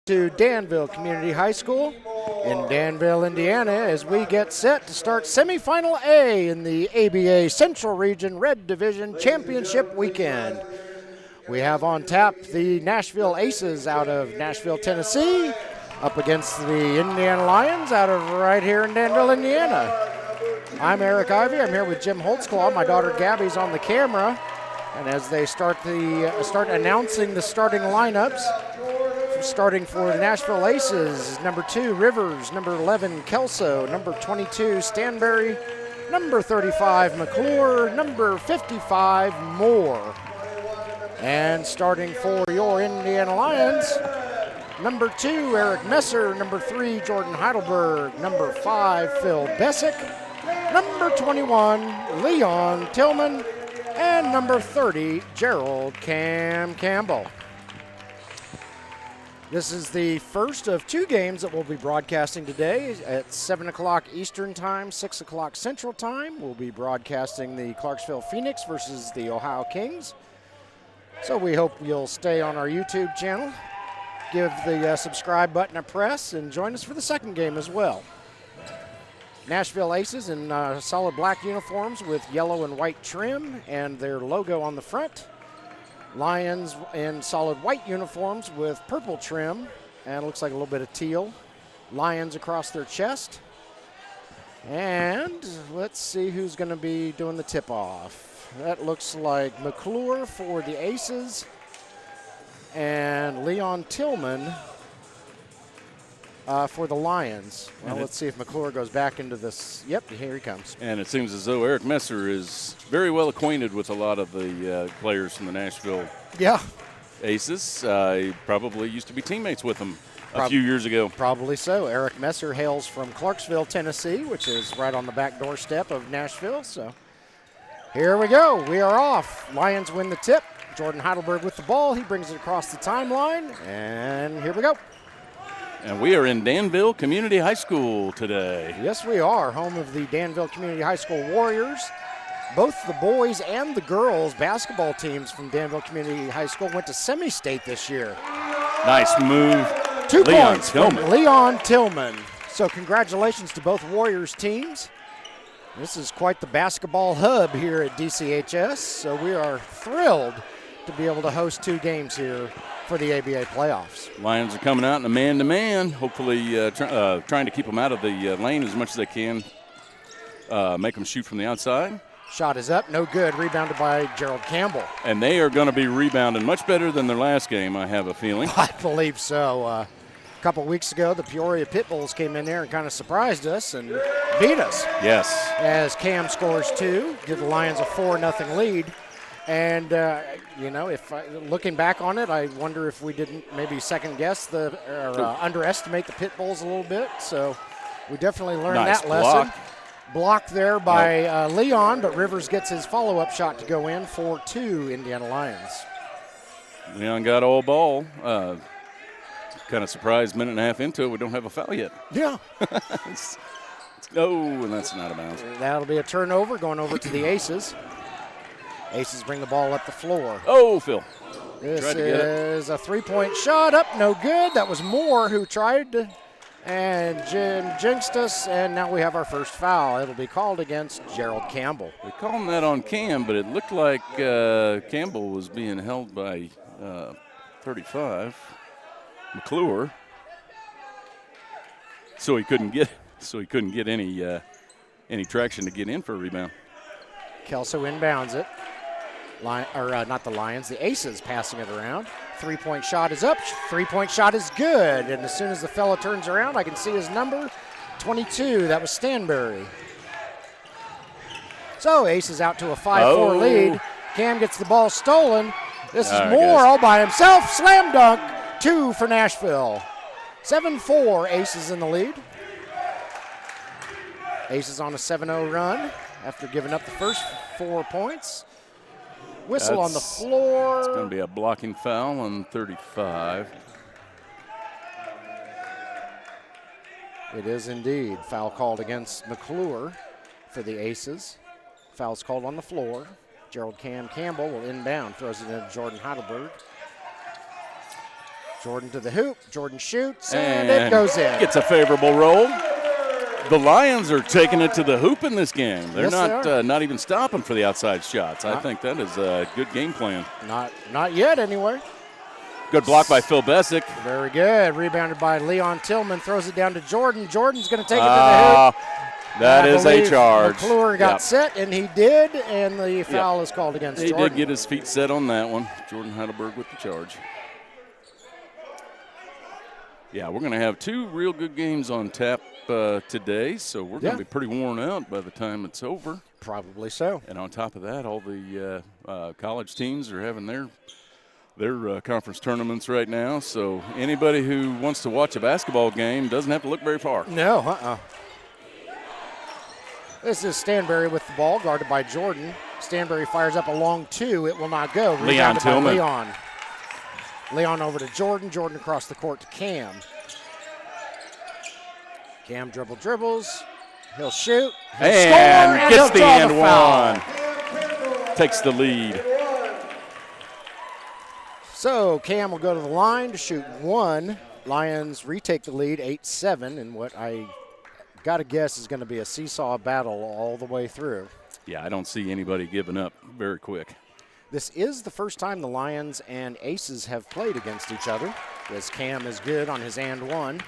To Danville Community High School in Danville, Indiana, as we get set to start Semifinal A in the ABA Central Region Red Division Championship Weekend. We have on tap the Nashville Aces out of Nashville, Tennessee, up against the Indiana Lyons out of right here in Danville, Indiana. I'm Eric Ivey. I'm here with Jim Holtzclaw. My daughter Gabby's on the camera. And as they start announcing the starting lineups, starting for the Nashville Aces, number 2, Rivers, number 11, Kelso, number 22, Stanberry, number 35, McClure, number 55, Moore. And starting for your Indiana Lions, number 2, Eric Messer, number 3, Jordan Heidelberg, number 5, Phil Bessick, number 21, Leon Tillman, and number 30, Gerald Campbell. This is the first of 2 games that we'll be broadcasting today at 7 o'clock Eastern Time, 6 o'clock Central Time. We'll be broadcasting the Clarksville Phoenix versus the Ohio Kings. So we hope you'll stay on our YouTube channel, give the subscribe button a press, and join us for the second game as well. Nashville Aces in solid black uniforms with yellow and white trim and their logo on the front. Lions in solid white uniforms with purple trim and looks like a little bit of teal. Lions across their chest. And let's see who's going to be doing the tip-off. That looks like McClure for the Aces and Leon Tillman for the Lions. Well, let's see if McClure goes back into this. Yep, here he comes. And it seems as though Eric Messer is very well acquainted with a lot of the players from the Nashville Aces. He probably used to be teammates with them a few years ago. Probably so. Eric Messer hails from Clarksville, Tennessee, which is right on the back doorstep of Nashville. So here we go. We are off. Lions win the tip. Jordan Heidelberg with the ball. He brings it across the timeline, and here we go. And we are in Danville Community High School today. Yes, we are, home of the Danville Community High School Warriors. Both the boys and the girls basketball teams from Danville Community High School went to semi-state this year. Nice move. 2 points from Leon Tillman. So congratulations to both Warriors teams. This is quite the basketball hub here at DCHS, so we are thrilled to be able to host 2 games here for the ABA playoffs. Lions are coming out in a man-to-man, hopefully trying to keep them out of the lane as much as they can, make them shoot from the outside. Shot is up, no good, rebounded by Gerald Campbell. And they are going to be rebounding much better than their last game, I have a feeling. I believe so. A couple weeks ago, the Peoria Pitbulls came in there and kind of surprised us and beat us. Yes. As Cam scores 2, give the Lions a 4-0 lead. And, if looking back on it, I wonder if we didn't maybe second-guess or underestimate the Pitbulls a little bit. So we definitely learned that lesson. Blocked there by Leon, but Rivers gets his follow-up shot to go in for 2 Indiana Lions. Leon got all ball. Kind of surprised, minute and a half into it, we don't have a foul yet. Yeah. And that's not a bounce. That'll be a turnover going over to the Aces. Aces bring the ball up the floor. Oh, Phil. This is a 3-point shot up, no good. That was Moore who tried to, and jinxed us, and now we have our first foul. It'll be called against Gerald Campbell. They called him that on Cam, but it looked like Campbell was being held by 35, McClure. So he couldn't get any traction to get in for a rebound. Kelso inbounds it. Not the Lions, the Aces passing it around. 3-point shot is up, 3-point shot is good. And as soon as the fella turns around, I can see his number, 22, that was Stanberry. So Aces out to a 5-4 lead. Cam gets the ball stolen. This is Moore all by himself, slam dunk, 2 for Nashville. 7-4, Aces in the lead. Aces on a 7-0 run after giving up the first 4 points. Whistle on the floor. It's going to be a blocking foul on 35. It is indeed. Foul called against McClure for the Aces. Foul's called on the floor. Gerald Campbell will inbound, throws it in Jordan Heidelberg. Jordan to the hoop. Jordan shoots, and it goes in. Gets a favorable roll. The Lions are taking it to the hoop in this game. They're not even stopping for the outside shots. I think that is a good game plan. Not yet, anyway. Good block by Phil Bessick. Very good. Rebounded by Leon Tillman. Throws it down to Jordan. Jordan's going to take it to the hoop. That is a charge. McClure got set, and he did, and the foul is called against Jordan. He did get his feet set on that one. Jordan Heidelberg with the charge. Yeah, we're going to have 2 real good games on tap today, so we're going to be pretty worn out by the time it's over. Probably so. And on top of that, all the college teams are having their conference tournaments right now, so anybody who wants to watch a basketball game doesn't have to look very far. No, This is Stanberry with the ball, guarded by Jordan. Stanberry fires up a long 2. It will not go. Leon Tillman. Leon over to Jordan. Jordan across the court to Cam. Cam dribbles. He'll shoot. He'll score, and gets the and one. Takes the lead. So Cam will go to the line to shoot 1. Lions retake the lead 8-7 in what I got to guess is going to be a seesaw battle all the way through. Yeah, I don't see anybody giving up very quick. This is the first time the Lions and Aces have played against each other, as Cam is good on his and 1.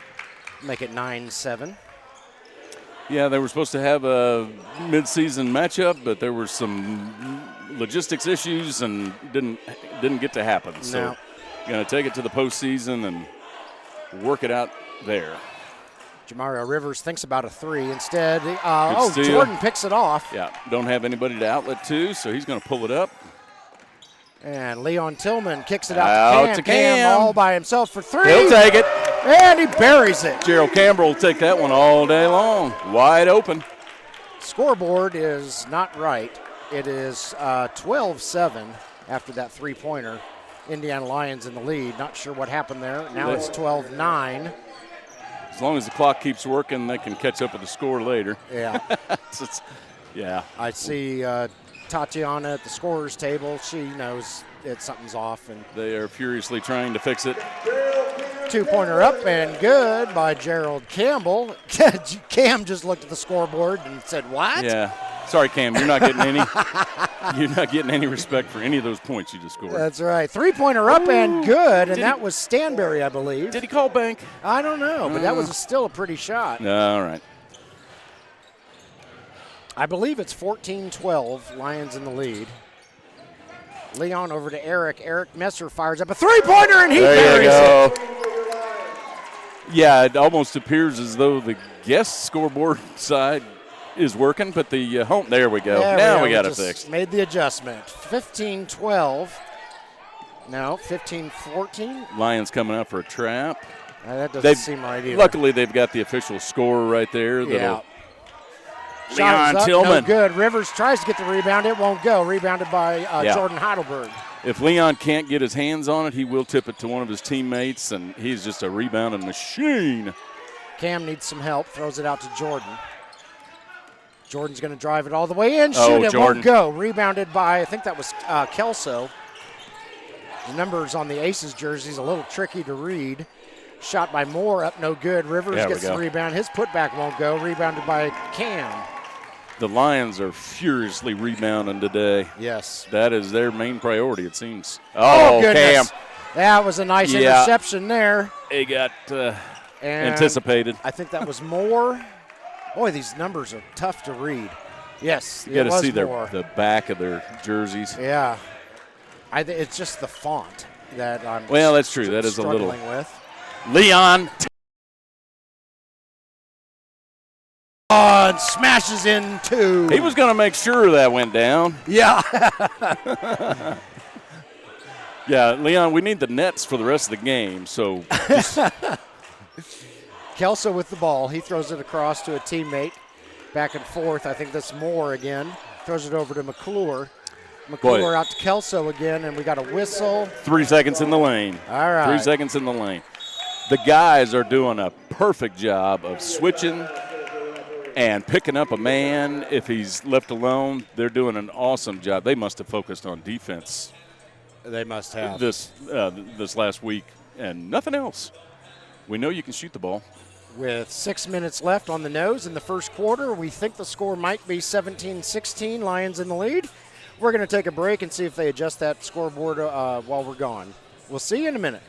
Make it 9-7. Yeah, they were supposed to have a midseason matchup, but there were some logistics issues and didn't get to happen. No. So going to take it to the postseason and work it out there. Jamario Rivers thinks about a 3 instead. Steal. Jordan picks it off. Yeah, don't have anybody to outlet to, so he's going to pull it up. And Leon Tillman kicks it out to Cam all by himself for 3. He'll take it. And he buries it. Gerald Campbell will take that one all day long. Wide open. Scoreboard is not right. It is 12-7 after that 3-pointer. Indiana Lions in the lead. Not sure what happened there. Now it's 12-9. As long as the clock keeps working, they can catch up with the score later. Yeah. Yeah. I see Tatiana at the scorer's table. She knows something's off. And they are furiously trying to fix it. 2-pointer up and good by Gerald Campbell. Cam just looked at the scoreboard and said, "What?" Yeah. Sorry, Cam. You're not getting any. You're not getting any respect for any of those points you just scored. That's right. 3-pointer up and good, and that was Stanberry, I believe. Did he call bank? I don't know, but that was still a pretty shot. All right. I believe it's 14-12. Lions in the lead. Leon over to Eric. Eric Messer fires up a 3-pointer, and he buries it. Yeah, it almost appears as though the guest scoreboard side is working, but the home, there we go. Now we got it fixed. Made the adjustment. 15-12. No, 15-14. Lions coming out for a trap. That doesn't seem right either. Luckily, they've got the official score right there. Yeah. Leon Tillman. No good. Rivers tries to get the rebound. It won't go. Rebounded by Jordan Heidelberg. If Leon can't get his hands on it, he will tip it to one of his teammates, and he's just a rebounding machine. Cam needs some help. Throws it out to Jordan. Jordan's going to drive it all the way in. Shoot, it won't go. Rebounded by, I think that was Kelso. The numbers on the Aces jerseys a little tricky to read. Shot by Moore, up no good. Rivers gets the rebound. His putback won't go. Rebounded by Cam. The Lions are furiously rebounding today. Yes. That is their main priority, it seems. Oh goodness. Cam. That was a nice interception there. He got anticipated. I think that was Moore. Boy, these numbers are tough to read. Yes, you got to see the back of their jerseys. Yeah. It's just the font that I'm that's true. That is a little with. Leon and smashes in 2. He was going to make sure that went down. Yeah. Yeah, Leon, we need the nets for the rest of the game. So Kelso with the ball. He throws it across to a teammate. Back and forth. I think that's Moore again. Throws it over to McClure. McClure out to Kelso again, and we got a whistle. 3 seconds in the lane. All right. 3 seconds in the lane. The guys are doing a perfect job of switching and picking up a man if he's left alone. They're doing an awesome job. They must have focused on defense. They must have. This last week. and nothing else. We know you can shoot the ball. With 6 minutes left on the nose in the first quarter, we think the score might be 17-16, Lions in the lead. We're going to take a break and see if they adjust that scoreboard while we're gone. We'll see you in a minute.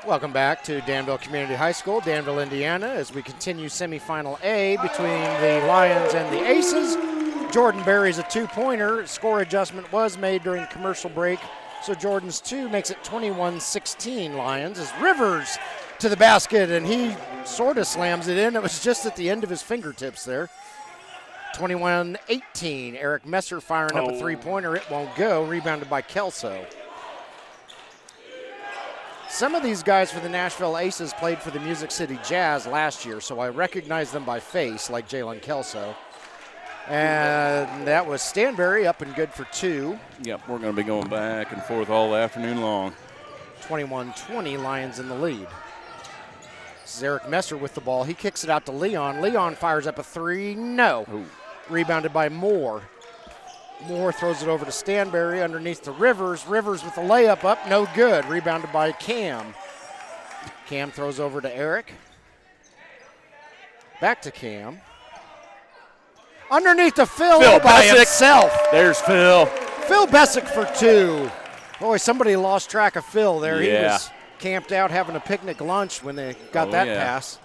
Welcome back to Danville Community High School, Danville, Indiana, as we continue semifinal A between the Lions and the Aces. Jordan buries a two-pointer. Score adjustment was made during commercial break, so Jordan's two makes it 21-16 Lions as Rivers to the basket, and he sort of slams it in. It was just at the end of his fingertips there. 21-18, Eric Messer firing up a three-pointer. It won't go, rebounded by Kelso. Some of these guys for the Nashville Aces played for the Music City Jazz last year, so I recognize them by face, like Jalen Kelso. And that was Stanberry up and good for two. Yep, we're going to be going back and forth all afternoon long. 21-20, Lions in the lead. This is Eric Messer with the ball. He kicks it out to Leon. Leon fires up a three. No. Ooh. Rebounded by Moore. Moore throws it over to Stanberry underneath to Rivers. Rivers with the layup up, no good. Rebounded by Cam. Cam throws over to Eric. Back to Cam. Underneath to Phil by Bessick. himself. There's Phil. Phil Bessick for two. Boy, somebody lost track of Phil there. Yeah. He was camped out having a picnic lunch when they got that pass.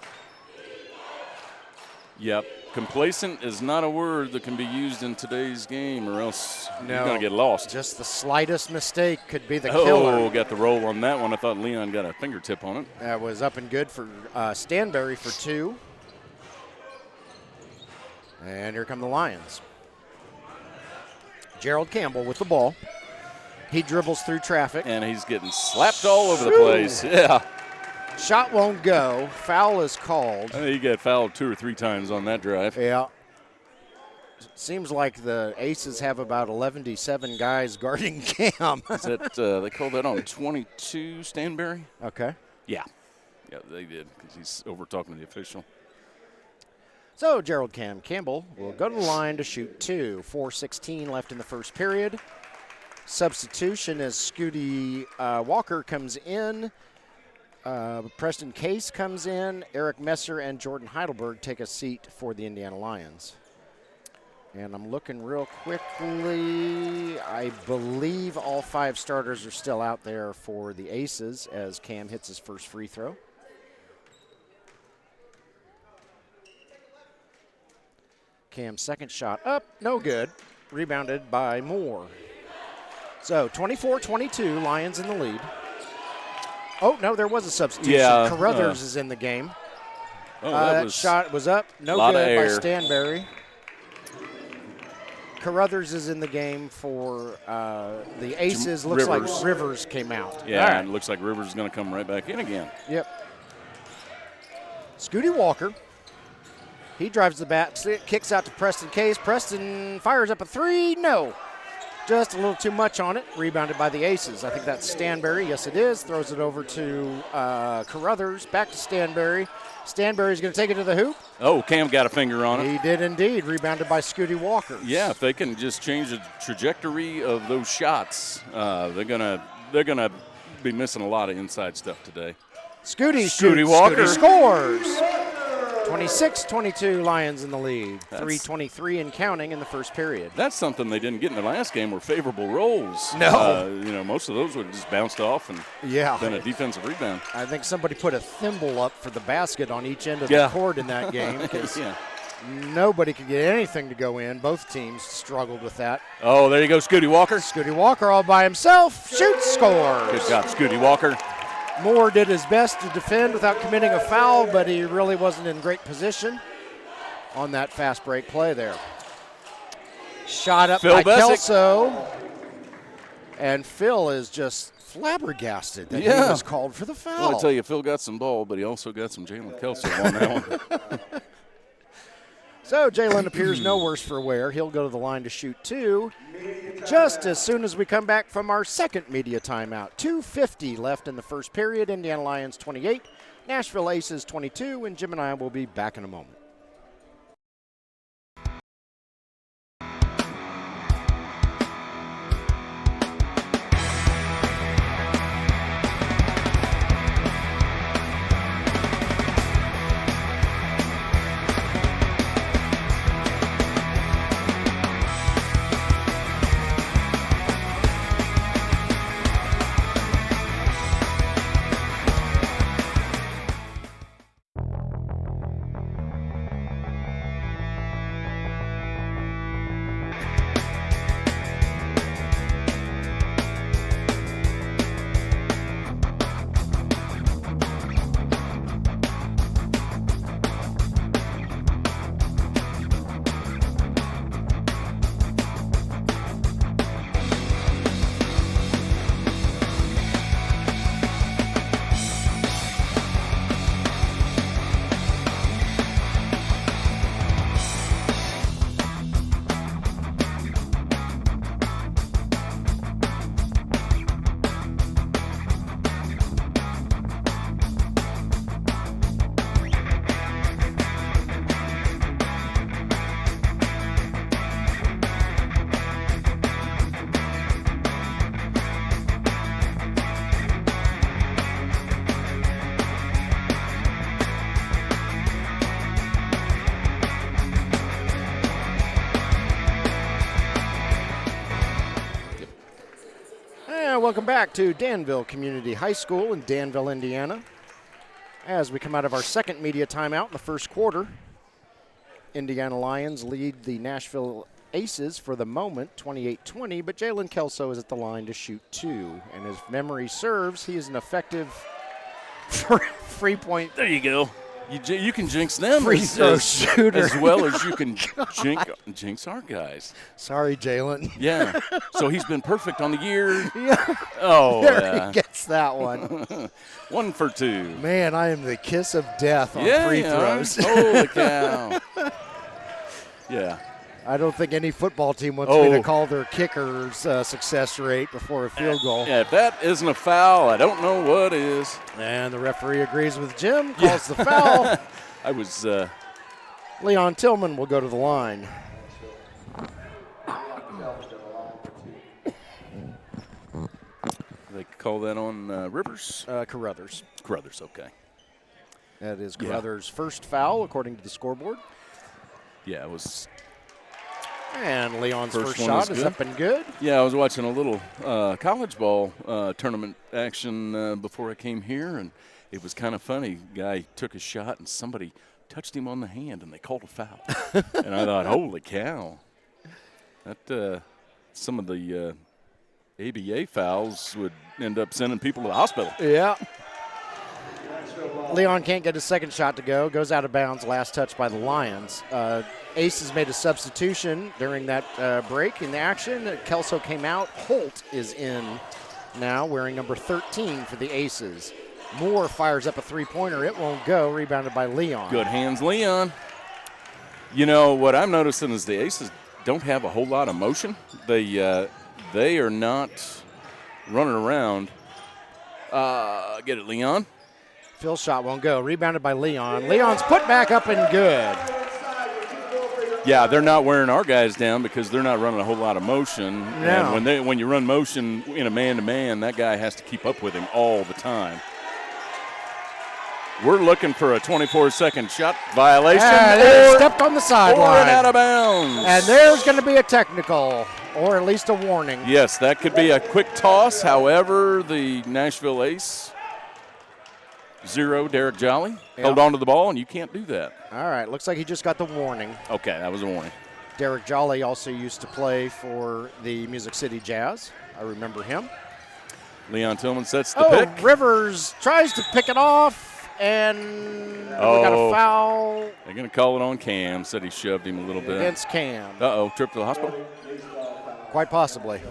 Yep. Complacent is not a word that can be used in today's game, or else you're going to get lost. Just the slightest mistake could be the killer. Oh, got the roll on that one. I thought Leon got a fingertip on it. That was up and good for Stanberry for two. And here come the Lions. Gerald Campbell with the ball. He dribbles through traffic. And he's getting slapped all over the place. Yeah. Shot won't go. Foul is called. I think he got fouled 2 or 3 times on that drive. Yeah. Seems like the Aces have about 11-7 guys guarding Cam. Is that, they called that on 22, Stanberry? Okay. Yeah. Yeah, they did, because he's over talking to the official. So Gerald Campbell will go to the line to shoot two. 4:16 left in the first period. Substitution as Scooty Walker comes in. Preston Case comes in. Eric Messer and Jordan Heidelberg take a seat for the Indiana Lions. And I'm looking real quickly. I believe all 5 starters are still out there for the Aces as Cam hits his first free throw. Cam's second shot up, no good. Rebounded by Moore. So 24-22, Lions in the lead. Oh, no, there was a substitution. Yeah, Carruthers is in the game. Oh, that shot was up, no good by Stanberry. Carruthers is in the game for the Aces. Looks like Rivers came out. Yeah, and it looks like Rivers is going to come right back in again. Yep. Scooty Walker. He drives the bat, kicks out to Preston Case. Preston fires up a three. No. Just a little too much on it. Rebounded by the Aces. I think that's Stanberry. Yes, it is. Throws it over to Carruthers. Back to Stanberry. Stanberry's going to take it to the hoop. Oh, Cam got a finger on it. He did indeed. Rebounded by Scooty Walker. Yeah, if they can just change the trajectory of those shots, they're gonna be missing a lot of inside stuff today. Scooty Walker scores. 26-22 Lions in the lead. 3:23 and counting in the first period. That's something they didn't get in the last game were favorable rolls. No. Most of those would have just bounced off and been a defensive rebound. I think somebody put a thimble up for the basket on each end of the court in that game because nobody could get anything to go in. Both teams struggled with that. Oh, there you go, Scooty Walker. Scooty Walker all by himself. Shoots, scores. Good job, Scooty Walker. Moore did his best to defend without committing a foul, but he really wasn't in great position on that fast break play there. Shot up by Kelso. And Phil is just flabbergasted that he was called for the foul. Well, I tell you, Phil got some ball, but he also got some Jalen Kelso on that one. So Jalen appears no worse for wear. He'll go to the line to shoot two just as soon as we come back from our second media timeout. 2:50 left in the first period. Indiana Lyons 28, Nashville Aces 22, and Jim and I will be back in a moment. Welcome back to Danville Community High School in Danville, Indiana. As we come out of our second media timeout in the first quarter, Indiana Lions lead the Nashville Aces for the moment, 28-20, but Jalen Kelso is at the line to shoot two. And as memory serves, he is an effective free point. There you go. You can jinx them free throw shooter as well as you can jinx our guys. Sorry, Jalen. Yeah. So he's been perfect on the year. Yeah. Oh, he gets that one. 1 for 2. Man, I am the kiss of death on free throws. Holy cow. Yeah. I don't think any football team wants me to call their kicker's success rate before a field goal. Yeah, if that isn't a foul, I don't know what is. And the referee agrees with Jim, calls the foul. I was. Leon Tillman will go to the line. They call that on Rivers? Carruthers. Carruthers, okay. That is Carruthers' first foul, according to the scoreboard. Yeah, it was. And Leon's first shot is up and good. Yeah, I was watching a little college ball tournament action before I came here, and it was kind of funny. Guy took a shot, and somebody touched him on the hand, and they called a foul. And I thought, holy cow. That some of the ABA fouls would end up sending people to the hospital. Yeah. Leon can't get his second shot to go. Goes out of bounds. Last touch by the Lions. Aces made a substitution during that break in the action. Kelso came out. Holt is in now, wearing number 13 for the Aces. Moore fires up a three-pointer. It won't go. Rebounded by Leon. Good hands, Leon. You know, what I'm noticing is the Aces don't have a whole lot of motion. They they are not running around. Get it, Leon. Phil's shot won't go. Rebounded by Leon. Leon's put back up and good. Yeah, they're not wearing our guys down because they're not running a whole lot of motion. No. And when you run motion in a man-to-man, that guy has to keep up with him all the time. We're looking for a 24-second shot violation. They stepped on the sideline. Or an out of bounds. And there's going to be a technical, or at least a warning. Yes, that could be a quick toss. However, the Nashville Ace, 0, Derek Jolly, held on to the ball, and you can't do that. All right, looks like he just got the warning. Okay, that was a warning. Derek Jolly also used to play for the Music City Jazz. I remember him. Leon Tillman sets the pick. Rivers tries to pick it off. And we got a foul. They're going to call it on Cam. Said he shoved him a little bit. Against Cam. Trip to the hospital? Quite possibly.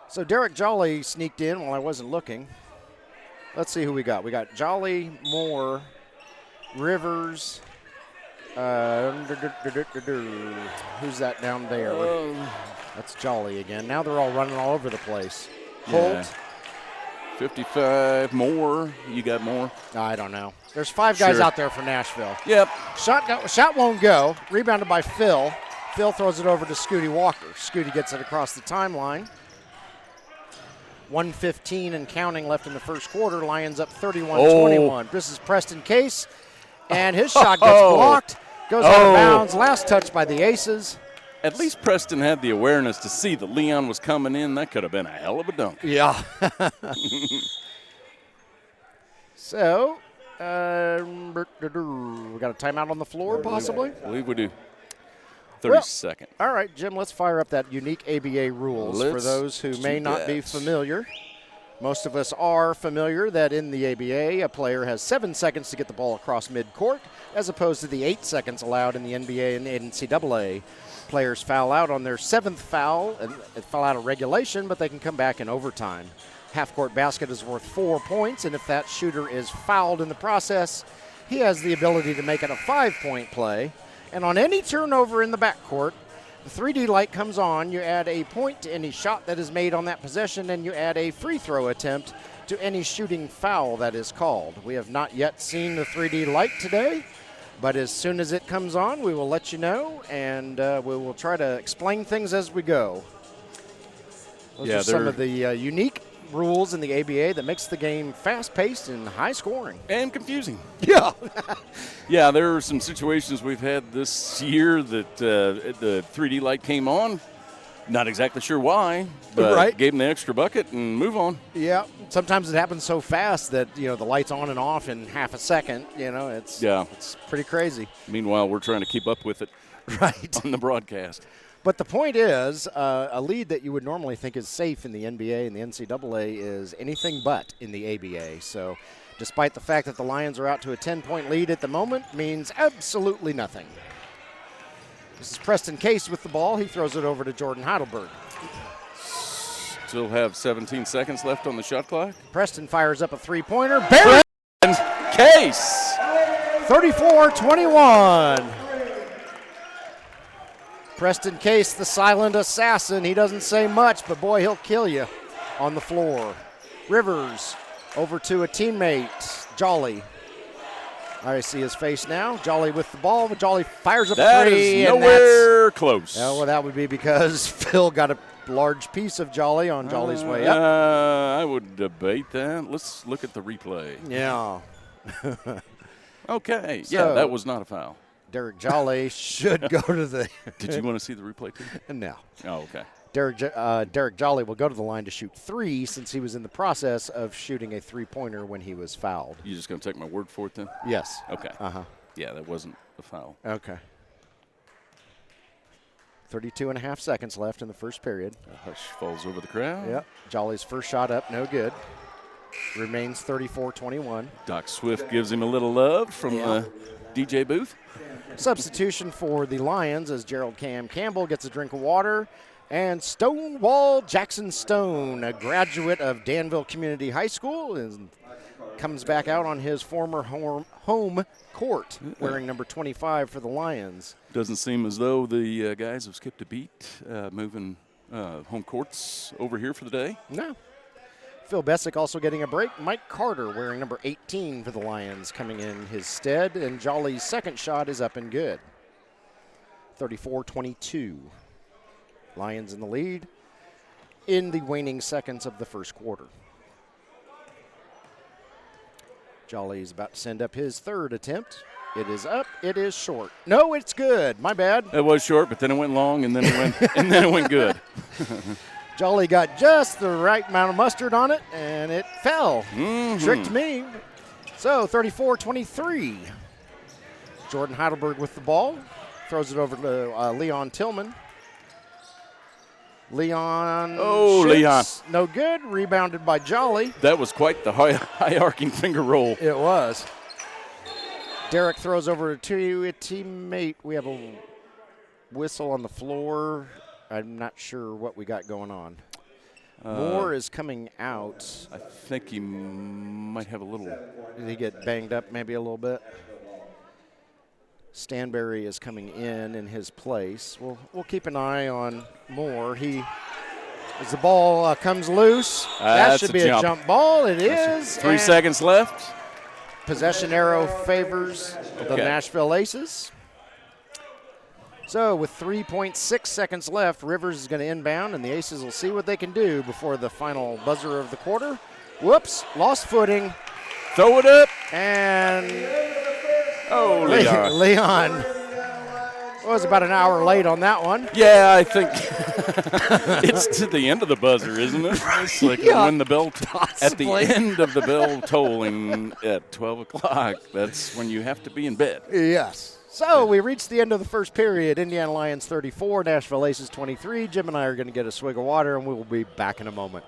So Derek Jolly sneaked in while I wasn't looking. Let's see who we got. We got Jolly, Moore, Rivers. Who's that down there? That's Jolly again. Now they're all running all over the place. Yeah. Holt. 55 more. You got more? I don't know. There's 5 guys out there for Nashville. Yep. Shot won't go. Rebounded by Phil. Phil throws it over to Scooty Walker. Scooty gets it across the timeline. 1:15 and counting left in the first quarter. Lions up 31-21. This is Preston Case, and his shot gets blocked. Goes out of bounds. Last touch by the Aces. At least Preston had the awareness to see that Leon was coming in. That could have been a hell of a dunk. Yeah. So, we got a timeout on the floor, possibly? I believe we do. 30-second. All right, Jim, let's fire up that unique ABA rules for those who may not be familiar. Most of us are familiar that in the ABA, a player has 7 seconds to get the ball across midcourt, as opposed to the 8 seconds allowed in the NBA and NCAA. Players foul out on their 7th foul, and foul out of regulation, but they can come back in overtime. Half-court basket is worth 4 points, and if that shooter is fouled in the process, he has the ability to make it a 5-point play. And on any turnover in the backcourt, the 3D light comes on, you add a point to any shot that is made on that possession, and you add a free throw attempt to any shooting foul that is called. We have not yet seen the 3D light today, but as soon as it comes on, we will let you know, and we will try to explain things as we go. Those are some of the unique rules in the ABA that makes the game fast-paced and high-scoring. And confusing. Yeah. Yeah, there are some situations we've had this year that the 3D light came on. Not exactly sure why, but gave them the extra bucket and move on. Yeah, sometimes it happens so fast that, the light's on and off in half a second. It's pretty crazy. Meanwhile, we're trying to keep up with it on the broadcast. But the point is, a lead that you would normally think is safe in the NBA and the NCAA is anything but in the ABA. So despite the fact that the Lions are out to a 10-point lead at the moment, means absolutely nothing. This is Preston Case with the ball. He throws it over to Jordan Heidelberg. Still have 17 seconds left on the shot clock. Preston fires up a three-pointer. Barry Case! 34-21. Preston Case, the silent assassin. He doesn't say much, but boy, he'll kill you on the floor. Rivers over to a teammate, Jolly. I see his face now. Jolly with the ball. Jolly fires up a three. That is nowhere close. Well, that would be because Phil got a large piece of Jolly on Jolly's way up. I would debate that. Let's look at the replay. Yeah. Okay. So, that was not a foul. Derek Jolly should go to the – Did you want to see the replay too? No. Oh, okay. Derek Jolly will go to the line to shoot 3 since he was in the process of shooting a three-pointer when he was fouled. You just going to take my word for it then? Yes. Okay. Uh-huh. Yeah, that wasn't a foul. Okay. 32.5 seconds left in the first period. A hush falls over the crowd. Yep. Jolly's first shot up, no good. Remains 34-21. Doc Swift gives him a little love from the DJ booth. Substitution for the Lions as Gerald Campbell gets a drink of water. And Stonewall Jackson Stone, a graduate of Danville Community High School, comes back out on his former home court wearing number 25 for the Lions. Doesn't seem as though the guys have skipped a beat moving home courts over here for the day. No. Phil Bessick also getting a break. Mike Carter, wearing number 18 for the Lions, coming in his stead. And Jolly's second shot is up and good. 34-22. Lions in the lead in the waning seconds of the first quarter. Jolly is about to send up his third attempt. It is up. It is short. No, it's good. My bad. It was short, but then it went long, and then it went and then it went good. Jolly got just the right amount of mustard on it, and it fell. Mm-hmm. Tricked me. So 34-23. Jordan Heidelberg with the ball. Throws it over to Leon Tillman. Leon. Oh, shoots. Leon. No good. Rebounded by Jolly. That was quite the high arcing finger roll. It was. Derek throws over to a teammate. We have a whistle on the floor. I'm not sure what we got going on. Moore is coming out. I think he might have a little. Did he get banged up maybe a little bit? Stanberry is coming in his place. We'll keep an eye on Moore. As the ball comes loose, that should be a jump ball. It is. 3 seconds left. Possession arrow favors the Nashville Aces. So with 3.6 seconds left, Rivers is going to inbound, and the Aces will see what they can do before the final buzzer of the quarter. Whoops, lost footing. Throw it up. And Leon. Leon was about an hour late on that one. Yeah, I think it's to the end of the buzzer, isn't it? It's like when the bell, at the end of the bell tolling at 12 o'clock, that's when you have to be in bed. Yes. So we reached the end of the first period. Indiana Lyons 34, Nashville Aces 23. Jim and I are going to get a swig of water, and we will be back in a moment.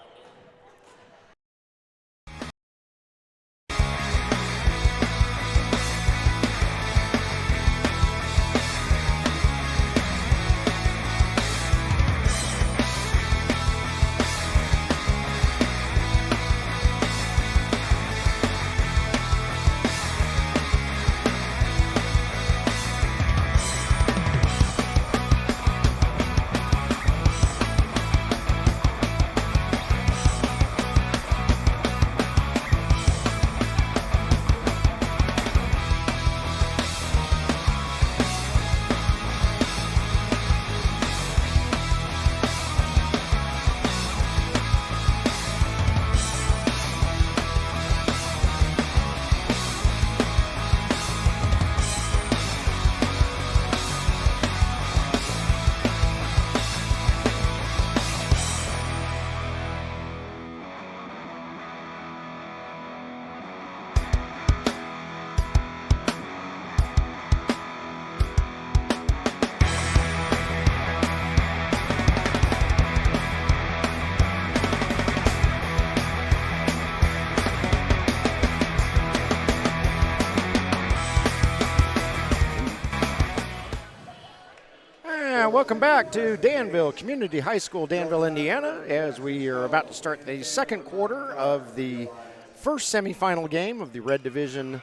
Welcome back to Danville Community High School, Danville, Indiana, as we are about to start the second quarter of the first semifinal game of the Red Division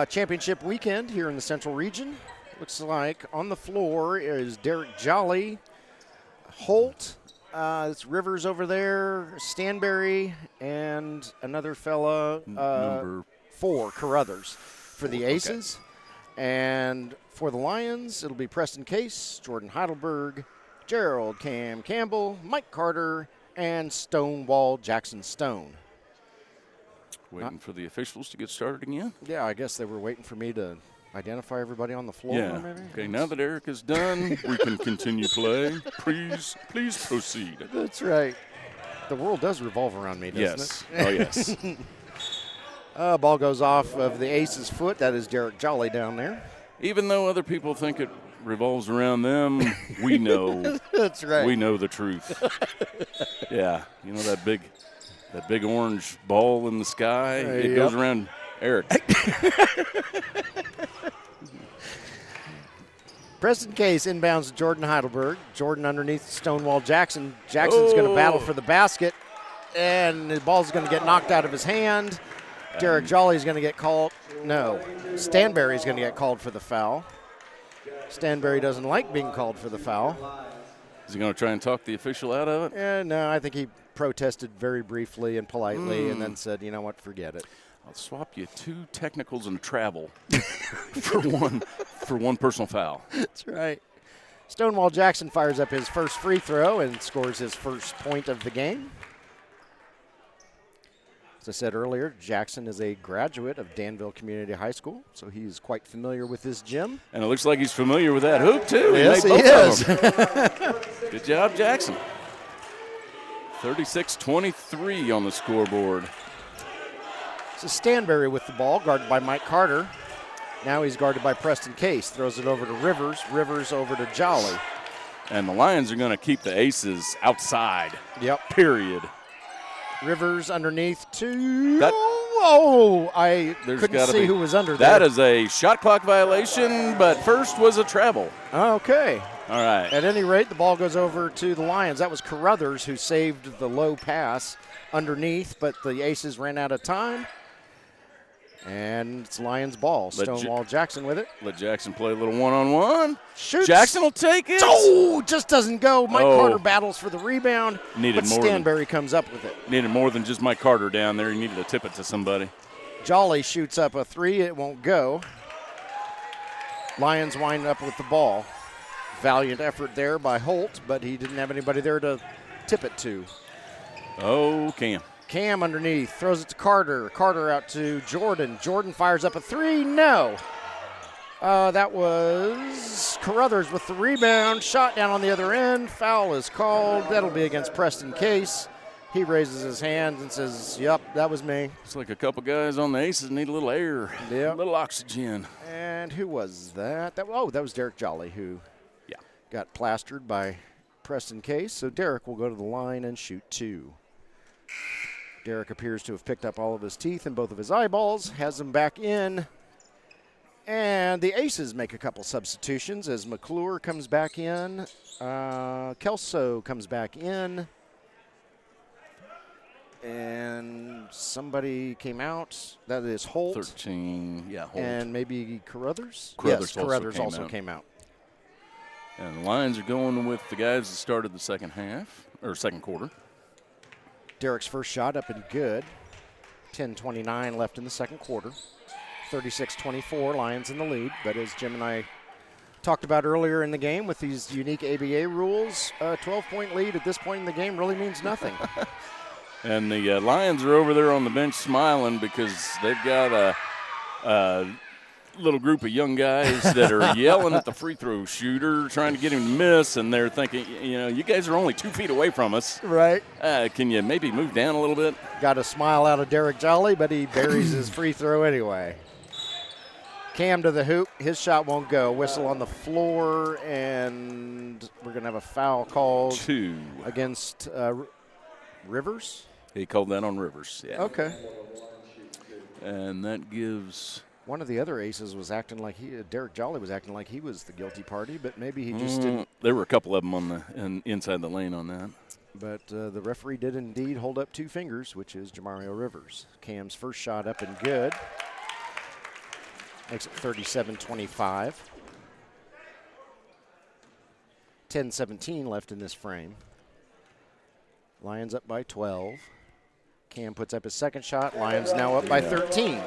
Championship weekend here in the Central Region. Looks like on the floor is Derek Jolly, Holt, it's Rivers over there, Stanberry, and another fella, Number 4, Carruthers, for the Aces. And for the Lions, it'll be Preston Case, Jordan Heidelberg, Gerald Cam Campbell, Mike Carter, and Stonewall Jackson Stone. Waiting for the officials to get started again? Yeah, I guess they were waiting for me to identify everybody on the floor. Yeah. Maybe? Okay, now that Eric is done, we can continue play. Please proceed. That's right. The world does revolve around me, doesn't Yes. it? Oh, yes. Ball goes off of the Aces' foot. That is Derek Jolly down there. Even though other people think it revolves around them, we know. That's right. We know the truth. Yeah, you know that big orange ball in the sky? It goes around Eric. Preston Case inbounds to Jordan Heidelberg. Jordan underneath Stonewall Jackson. Jackson's going to battle for the basket, and the ball's going to get knocked out of his hand. Derek Jolly's going to get called. No, Stanberry's going to get called for the foul. Stanberry doesn't like being called for the foul. Is he going to try and talk the official out of it? No, I think he protested very briefly and politely and then said, you know what, forget it. I'll swap you 2 technicals and travel for one personal foul. That's right. Stonewall Jackson fires up his first free throw and scores his first point of the game. As I said earlier, Jackson is a graduate of Danville Community High School, so he's quite familiar with this gym. And it looks like he's familiar with that hoop, too. Yes, he is. Good job, Jackson. 36-23 on the scoreboard. So Stanberry with the ball, guarded by Mike Carter. Now he's guarded by Preston Case. Throws it over to Rivers. Rivers over to Jolly. And the Lions are going to keep the Aces outside. Yep. Period. Rivers underneath to. That, I couldn't see who was under there. That is a shot clock violation, but first was a travel. Okay. All right. At any rate, the ball goes over to the Lions. That was Carruthers who saved the low pass underneath, but the Aces ran out of time. And it's Lions ball. Stonewall Jackson with it. Let Jackson play a little one-on-one. Shoots. Jackson will take it. Oh, just doesn't go. Mike Carter battles for the rebound, but Stanberry comes up with it. Needed more than just Mike Carter down there. He needed to tip it to somebody. Jolly shoots up a 3. It won't go. Lions wind up with the ball. Valiant effort there by Holt, but he didn't have anybody there to tip it to. Oh, Cam. Cam underneath, throws it to Carter. Carter out to Jordan. Jordan fires up a 3. No. That was Carruthers with the rebound. Shot down on the other end. Foul is called. That'll be against Preston Case. He raises his hands and says, yep, that was me. It's like a couple guys on the Aces need a little air, a little oxygen. And who was that? That was Derek Jolly who got plastered by Preston Case. So Derek will go to the line and shoot 2. Derek appears to have picked up all of his teeth and both of his eyeballs, has them back in. And the Aces make a couple substitutions as McClure comes back in. Kelso comes back in. And somebody came out. That is Holt. 13, Holt. And maybe Carruthers? Carruthers also came out. And the Lions are going with the guys that started the second quarter. Derek's first shot up and good. 10:29 left in the second quarter. 36-24, Lions in the lead. But as Jim and I talked about earlier in the game with these unique ABA rules, a 12-point lead at this point in the game really means nothing. And the Lions are over there on the bench smiling because they've got a little group of young guys that are yelling at the free throw shooter, trying to get him to miss, and they're thinking, you guys are only 2 feet away from us. Right. Can you maybe move down a little bit? Got a smile out of Derek Jolly, but he buries his free throw anyway. Cam to the hoop. His shot won't go. Whistle on the floor, and we're going to have a foul called 2 against Rivers. He called that on Rivers, Okay. And that gives... One of the other Aces was acting like Derek Jolly was acting like he was the guilty party, but maybe he just didn't. There were a couple of them inside the lane on that. But the referee did indeed hold up 2 fingers, which is Jamario Rivers. Cam's first shot up and good. Makes it 37-25. 10:17 left in this frame. Lions up by 12. Cam puts up his second shot. Lions now up by 13.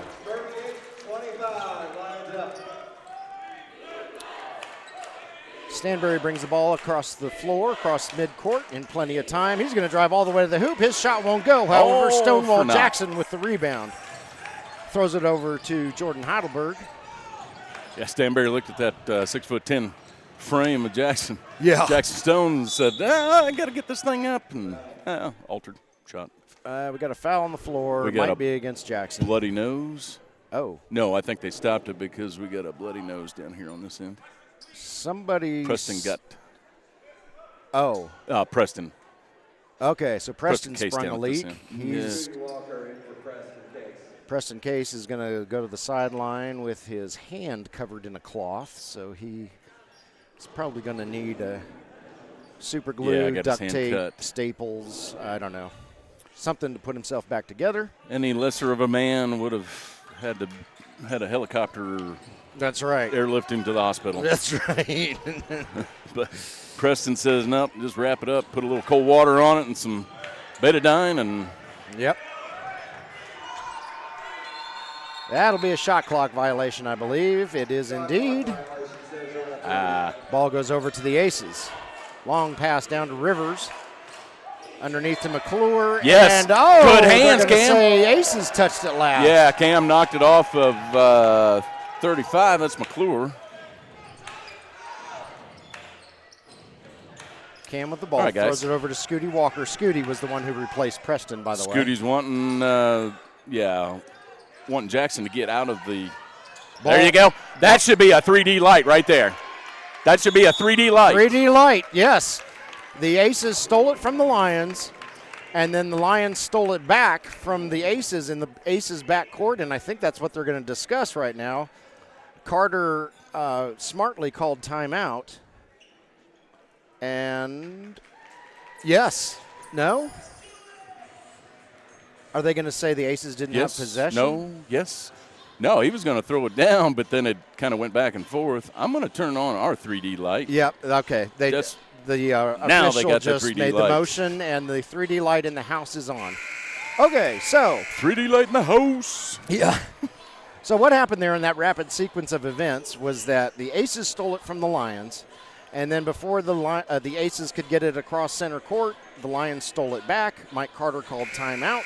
Stanberry brings the ball across the floor, across midcourt in plenty of time. He's going to drive all the way to the hoop. His shot won't go. However, Stonewall Jackson with the rebound. Throws it over to Jordan Heidelberg. Yeah, Stanberry looked at that 6'10" frame of Jackson. Yeah. Jackson Stone said, I got to get this thing up, and altered shot. We got a foul on the floor. It might be against Jackson. Bloody nose. Oh. No, I think they stopped it because we got a bloody nose down here on this end. Preston got. Oh. Preston. Okay, so Preston sprung a leak. Preston Case is going to go to the sideline with his hand covered in a cloth, so he's probably going to need super glue, duct tape, staples, I don't know. Something to put himself back together. Any lesser of a man would have had to had a helicopter That's right. airlift him to the hospital. That's right. But Preston says, nope, just wrap it up, put a little cold water on it and some betadine, and Yep. That'll be a shot clock violation, I believe. It is indeed. Ball goes over to the Aces. Long pass down to Rivers. Underneath to McClure. Yes. And, good hands, Cam. Say Aces touched it last. Yeah, Cam knocked it off of 35. That's McClure. Cam with the ball. All right, throws guys. it over to Scooty Walker. Scooty was the one who replaced Preston, by the way. Scooty's wanting, wanting Jackson to get out of the Ball. There you go. That should be a 3D light right there. That should be a 3D light. 3D light, yes. The Aces stole it from the Lions, and then the Lions stole it back from the Aces in the Aces backcourt, and I think that's what they're going to discuss right now. Carter smartly called timeout. And yes, no? Are they going to say the Aces didn't have possession? No, yes. No, he was going to throw it down, but then it kind of went back and forth. I'm going to turn on our 3D light. Yep, okay. Now they Official got just the 3D made light. the motion, and the 3D light in the house is on. Okay, so. 3D light in the house. Yeah. So what happened there in that rapid sequence of events was that the Aces stole it from the Lions, and then before the Aces could get it across center court, the Lions stole it back. Mike Carter called timeout.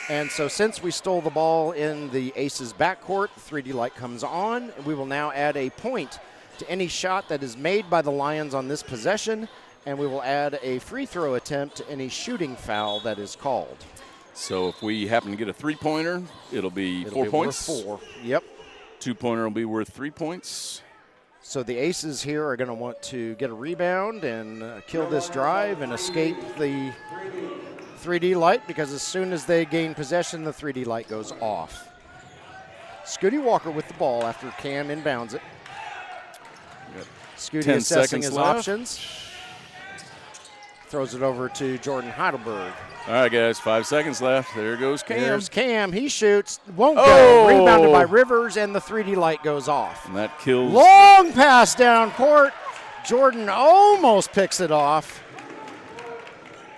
And so since we stole the ball in the Aces backcourt, the 3D light comes on. We will now add a point to any shot that is made by the Lions on this possession, and we will add a free throw attempt to any shooting foul that is called. So if we happen to get a three-pointer, it'll be 4 points. Worth 4. Yep. Two-pointer will be worth 3 points. So the Aces here are going to want to get a rebound and kill this drive and escape the 3D light, because as soon as they gain possession, the 3D light goes off. Scooty Walker with the ball after Cam inbounds it. Scooty 10 assessing seconds his left. options. Throws it over to Jordan Heidelberg. All right, guys, 5 seconds left. There goes Cam. There's Cam. He shoots. Won't Oh! go. Rebounded by Rivers, and the 3D light goes off. And that kills. Long pass down court. Jordan almost picks it off,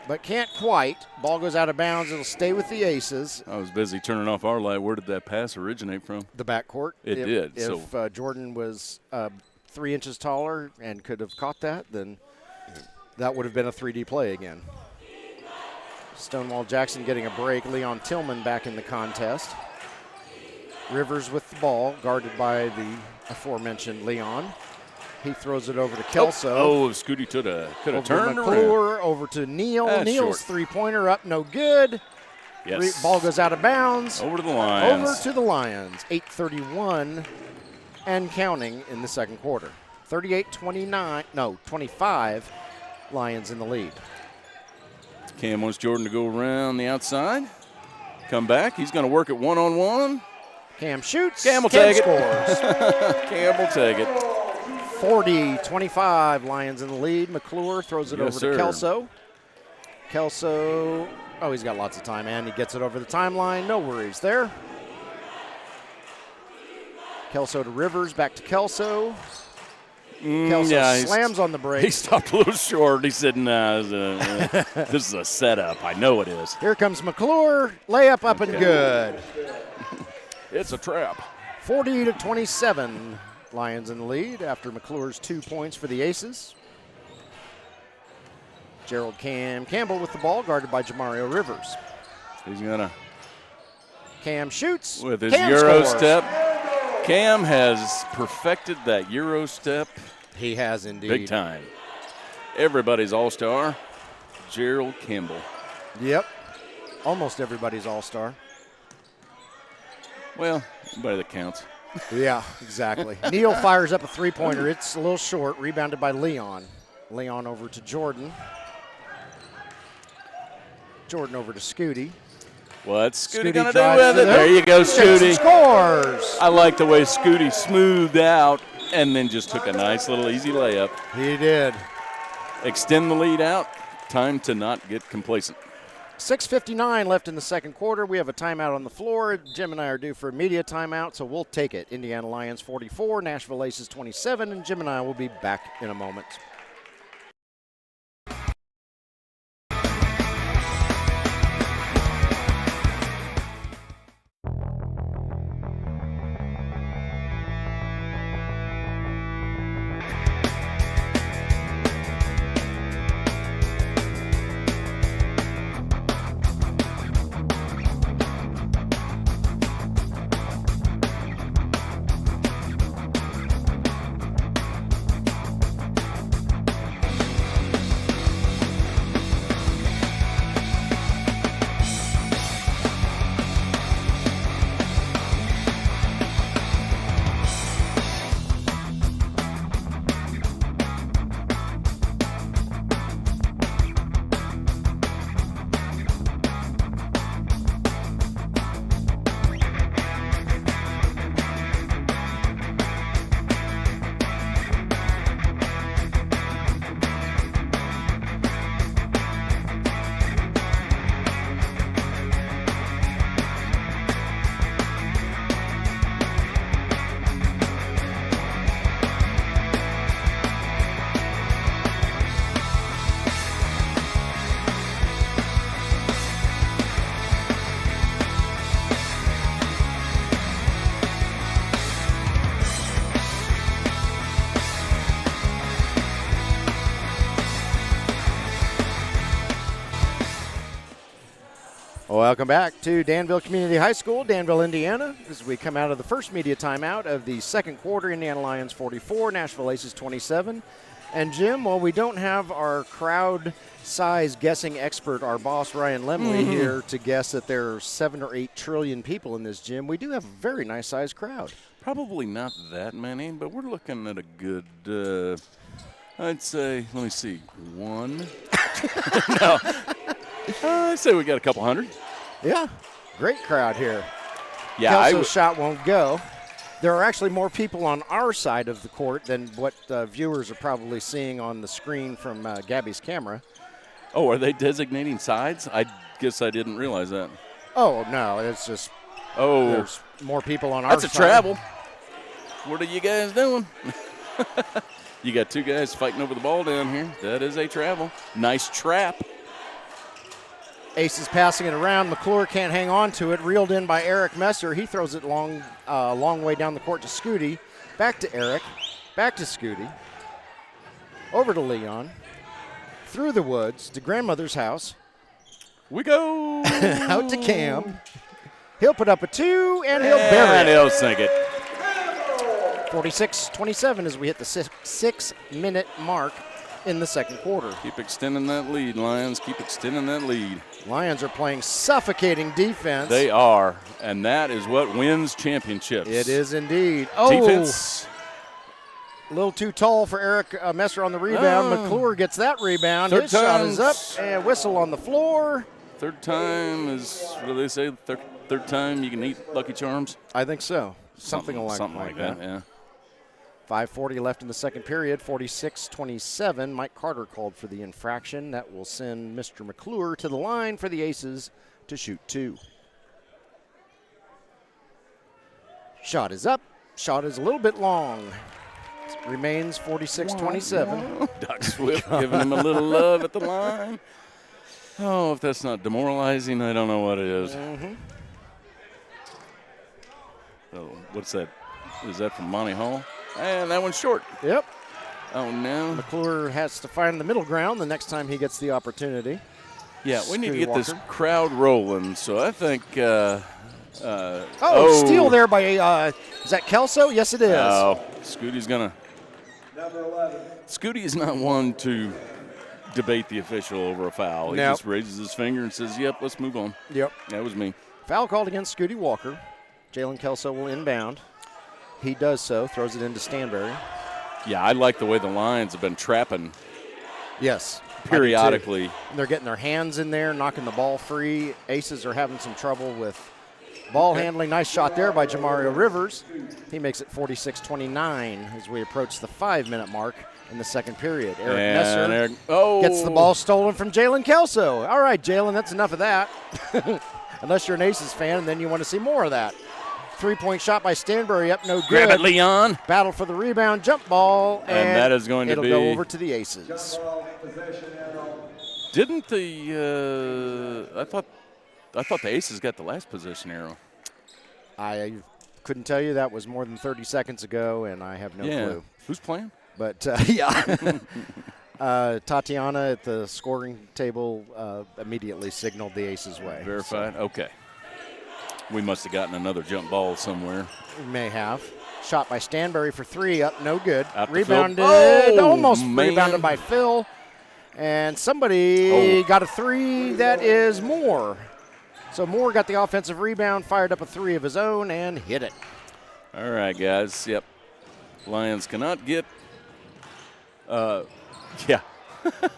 but can't quite. Ball goes out of bounds. It'll stay with the Aces. I was busy turning off our light. Where did that pass originate from? The backcourt. It did. If Jordan was 3 inches taller and could have caught that, then that would have been a 3D play again. Stonewall Jackson getting a break. Leon Tillman back in the contest. Rivers with the ball, guarded by the aforementioned Leon. He throws it over to Kelso. Oh, Scooty could have turned around. McClure, over to Neal. That's Neal's short. three-pointer up, no good. Yes. Ball goes out of bounds. Over to the Lions. Over to the Lions. 8:31 and counting in the second quarter. 25, Lions in the lead. Cam wants Jordan to go around the outside. Come back. He's going to work it one-on-one. Cam shoots. Cam will take it. scores. Cam will take it. 40-25, Lions in the lead. McClure throws it Yes, over sir. to Kelso. Kelso, he's got lots of time, and he gets it over the timeline. No worries there. Kelso to Rivers, back to Kelso. Kelso slams on the break. He stopped a little short. He said, nah, this is a setup. I know it is. Here comes McClure. Layup up and good. It's a trap. 40-27, Lions in the lead after McClure's 2 points for the Aces. Gerald Campbell with the ball, guarded by Jamario Rivers. He's going to. Cam shoots. With his Cam Euro scores. step. Cam has perfected that Euro step. He has indeed. Big time. Everybody's all-star. Gerald Campbell. Yep. Almost everybody's all-star. Well, anybody that counts. Yeah, exactly. Neal fires up a three-pointer. It's a little short. Rebounded by Leon. Leon over to Jordan. Jordan over to Scooty. What's Scooty Scooty going to do drives with to it? the There hoop. you go, Scooty. Scores. I like the way Scooty smoothed out and then just took a nice little easy layup. He did. Extend the lead out. Time to not get complacent. 6:59 left in the second quarter. We have a timeout on the floor. Jim and I are due for a media timeout, so we'll take it. Indiana Lyons 44, Nashville Aces 27, and Jim and I will be back in a moment. Welcome back to Danville Community High School, Danville, Indiana, as we come out of the first media timeout of the second quarter. Indiana Lyons 44, Nashville Aces 27. And Jim, while we don't have our crowd size guessing expert, our boss Ryan Lemley here to guess that there are 7 or 8 trillion people in this gym, we do have a very nice sized crowd. Probably not that many, but we're looking at a good, I'd say, let me see, 1. No. I'd say we got a couple hundred. Yeah, great crowd here. Yeah, Kelso's shot won't go. There are actually more people on our side of the court than what viewers are probably seeing on the screen from Gabby's camera. Oh, are they designating sides? I guess I didn't realize that. Oh, no, it's just there's more people on our side. That's a travel. What are you guys doing? You got 2 guys fighting over the ball down here. That is a travel. Nice trap. Aces passing it around. McClure can't hang on to it. Reeled in by Eric Messer. He throws it long way down the court to Scooty. Back to Eric. Back to Scooty. Over to Leon. Through the woods to grandmother's house. We go. Out to Cam. He'll put up a 2, and he'll bury it. And he'll sink it. 46-27 as we hit the 6-minute mark in the second quarter. Keep extending that lead, Lions. Keep extending that lead. Lions are playing suffocating defense. They are, and that is what wins championships. It is indeed. Oh, defense. A little too tall for Eric Messer on the rebound. McClure gets that rebound. Third His shot is up, time's- and whistle on the floor. Third time is, what do they say? Third time you can eat Lucky Charms? I think so. Something like that, yeah. 5:40 left in the second period, 46-27. Mike Carter called for the infraction. That will send Mr. McClure to the line for the Aces to shoot 2. Shot is up. Shot is a little bit long. Remains 46-27. Doc Swift giving him a little love at the line. Oh, if that's not demoralizing, I don't know what it is. Oh, what's that? Is that from Monty Hall? And that one's short. Yep. Oh, no. McClure has to find the middle ground the next time he gets the opportunity. Yeah, we need to get Walker. this crowd rolling. So I think. Steal there by, is that Kelso? Yes, it is. Oh, Scooty's going to. Number 11. Scooty is not one to debate the official over a foul. He just raises his finger and says, yep, let's move on. Yep. That was me. Foul called against Scooty Walker. Jalen Kelso will inbound. He does so, throws it into Stanberry. Yeah, I like the way the Lions have been trapping. Yes. Periodically. They're getting their hands in there, knocking the ball free. Aces are having some trouble with Ball handling, nice shot there by Jamario Rivers. He makes it 46-29 as we approach the 5-minute mark in the second period. Eric Nesser gets the ball stolen from Jalen Kelso. All right, Jalen, that's enough of that. Unless you're an Aces fan, and then you want to see more of that. 3-point shot by Stanbury up, no good. Grab it, Leon. Battle for the rebound, jump ball, and that is going to it'll be go over to the Aces. Didn't the I thought the Aces got the last possession arrow. I couldn't tell you. That was more than 30 seconds ago, and I have no clue. Who's playing? But, yeah. Tatiana at the scoring table immediately signaled the Aces' way. Verified? Okay. We must have gotten another jump ball somewhere. We may have. Shot by Stanbury for 3, up, no good. Rebounded, almost rebounded by Phil. And somebody got a 3 that is Moore. So Moore got the offensive rebound, fired up a 3 of his own, and hit it. All right, guys. Yep. Lions cannot get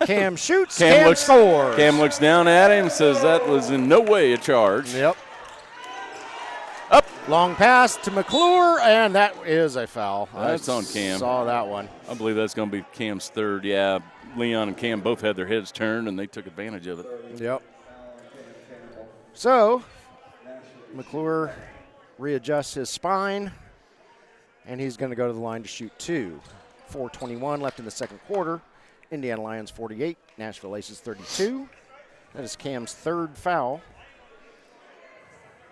Cam shoots, Cam scores. Cam looks down at him, says that was in no way a charge. Yep. Up. Long pass to McClure, and that is a foul. That's on Cam. Saw that one. I believe that's going to be Cam's third. Yeah, Leon and Cam both had their heads turned, and they took advantage of it. Yep. So, McClure readjusts his spine, and he's going to go to the line to shoot 2. 4:21 left in the second quarter. Indiana Lyons 48, Nashville Aces 32. That is Cam's third foul.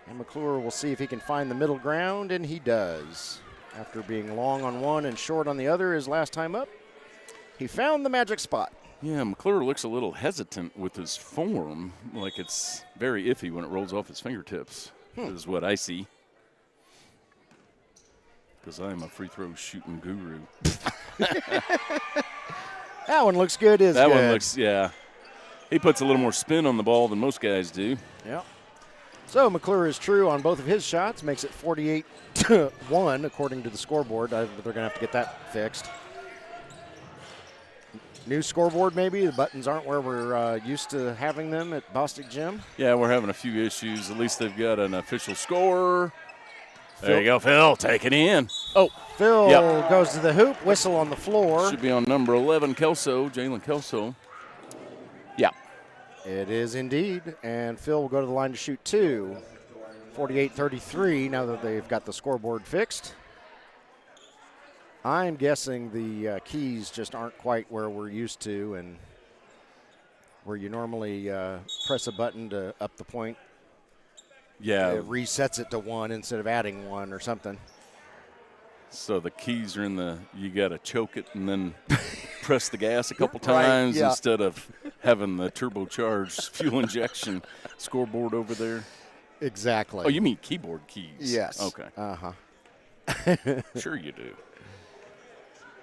And McClure will see if he can find the middle ground, and he does. After being long on one and short on the other his last time up, he found the magic spot. Yeah, McClure looks a little hesitant with his form, like it's very iffy when it rolls off his fingertips, is what I see. Because I'm a free throw shooting guru. That one looks good, That one looks, yeah. He puts a little more spin on the ball than most guys do. Yep. So McClure is true on both of his shots, makes it 48-1 according to the scoreboard. They're going to have to get that fixed. New scoreboard maybe. The buttons aren't where we're used to having them at Bostic Gym. Yeah, we're having a few issues. At least they've got an official scorer. There you go, Phil. Take it in. Oh, Phil goes to the hoop. Whistle on the floor. Should be on number 11, Kelso, Jalen Kelso. Yeah. It is indeed. And Phil will go to the line to shoot 2. 48-33 now that they've got the scoreboard fixed. I'm guessing the keys just aren't quite where we're used to, and where you normally press a button to up the point. Yeah. It resets it to 1 instead of adding 1 or something. So the keys are in you got to choke it and then press the gas a couple times instead of having the turbocharged fuel injection scoreboard over there. Exactly. Oh, you mean keyboard keys? Yes. Okay. Uh-huh. Sure you do.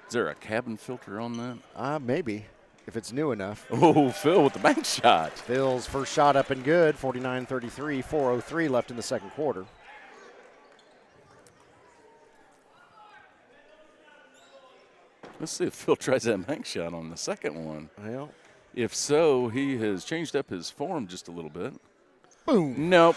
Is there a cabin filter on that? Maybe, if it's new enough. Oh, Phil with the bank shot. Phil's first shot up and good, 49-33, 4:03 left in the second quarter. Let's see if Phil tries that bank shot on the second one. Well, if so, he has changed up his form just a little bit. Boom. Nope.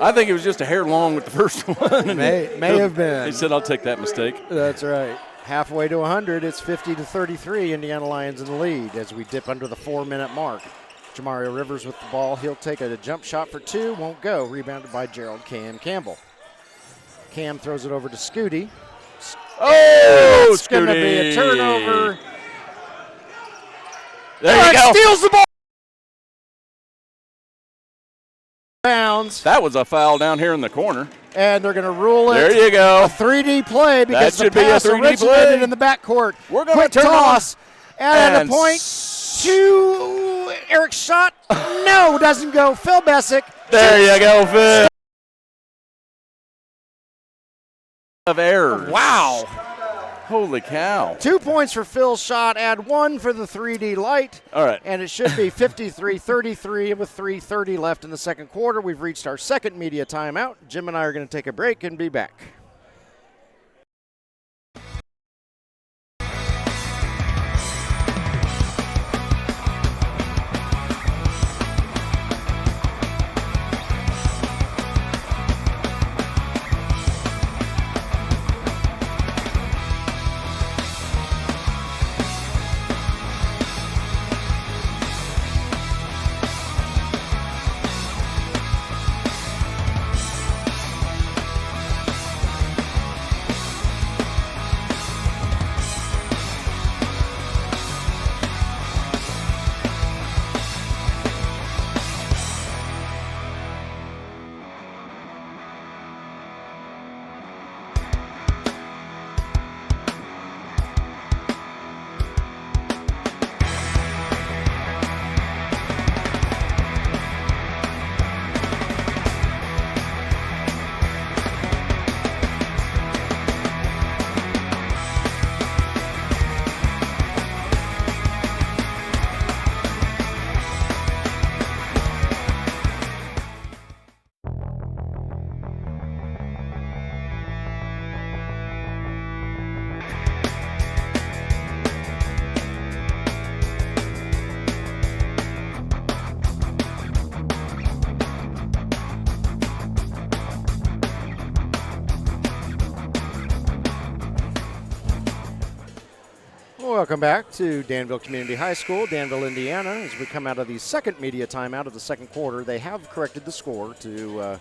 I think it was just a hair long with the first one. May have been. He said, I'll take that mistake. That's right. Halfway to 100, it's 50-33, Indiana Lions in the lead as we dip under the 4-minute mark. Jamario Rivers with the ball. He'll take a jump shot for 2, won't go. Rebounded by Gerald Cam Campbell. Cam throws it over to Scooty. Oh, it's going to be a turnover. There you go. Steals the ball. Bounds. That was a foul down here in the corner. And they're going to rule it. There you go. A 3D play because that should the pass be a 3D originated play in the backcourt. We're going to turn toss. And a and point to Eric's shot. No, doesn't go. Phil Bessick. There you go, Phil. Of errors. Wow. Holy cow. 2 points for Phil's shot, add 1 for the 3D light. All right. And it should be 53-33 with 3:30 left in the second quarter. We've reached our second media timeout. Jim and I are going to take a break and be back. Welcome back to Danville Community High School, Danville, Indiana. As we come out of the second media timeout of the second quarter, they have corrected the score to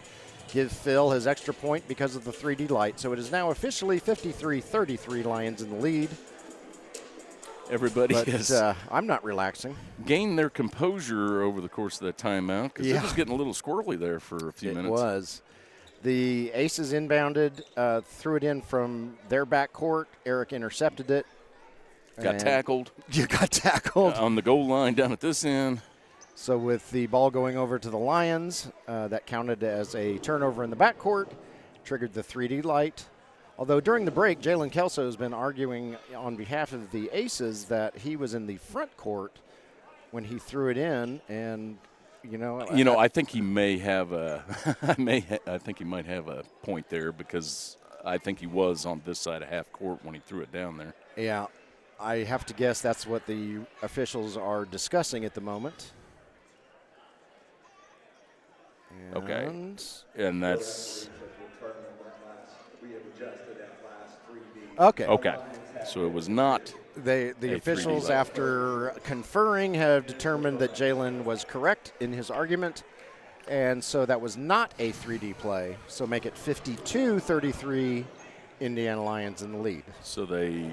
give Phil his extra point because of the 3D light. So it is now officially 53-33 Lions in the lead. Everybody has I'm not relaxing. Gained their composure over the course of that timeout because it was getting a little squirrely there for a few minutes. It was. The Aces inbounded, threw it in from their backcourt. Eric intercepted it. Got tackled. You got tackled. On the goal line down at this end. So with the ball going over to the Lions, that counted as a turnover in the backcourt, triggered the 3D light. Although during the break, Jalen Kelso has been arguing on behalf of the Aces that he was in the front court when he threw it in, and I think he may have a, I think he might have a point there because I think he was on this side of half court when he threw it down there. Yeah, I have to guess that's what the officials are discussing at the moment. Okay, and that's. Okay. So it was not. The officials, after conferring, have determined that Jalen was correct in his argument, and so that was not a 3D play. So make it 52-33, Indiana Lions in the lead. So they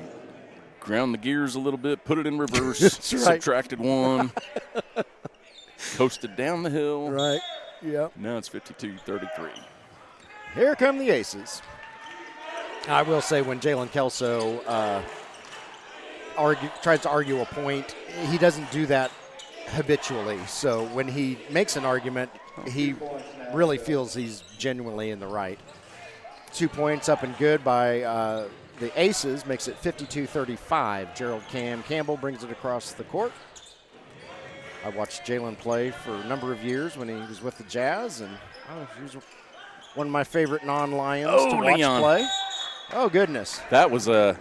ground the gears a little bit, put it in reverse, That's right. Subtracted one, coasted down the hill. Right. Yep. Now it's 52-33. Here come the Aces. I will say when Jalen Kelso tries to argue a point, he doesn't do that habitually. So when he makes an argument, he really feels he's genuinely in the right. 2 points up and good by the Aces, makes it 52-35. Gerald Campbell brings it across the court. I watched Jalen play for a number of years when he was with the Jazz, and he was one of my favorite non-Lions to watch Leon. play. Oh, goodness. That was a.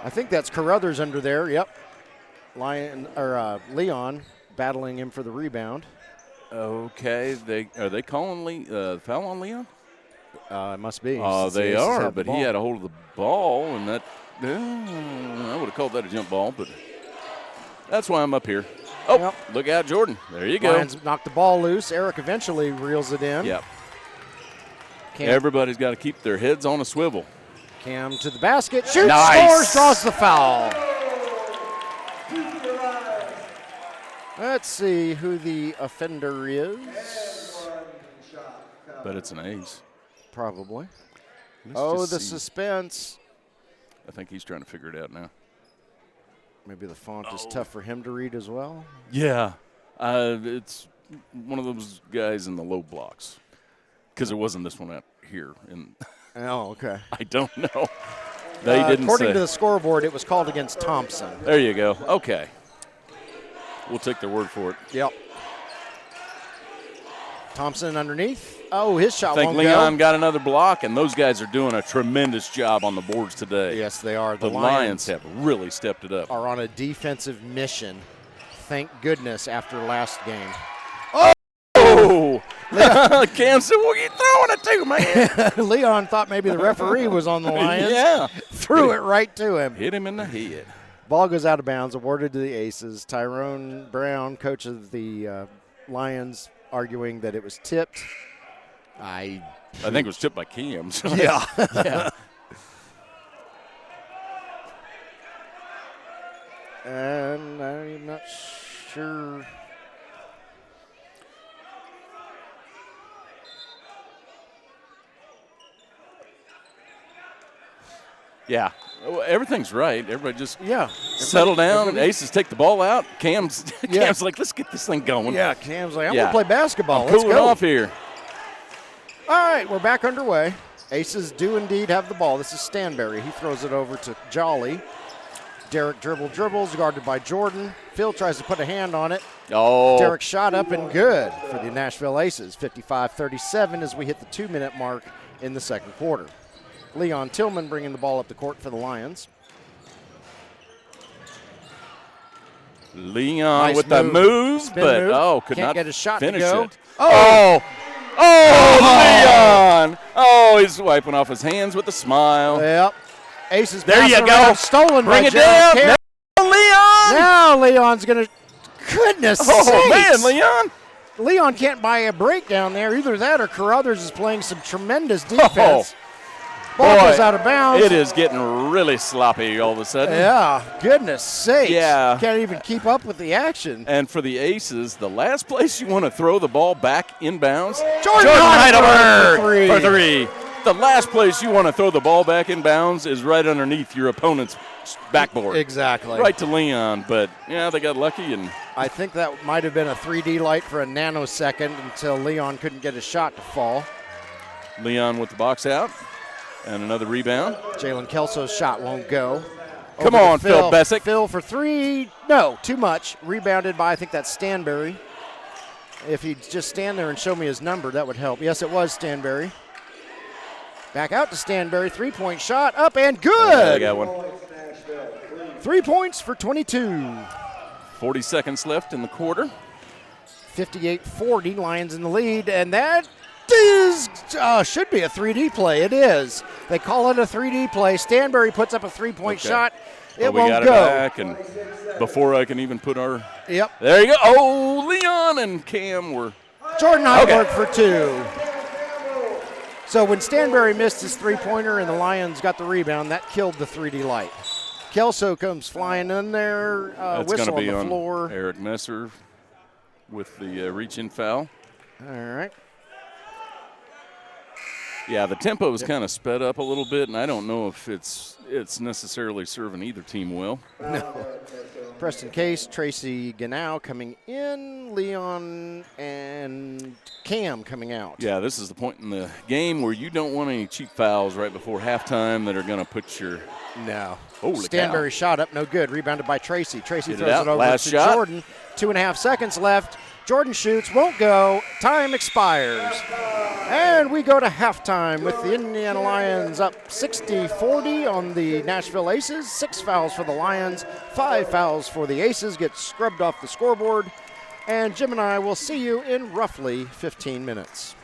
I think that's Carruthers under there. Yep. Leon battling him for the rebound. Okay. Are they calling foul on Leon? It must be. They are, but he had a hold of the ball, and that. I would have called that a jump ball, but that's why I'm up here. Oh, yep. Look out, Jordan. There you go. Lions knocked the ball loose. Eric eventually reels it in. Yep. Everybody's got to keep their heads on a swivel. Cam to the basket. Shoots, Nice. scores, draws the foul. Let's see who the offender is. But it's an ace. Probably. Let's The just see. suspense. I think he's trying to figure it out now. Maybe the font is tough for him to read as well. Yeah. It's one of those guys in the low blocks. Because it wasn't this one out here. Oh, okay. I don't know. They didn't according say. to the scoreboard, it was called against Thompson. There you go. Okay. We'll take their word for it. Yep. Thompson underneath. Oh, his shot I think won't Leon go. got another block, and those guys are doing a tremendous job on the boards today. Yes, they are. The Lions have really stepped it up. Are on a defensive mission. Thank goodness after last game. Oh! Cam said, what are you throwing it to, man? Leon thought maybe the referee was on the Lions. Yeah. Threw it right to him. Hit him in the head. Ball goes out of bounds, awarded to the Aces. Tyrone Brown, coach of the Lions, arguing that it was tipped. I think it was tipped by Cam. So Yeah. yeah. And I'm not sure. Yeah. Everything's right. Everybody just Yeah. settle down. everybody- Aces take the ball out. Cam's like, let's get this thing going. Yeah, Cam's like, I'm Yeah. going to play basketball. I'm Let's cooling go. off here. All right, we're back underway. Aces do indeed have the ball. This is Stanberry. He throws it over to Jolly. Derek dribbles, guarded by Jordan. Phil tries to put a hand on it. Oh. Derek shot up and good for the Nashville Aces. 55-37 as we hit the 2-minute mark in the second quarter. Leon Tillman bringing the ball up the court for the Lions. Leon Nice with the move. move, Spin but move. could Can't not get his shot to finish go. it. Oh. Leon! Oh, he's wiping off his hands with a smile. Yep. Aces There pass you it go. around, stolen Bring by it Gerald down. Campbell. Leon's going to – goodness Oh, sakes. man, Leon. Leon can't buy a break down there. Either that or Carruthers is playing some tremendous defense. Ball goes out of bounds. It is getting really sloppy all of a sudden. Yeah, goodness sakes. Yeah. Can't even keep up with the action. And for the Aces, the last place you want to throw the ball back inbounds, Jordan Heidelberg for three. The last place you want to throw the ball back inbounds is right underneath your opponent's backboard. Exactly. Right to Leon, but, yeah, they got lucky. And I think that might have been a 3D light for a nanosecond until Leon couldn't get his shot to fall. Leon with the box out. And another rebound. Jalen Kelso's shot won't go. Come on, Phil Bessick. Phil for three. No, too much. Rebounded by, I think that's Stanberry. If he'd just stand there and show me his number, that would help. Yes, it was Stanberry. Back out to Stanberry. Three-point shot. Up and good. Yeah, I got one. 3 points for 22. 40 seconds left in the quarter. 58-40, Lions in the lead. And that is should be a 3D play. It is. They call it a 3D play. Stanberry puts up a three-point shot. It won't got go. It back, and before I can even put our – Yep. There you go. Oh, Leon and Cam were – Jordan Heidelberg for two. So when Stanberry missed his three-pointer and the Lions got the rebound, that killed the 3D light. Kelso comes flying in there, That's whistle gonna be on the floor. Eric Messer with the reach-in foul. All right. Yeah, the tempo is kind of sped up a little bit, and I don't know if it's necessarily serving either team well. No. Preston Case, Tracy Ganau coming in, Leon and Cam coming out. Yeah, this is the point in the game where you don't want any cheap fouls right before halftime that are going to put your No. Holy Stanberry cow. shot up, no good. Rebounded by Tracy. Tracy Get it throws out. it over Last to shot. Jordan. 2.5 seconds left. Jordan shoots, won't go. Time expires. And we go to halftime with the Indiana Lions up 60-40 on the Nashville Aces. 6 fouls for the Lions, 5 fouls for the Aces. Get scrubbed off the scoreboard. And Jim and I will see you in roughly 15 minutes.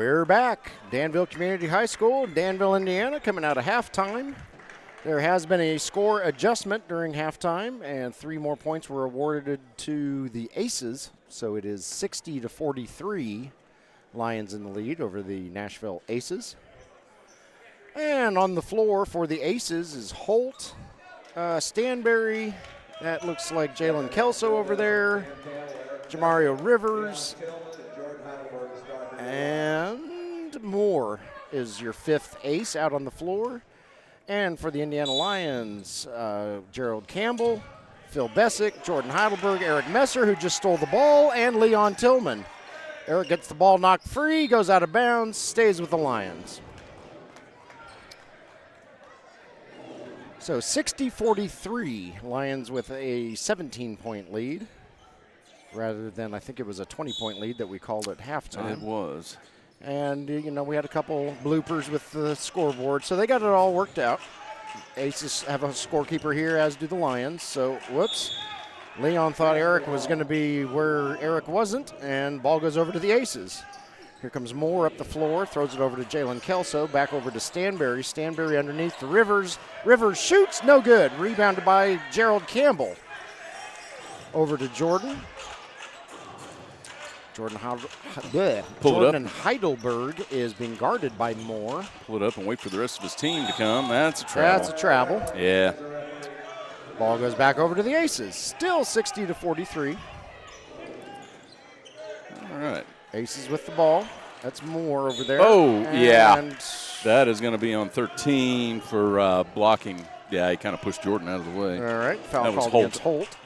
We're back. Danville Community High School, Danville, Indiana, coming out of halftime. There has been a score adjustment during halftime, and 3 more points were awarded to the Aces. So it is 60-43, Lions in the lead over the Nashville Aces. And on the floor for the Aces is Holt, Stanberry. That looks like Jalen Kelso over there. Jamario Rivers. And Moore is your 5th ace out on the floor. And for the Indiana Lions, Gerald Campbell, Phil Bessick, Jordan Heidelberg, Eric Messer, who just stole the ball, and Leon Tillman. Eric gets the ball knocked free, goes out of bounds, stays with the Lions. So 60-43, Lions with a 17-point lead, rather than, I think it was a 20-point lead that we called at halftime. It was. And, we had a couple bloopers with the scoreboard, so they got it all worked out. Aces have a scorekeeper here, as do the Lions. So, whoops. Leon thought Eric was going to be where Eric wasn't, and ball goes over to the Aces. Here comes Moore up the floor, throws it over to Jalen Kelso, back over to Stanberry. Stanberry underneath to Rivers. Rivers shoots, no good. Rebounded by Gerald Campbell. Over to Jordan. Jordan and Heidelberg is being guarded by Moore. Pull it up and wait for the rest of his team to come. That's a travel. That's a travel. Yeah. Ball goes back over to the Aces. Still 60-43. All right. Aces with the ball. That's Moore over there. Oh, yeah. That is going to be on 13 for blocking. Yeah, he kind of pushed Jordan out of the way. All right. Foul that was called against Holt.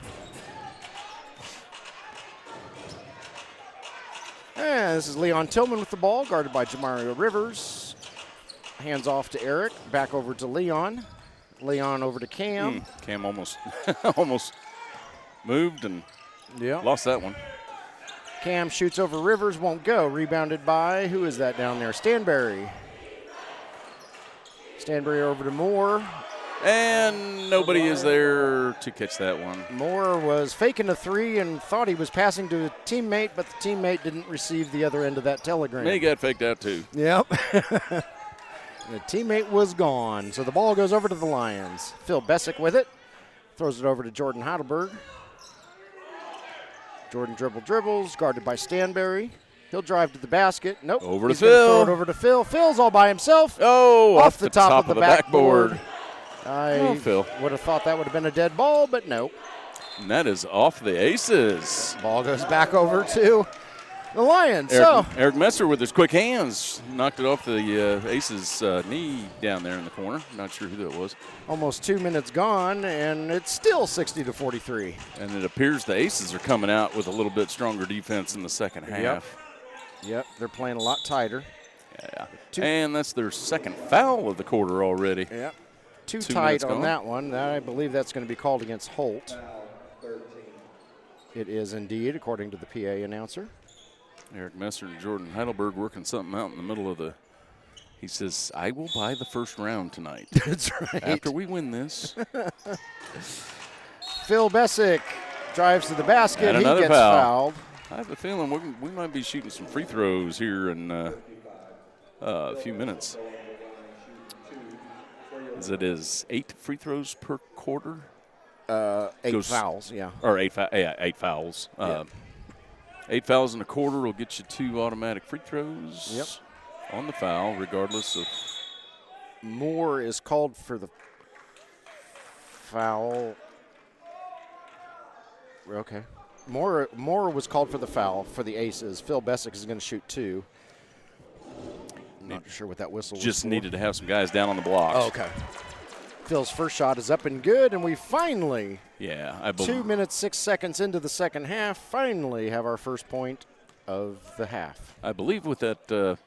And this is Leon Tillman with the ball, guarded by Jamario Rivers. Hands off to Eric. Back over to Leon. Leon over to Cam. Cam almost almost moved and lost that one. Cam shoots over Rivers, won't go. Rebounded by, who is that down there? Stanberry. Stanberry over to Moore. And nobody is there to catch that one. Moore was faking a 3 and thought he was passing to a teammate, but the teammate didn't receive the other end of that telegram. He got faked out too. Yep. The teammate was gone, so the ball goes over to the Lions. Phil Bessick with it. Throws it over to Jordan Heidelberg. Jordan dribbles, guarded by Stanberry. He'll drive to the basket. Nope. Over to He's gonna Phil. Throw it over to Phil. Phil's all by himself. Oh, off the top of the backboard. Phil. Would have thought that would have been a dead ball, but no. And that is off the Aces. Ball goes back over to the Lions. Eric Messer with his quick hands knocked it off the Aces' knee down there in the corner. Not sure who that was. Almost 2 minutes gone, and it's still 60-43. And it appears the Aces are coming out with a little bit stronger defense in the second half. Yep, they're playing a lot tighter. Yeah. And that's their second foul of the quarter already. Yep. Too tight on that one. I believe that's going to be called against Holt. It is indeed, according to the PA announcer. Eric Messer and Jordan Heidelberg working something out in the middle of the – he says, I will buy the first round tonight. That's right. After we win this. Phil Bessick drives to the basket. And he another gets foul. fouled. I have a feeling we might be shooting some free throws here in a few minutes. As it is 8 free throws per quarter. 8 fouls, yeah. Or 8 fouls. Yeah. 8 fouls in a quarter will get you 2 automatic free throws. Yep. On the foul, regardless of. Moore is called for the foul. Okay. Moore was called for the foul for the Aces. Phil Bessick is going to shoot 2. Not sure what that whistle was. Just needed to have some guys down on the blocks. Oh, okay. Phil's first shot is up and good, and we finally, 2 minutes, 6 seconds into the second half, finally have our first point of the half. I believe with that, the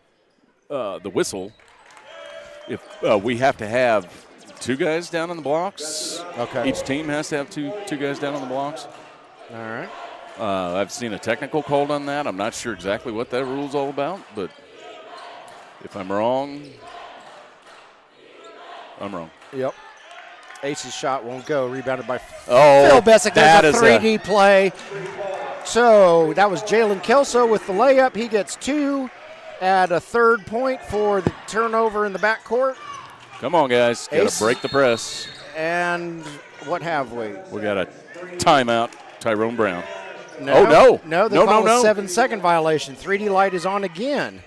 whistle, if we have to have 2 guys down on the blocks. Okay. Each team has to have two guys down on the blocks. All right. I've seen a technical called on that. I'm not sure exactly what that rule's all about, but if I'm wrong, I'm wrong. Yep. Ace's shot won't go. Rebounded by Phil Bessick. There's a 3D play. So that was Jalen Kelso with the layup. He gets 2. add a third point for the turnover in the backcourt. Come on, guys. Got Ace. to break the press. And what have we? We got a timeout, Tyrone Brown. No, oh, no. No, they call a 7-second violation. 3D light is on again.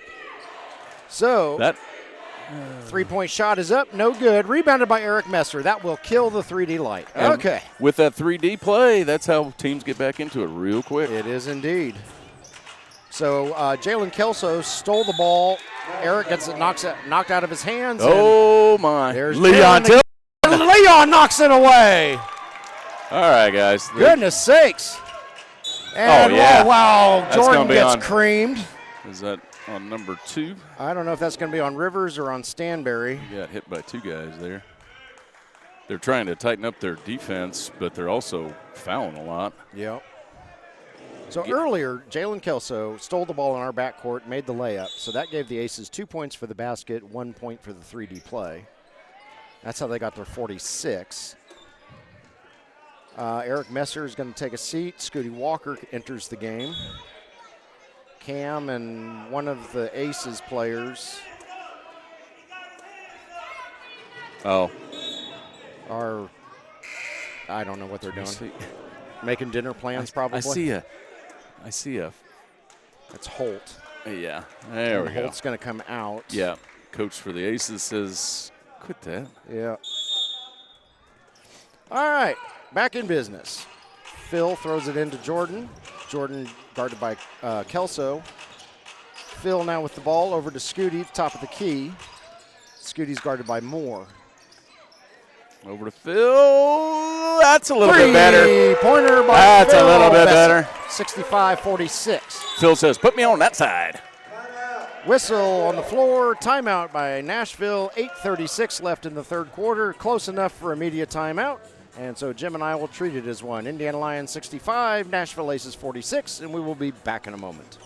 So that three-point shot is up, no good. Rebounded by Eric Messer. That will kill the 3D light. And okay. With that 3D play, that's how teams get back into it real quick. It is indeed. So Jalen Kelso stole the ball. Eric gets it knocked out of his hands. Oh, my. There's Leon Leon knocks it away. All right, guys. Goodness sakes. And oh, yeah. Wow. Jordan gets creamed. Is that on number 2? I don't know if that's going to be on Rivers or on Stanberry. He got hit by 2 guys there. They're trying to tighten up their defense, but they're also fouling a lot. Yep. So earlier, Jalen Kelso stole the ball in our backcourt, made the layup. So that gave the Aces 2 points for the basket, 1 point for the 3D play. That's how they got their 46. Eric Messer is going to take a seat. Scooty Walker enters the game. Cam and one of the Aces players are, I don't know what they're doing. Making dinner plans, probably. I see a. That's Holt. Yeah, there we go. Holt's going to come out. Yeah, coach for the Aces says, quit that. Yeah. All right, back in business. Phil throws it into Jordan. Jordan guarded by Kelso. Phil now with the ball over to Scooty, top of the key. Scooty's guarded by Moore. Over to Phil. That's a little bit better. Three-pointer by That's Phil. a little bit better. 65-46. Phil says, put me on that side. Whistle on the floor. Timeout by Nashville. 8:36 left in the third quarter. Close enough for a media timeout. And so Jim and I will treat it as one. Indiana Lyons 65, Nashville Aces 46, and we will be back in a moment.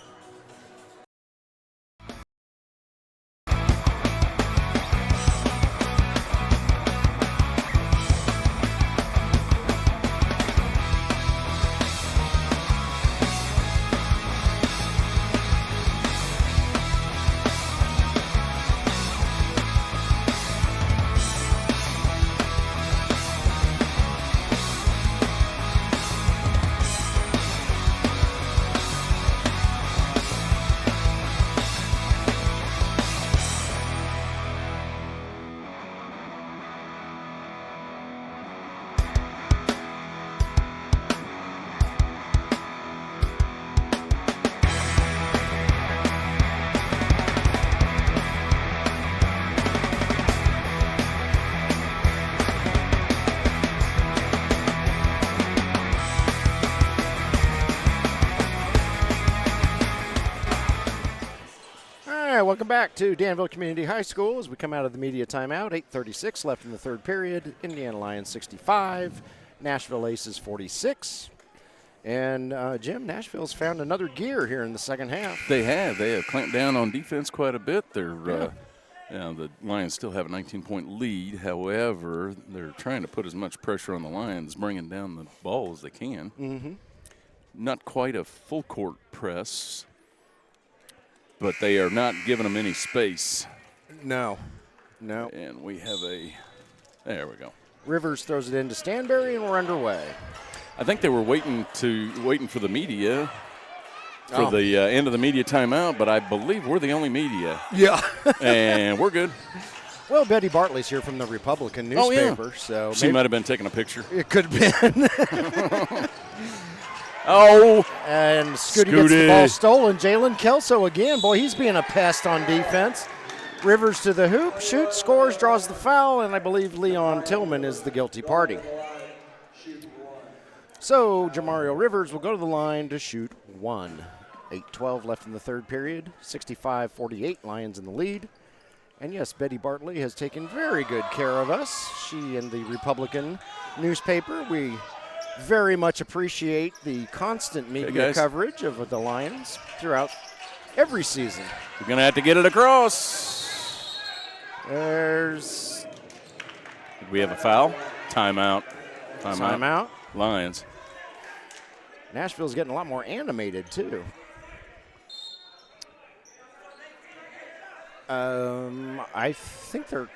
Welcome back to Danville Community High School as we come out of the media timeout. 8:36 left in the third period. Indiana Lyons 65, Nashville Aces 46. And Jim, Nashville's found another gear here in the second half. They have clamped down on defense quite a bit. The Lions still have a 19-point lead. However, they're trying to put as much pressure on the Lions, bringing down the ball as they can. Mm-hmm. Not quite a full court press, but they are not giving them any space. No. And we have there we go. Rivers throws it into Stanberry, and we're underway. I think they were waiting for the media for the end of the media timeout, but I believe we're the only media. Yeah. And we're good. Well, Betty Bartley's here from the Republican newspaper, so she might have been taking a picture. It could have been. And Scooty gets the ball stolen. Jalen Kelso again. Boy, he's being a pest on defense. Rivers to the hoop, shoots, scores, draws the foul, and I believe Leon Tillman is the guilty party. So Jamario Rivers will go to the line to shoot one. 8:12 left in the third period. 65-48, Lions in the lead. And yes, Betty Bartley has taken very good care of us. She and the Republican newspaper, we very much appreciate the constant media coverage of the Lions throughout every season. We're going to have to get it across. Did we have a foul? Timeout. Lions. Nashville's getting a lot more animated, too. I think they're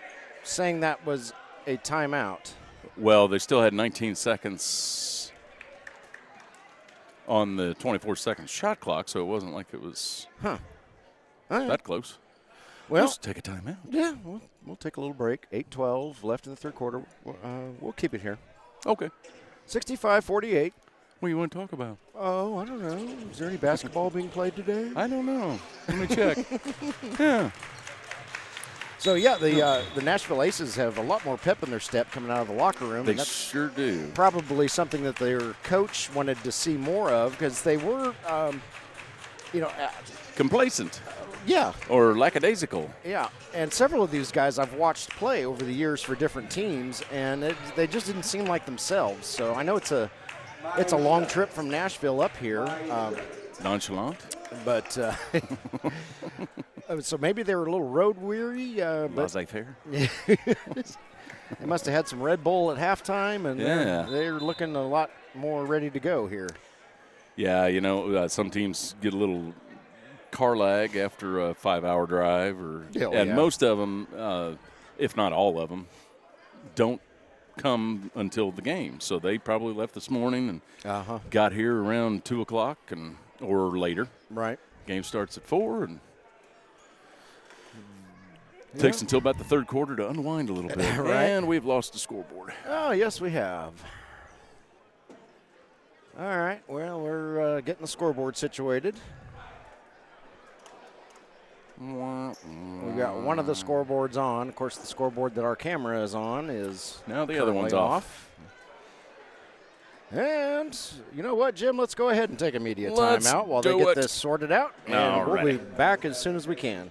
saying that was a timeout. Well, they still had 19 seconds on the 24-second shot clock, so it wasn't like it was that close. Well, Let's take a timeout. Yeah, we'll take a little break. 8:12 left in the third quarter. We'll keep it here. Okay. 65-48. What do you want to talk about? Oh, I don't know. Is there any basketball being played today? I don't know. Let me check. Yeah. So, yeah, the Nashville Aces have a lot more pep in their step coming out of the locker room. They and that's sure do. probably something that their coach wanted to see more of because they were, Complacent yeah. or lackadaisical. Yeah, and several of these guys I've watched play over the years for different teams, and they just didn't seem like themselves. So I know it's a long trip from Nashville up here. Nonchalant. But so maybe they were a little road weary. Laissez-faire. They must have had some Red Bull at halftime, and Yeah. they're looking a lot more ready to go here. Yeah, some teams get a little car lag after a 5-hour drive, and most of them, if not all of them, don't come until the game. So they probably left this morning and got here around 2 o'clock or later. Right. Game starts at 4 and takes until about the third quarter to unwind a little bit. Right. And we've lost the scoreboard. Oh, yes, we have. All right. Well, we're getting the scoreboard situated. We've got one of the scoreboards on. Of course, the scoreboard that our camera is on is now the other one's off. And you know what, Jim? Let's go ahead and take a media timeout while they get this sorted out. And we'll be back as soon as we can.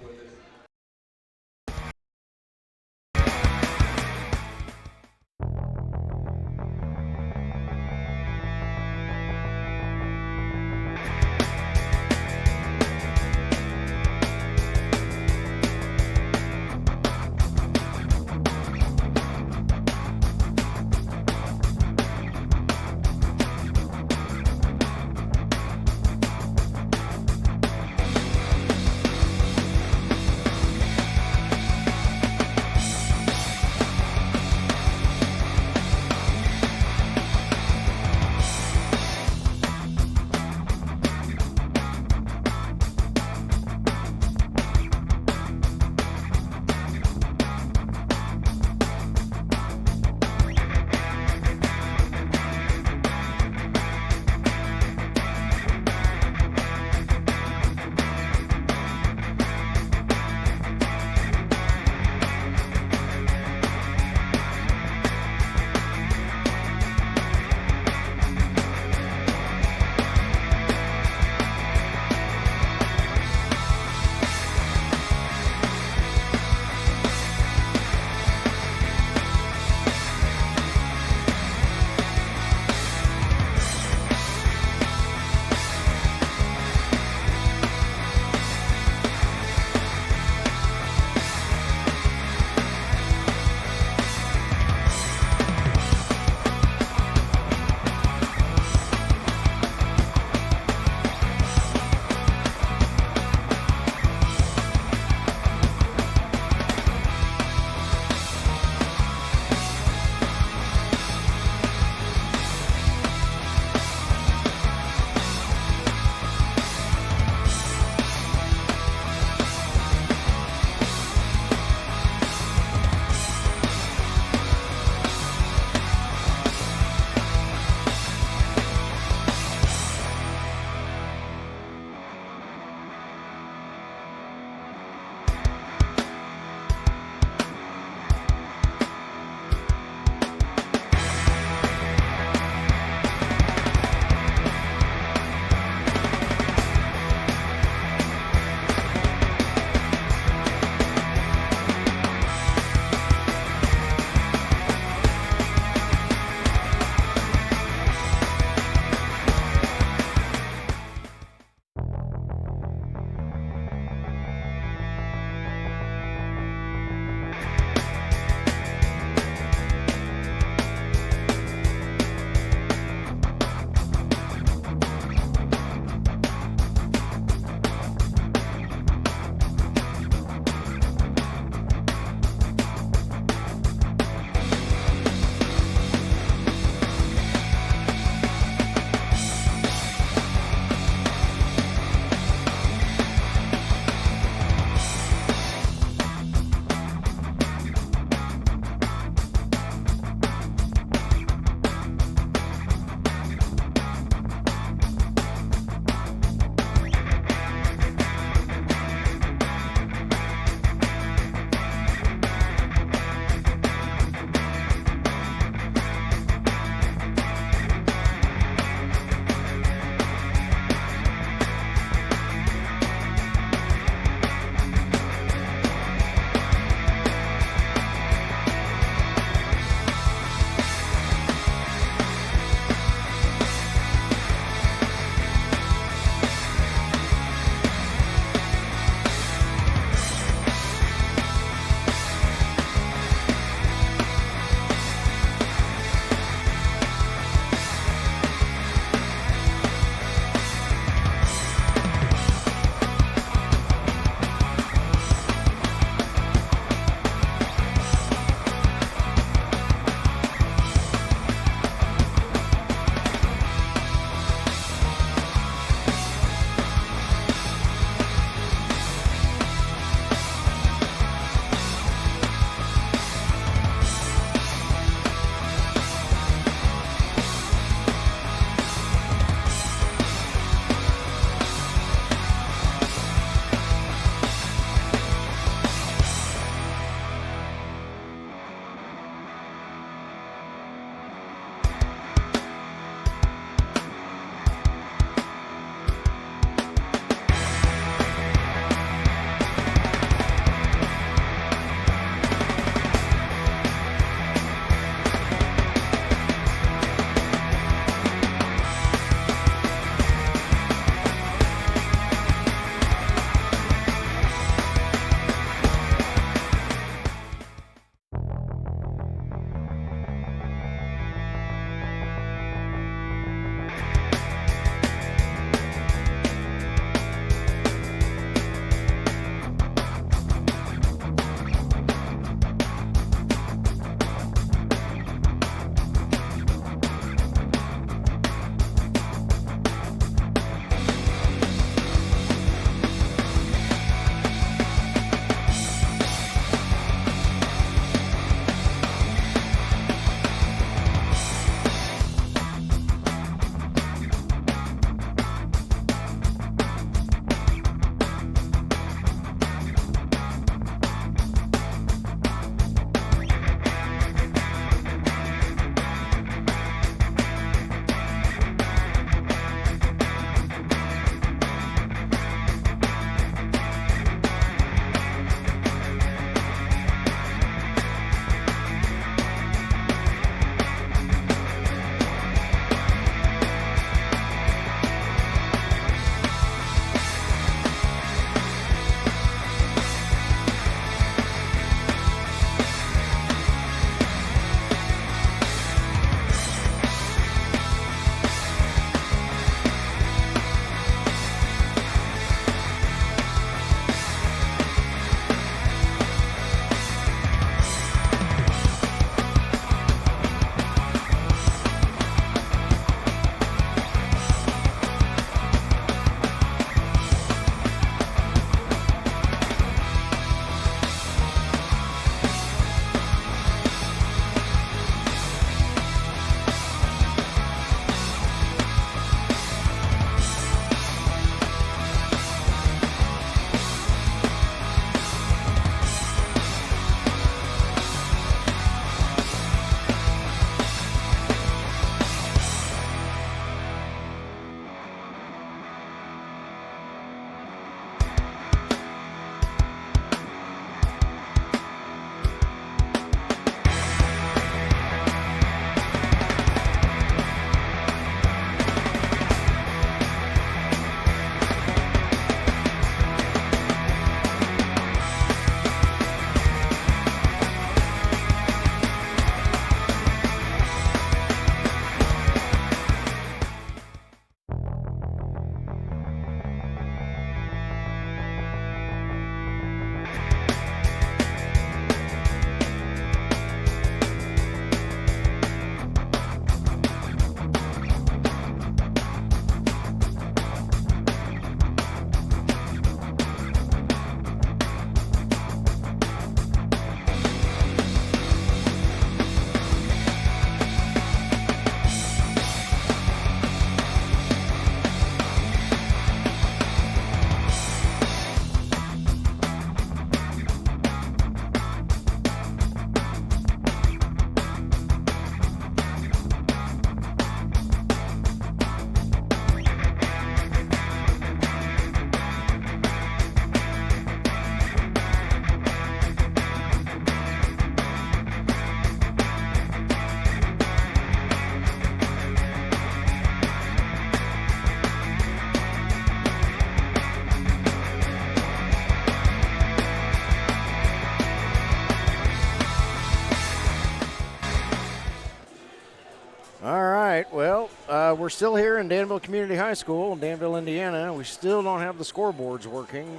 we're still here in Danville Community High School in Danville, Indiana. We still don't have the scoreboards working.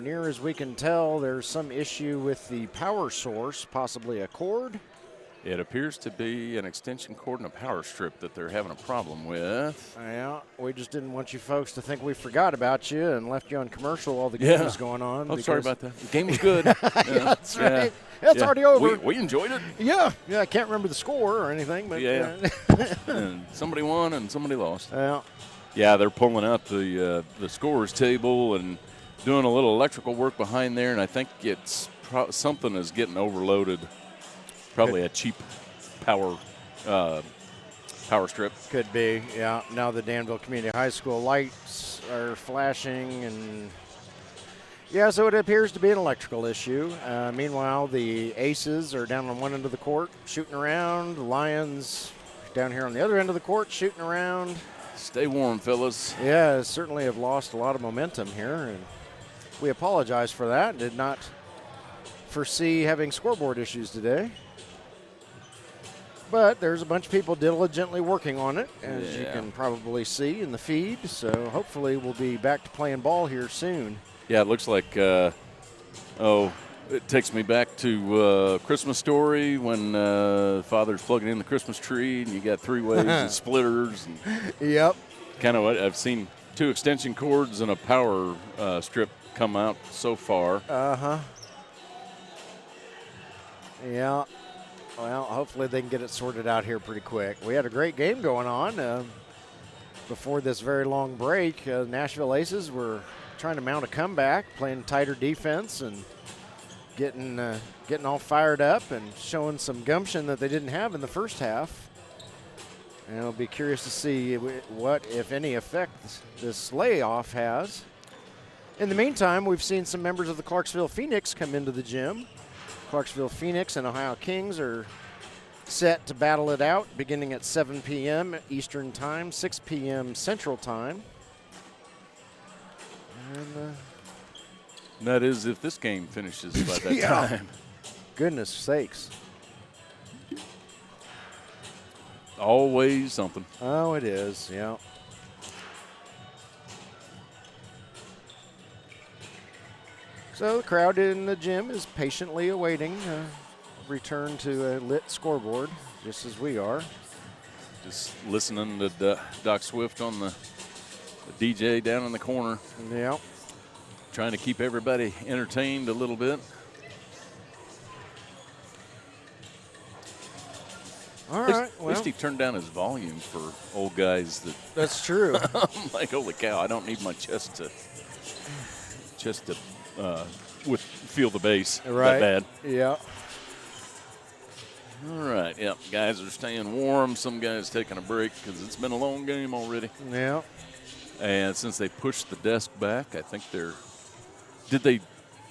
Near as we can tell, there's some issue with the power source, possibly a cord. It appears to be an extension cord and a power strip that they're having a problem with. Yeah, we just didn't want you folks to think we forgot about you and left you on commercial while the game was going on. Oh, sorry about that. The game was good. That's right. It's already over. We enjoyed it. Yeah, I can't remember the score or anything. But And somebody won and somebody lost. Yeah, they're pulling out the scorers table and doing a little electrical work behind there, and I think it's something is getting overloaded. Probably a cheap power strip. Could be, yeah. Now the Danville Community High School lights are flashing, and so it appears to be an electrical issue. Meanwhile, the Aces are down on one end of the court shooting around. The Lions down here on the other end of the court shooting around. Stay warm, fellas. Yeah, certainly have lost a lot of momentum here, and we apologize for that. Did not foresee having scoreboard issues today. But there's a bunch of people diligently working on it, as you can probably see in the feed. So hopefully we'll be back to playing ball here soon. Yeah, it looks like, it takes me back to Christmas Story when Father's plugging in the Christmas tree and you got three waves and splitters. And Yep. Kind of what I've seen 2 extension cords and a power strip come out so far. Yeah. Well, hopefully they can get it sorted out here pretty quick. We had a great game going on before this very long break. Nashville Aces were trying to mount a comeback, playing tighter defense and getting all fired up and showing some gumption that they didn't have in the first half. And I'll be curious to see what, if any, effect this layoff has. In the meantime, we've seen some members of the Clarksville Phoenix come into the gym. Clarksville Phoenix and Ohio Kings are set to battle it out beginning at 7 p.m. Eastern Time, 6 p.m. Central Time. And that is if this game finishes by that time. Goodness sakes. Always something. Oh, it is, yeah. So the crowd in the gym is patiently awaiting a return to a lit scoreboard, just as we are. Just listening to Doc Swift on the DJ down in the corner. Yeah. Trying to keep everybody entertained a little bit. All right. At least he turned down his volume for old guys. That's true. I'm like, holy cow, I don't need my chest to feel the bass right. that bad. Yeah. All right, yep. Guys are staying warm. Some guys taking a break because it's been a long game already. Yeah. And since they pushed the desk back, I think they're. Did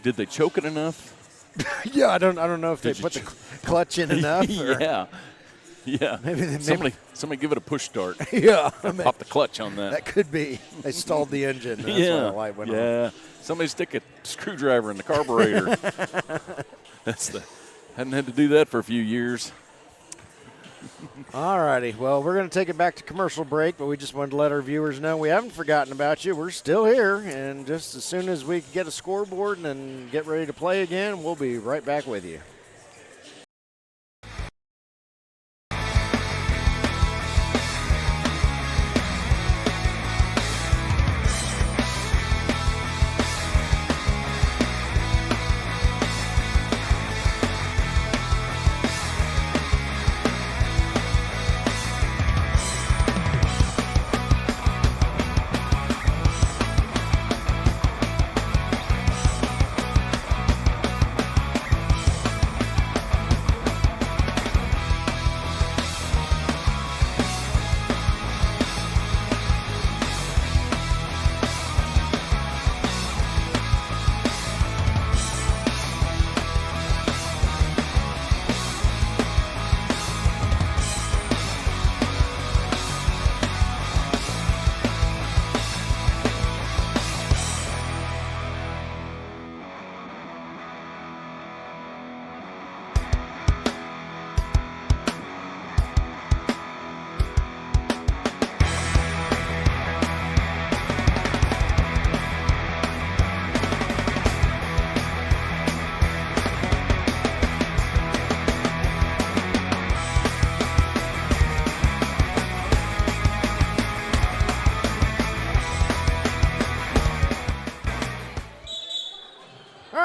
they choke it enough? Yeah, I don't know if they put the clutch in enough. Yeah. Maybe somebody give it a push start. Yeah. Pop the clutch on that. That could be. They stalled the engine. That's why the light went on. Somebody stick a screwdriver in the carburetor. Hadn't had to do that for a few years. All righty. Well, we're going to take it back to commercial break, but we just wanted to let our viewers know we haven't forgotten about you. We're still here, and just as soon as we get a scoreboard and get ready to play again, we'll be right back with you.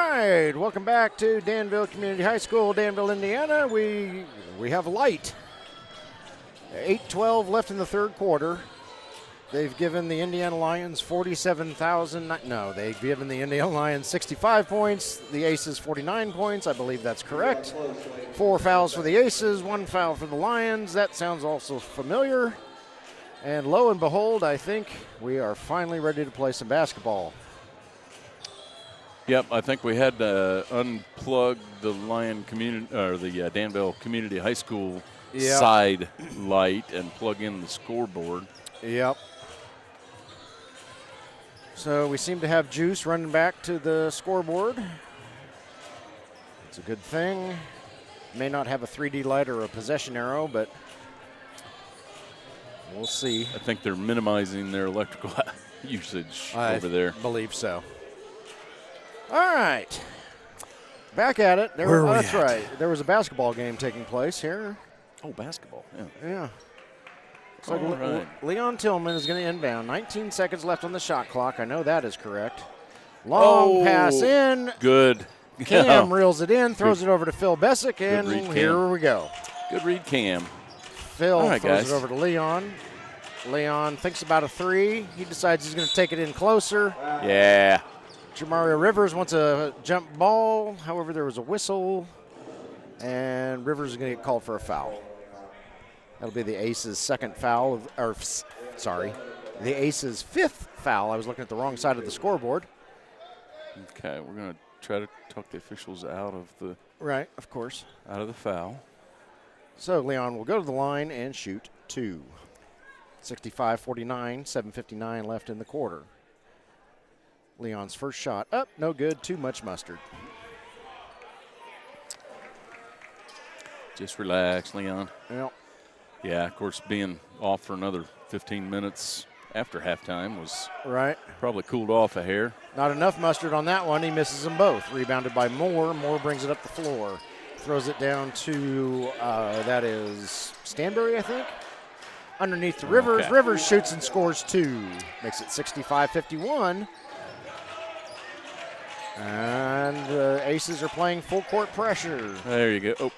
right, welcome back to Danville Community High School, Danville, Indiana. We have light. 8:12 left in the third quarter. They've given the Indiana Lions 47,000. No, they've given the Indiana Lions 65 points. The Aces 49 points. I believe that's correct. 4 fouls for the Aces, 1 foul for the Lions. That sounds also familiar. And lo and behold, I think we are finally ready to play some basketball. Yep, I think we had to unplug the the Danville Community High School side light and plug in the scoreboard. Yep. So we seem to have juice running back to the scoreboard. It's a good thing. May not have a 3D light or a possession arrow, but we'll see. I think they're minimizing their electrical usage over there. I believe so. All right. Back at it. That's right. There was a basketball game taking place here. Oh, basketball. Yeah. So Leon Tillman is going to inbound. 19 seconds left on the shot clock. I know that is correct. Long pass in. Good. Cam reels it in, throws it over to Phil Bessick, and here we go. Good read, Cam. Phil throws it over to Leon. Leon thinks about a 3. He decides he's going to take it in closer. Yeah. Jamario Rivers wants a jump ball. However, there was a whistle, and Rivers is going to get called for a foul. That'll be the Aces' second foul, the Aces' 5th foul. I was looking at the wrong side of the scoreboard. Okay, we're going to try to talk the officials out of the out of the foul. So Leon will go to the line and shoot 2. 65-49, 7:59 left in the quarter. Leon's first shot up, no good, too much mustard. Just relax, Leon. Yep. Yeah, of course, being off for another 15 minutes after halftime was probably cooled off a hair. Not enough mustard on that one. He misses them both. Rebounded by Moore. Moore brings it up the floor. Throws it down to, that is Stanbury, I think. Underneath to Rivers. Okay. Rivers shoots and scores 2. Makes it 65-51. And the Aces are playing full court pressure. There you go. Oh.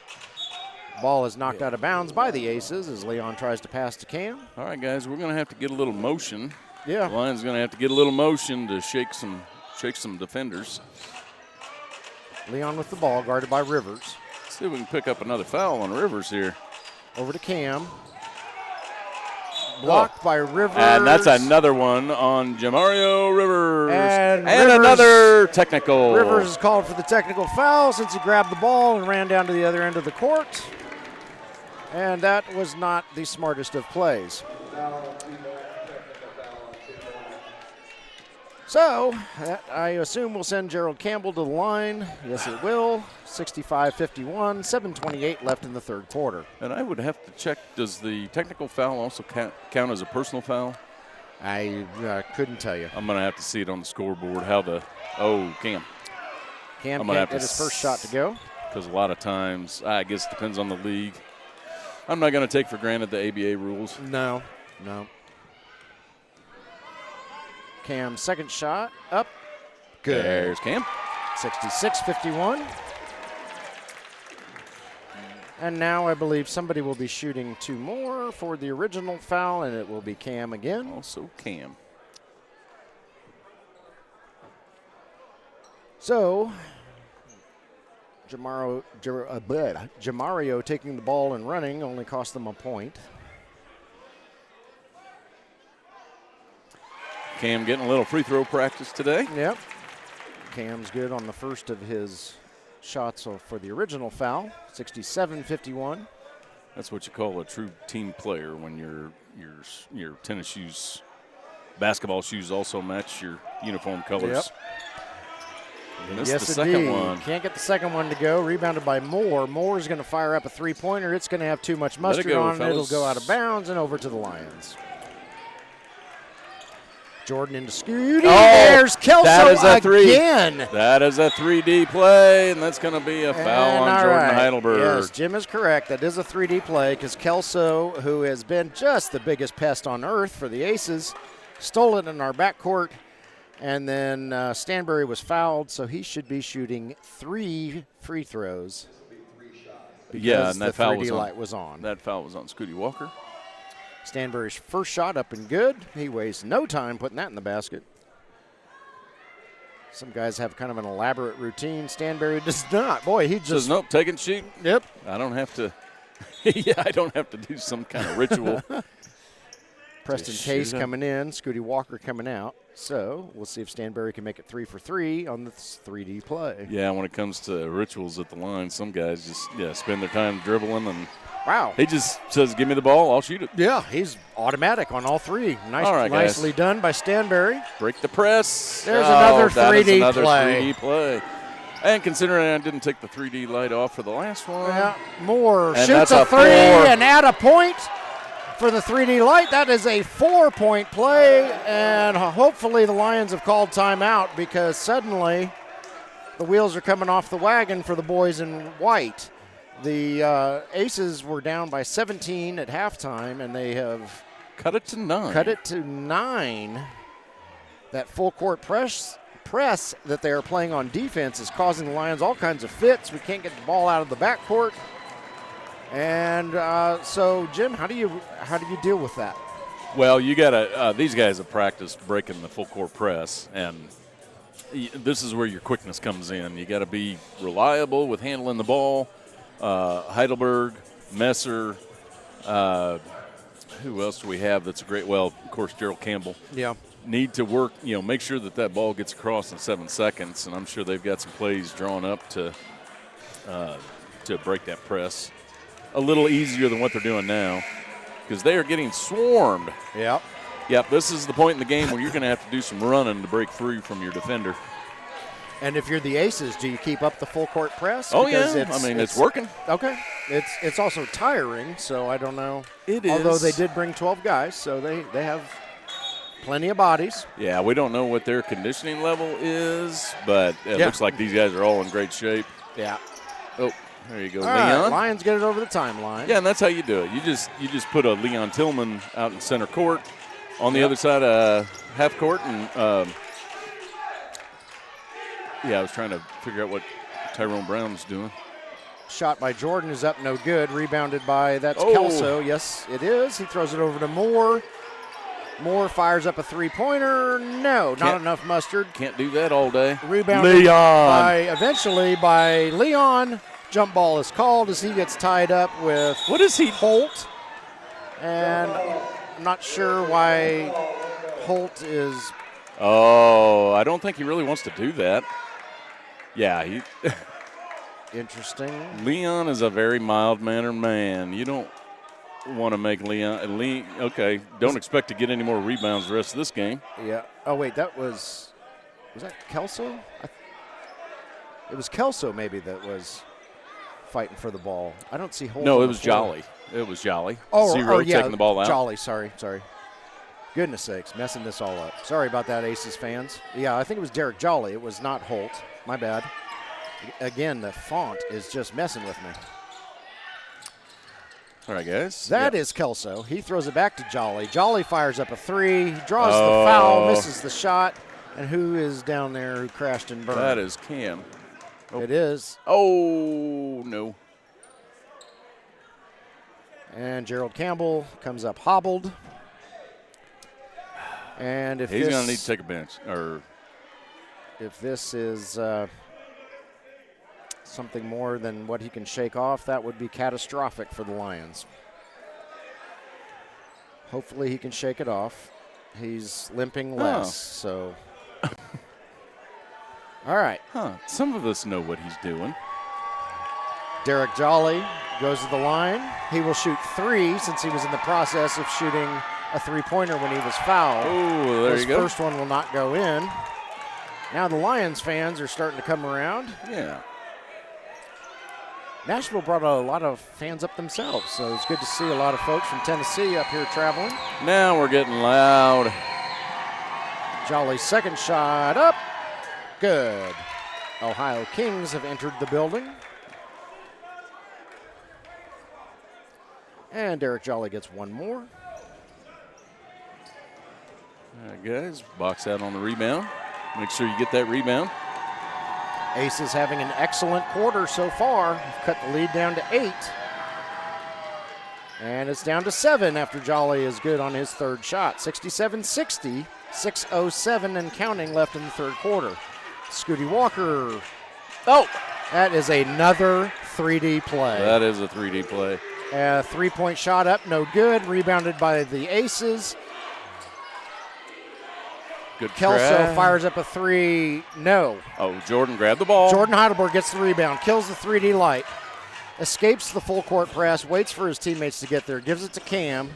Ball is knocked out of bounds by the Aces as Leon tries to pass to Cam. All right, guys, we're going to have to get a little motion. Yeah. The Lions going to have to get a little motion to shake some defenders. Leon with the ball, guarded by Rivers. Let's see if we can pick up another foul on Rivers here. Over to Cam. Blocked by Rivers. And that's another one on Jamario Rivers. And another technical. Rivers is called for the technical foul since he grabbed the ball and ran down to the other end of the court. And that was not the smartest of plays. So, I assume we'll send Gerald Campbell to the line. Yes, it will. 65-51, 7:28 left in the third quarter. And I would have to check, does the technical foul also count as a personal foul? I couldn't tell you. I'm going to have to see it on the scoreboard Cam. Cam can't get his first shot to go. Because a lot of times, I guess it depends on the league. I'm not going to take for granted the ABA rules. No. Cam's second shot up. Good. There's Cam. 66-51. And now I believe somebody will be shooting 2 more for the original foul, and it will be Cam again. Also Cam. So, Jamario taking the ball and running only cost them a point. Cam getting a little free throw practice today. Yep. Cam's good on the first of his shots for the original foul, 67-51. That's what you call a true team player when your tennis shoes, basketball shoes also match your uniform colors. Yep. Missed yes, the second one. Can't get the second one to go. Rebounded by Moore. Moore is going to fire up a 3-pointer. It's going to have too much mustard on it. It'll go out of bounds and over to the Lions. Jordan into Scooty. There's Kelso again. That is a 3D play, and that's going to be a foul on Jordan Heidelberg. Yes, Jim is correct. That is a 3D play because Kelso, who has been just the biggest pest on earth for the Aces, stole it in our backcourt And then Stanbury was fouled, so he should be shooting 3 free throws. Yeah, and that foul light was on. That foul was on Scooty Walker. Stanbury's first shot up and good. He wastes no time putting that in the basket. Some guys have kind of an elaborate routine. Stanbury does not. Boy, he just says, nope, take and shoot. Yep. I don't have to. Yeah, I don't have to do some kind of ritual. Preston Case coming in, Scooty Walker coming out. So we'll see if Stanbury can make it 3 for 3 on this 3D play. Yeah, when it comes to rituals at the line, some guys just spend their time dribbling and. Wow. He just says, give me the ball, I'll shoot it. Yeah, he's automatic on all 3. All right, nicely done by Stanbury. Break the press. There's another 3D play. 3D play. And considering I didn't take the 3D light off for the last one. Yeah, Moore and shoots a 3 4. and add a point for the 3D light. That is a 4-point play, and hopefully the Lions have called timeout because suddenly the wheels are coming off the wagon for the boys in white. The Aces were down by 17 at halftime, and they have cut it to 9. That full court press that they are playing on defense is causing the Lions all kinds of fits. We can't get the ball out of the backcourt, and so Jim, how do you deal with that? Well, you gotta. These guys have practiced breaking the full court press, and this is where your quickness comes in. You got to be reliable with handling the ball. Heidelberg, Messer, who else do we have that's a great, well, of course, Gerald Campbell. Yeah. Need to work, make sure that ball gets across in 7 seconds, and I'm sure they've got some plays drawn up to break that press a little easier than what they're doing now because they are getting swarmed. Yep. Yep, this is the point in the game where you're going to have to do some running to break free from your defender. And if you're the Aces, do you keep up the full court press? Oh, yeah. It's working. Okay. It's also tiring, so I don't know. It is. Although they did bring 12 guys, so they have plenty of bodies. Yeah, we don't know what their conditioning level is, but it looks like these guys are all in great shape. Yeah. Oh, there you go, all Leon. Right, Lions get it over the timeline. Yeah, and that's how you do it. You just put a Leon Tillman out in center court on the other side of half court, and I was trying to figure out what Tyrone Brown's doing. Shot by Jordan is up, no good. Rebounded by, Kelso. Yes, it is. He throws it over to Moore. Moore fires up a three-pointer. No, not enough mustard. Can't do that all day. Rebounded eventually by Leon. Jump ball is called as he gets tied up with Holt. And I'm not sure why Holt is. Oh, I don't think he really wants to do that. Yeah, Interesting. Leon is a very mild-mannered man. You don't want to make Leon. Okay, don't expect to get any more rebounds the rest of this game. Yeah. Oh, wait, was that Kelso? It was Kelso maybe that was fighting for the ball. I don't see Holt. No, it was Jolly. It was Jolly. Oh, yeah, taking the ball out. Jolly, sorry. Goodness sakes, messing this all up. Sorry about that, Aces fans. Yeah, I think it was Derek Jolly. It was not Holt. My bad. Again, the font is just messing with me. All right, guys. That is Kelso. He throws it back to Jolly. Jolly fires up a 3, draws the foul, misses the shot. And who is down there who crashed and burned? That is Cam. Oh. It is. Oh, no. And Gerald Campbell comes up hobbled. And if he's going to need to take a bench, or if this is something more than what he can shake off, that would be catastrophic for the Lions. Hopefully he can shake it off. He's limping less, so. All right. Some of us know what he's doing. Derek Jolly goes to the line. He will shoot 3 since he was in the process of shooting a three-pointer when he was fouled. Oh, there you go. His first one will not go in. Now the Lions fans are starting to come around. Yeah. Nashville brought a lot of fans up themselves, so it's good to see a lot of folks from Tennessee up here traveling. Now we're getting loud. Jolly's second shot up. Good. Ohio Kings have entered the building. And Derek Jolly gets one more. All right, guys. Box out on the rebound. Make sure you get that rebound. Aces having an excellent quarter so far. We've cut the lead down to 8. And it's down to 7 after Jolly is good on his third shot. 67-60, 6:07 and counting left in the third quarter. Scooty Walker. Oh, that is another 3D play. That is a 3D play. Three-point shot up, no good. Rebounded by the Aces. Good Kelso try. fires up a 3. No. Oh, Jordan grabbed the ball. Jordan Heidelberg gets the rebound, kills the 3D light, escapes the full court press, waits for his teammates to get there, gives it to Cam.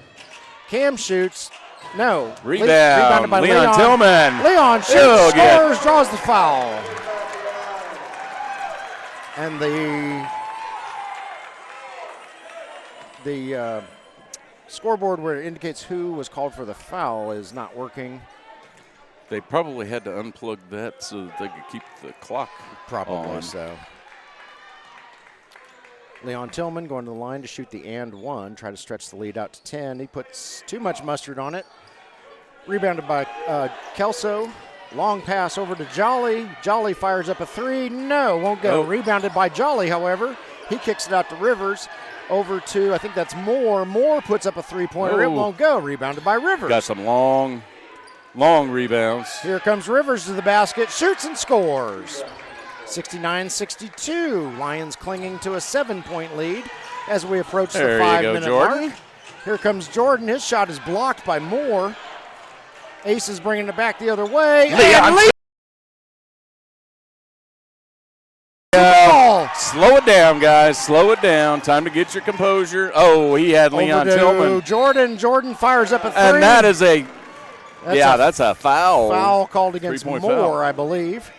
Cam shoots. No. Rebounded by Leon Tillman. Leon shoots, Ew, scores, draws the foul. And the scoreboard where it indicates who was called for the foul is not working. They probably had to unplug that so that they could keep the clock Probably on. so. Leon Tillman going to the line to shoot the and one, try to stretch the lead out to 10. He puts too much mustard on it. Rebounded by Kelso. Long pass over to Jolly. Jolly fires up a 3. No, won't go. Oh. Rebounded by Jolly, however. He kicks it out to Rivers. Over to, I think that's Moore. Moore puts up a 3-pointer. It Oh. won't go. Rebounded by Rivers. Got some long rebounds. Here comes Rivers to the basket, shoots and scores. 69-62. Lions clinging to a 7-point lead as we approach There the you 5-minute go, Jordan. mark. Here comes Jordan. His shot is blocked by Moore. Aces bringing it back the other way. And ball. Slow it down, guys. Slow it down. Time to get your composure. Oh, he had Leon Over to Tillman. Jordan. Jordan fires up a 3. And that is That's that's a foul. foul called against Moore, 3-point foul. I believe.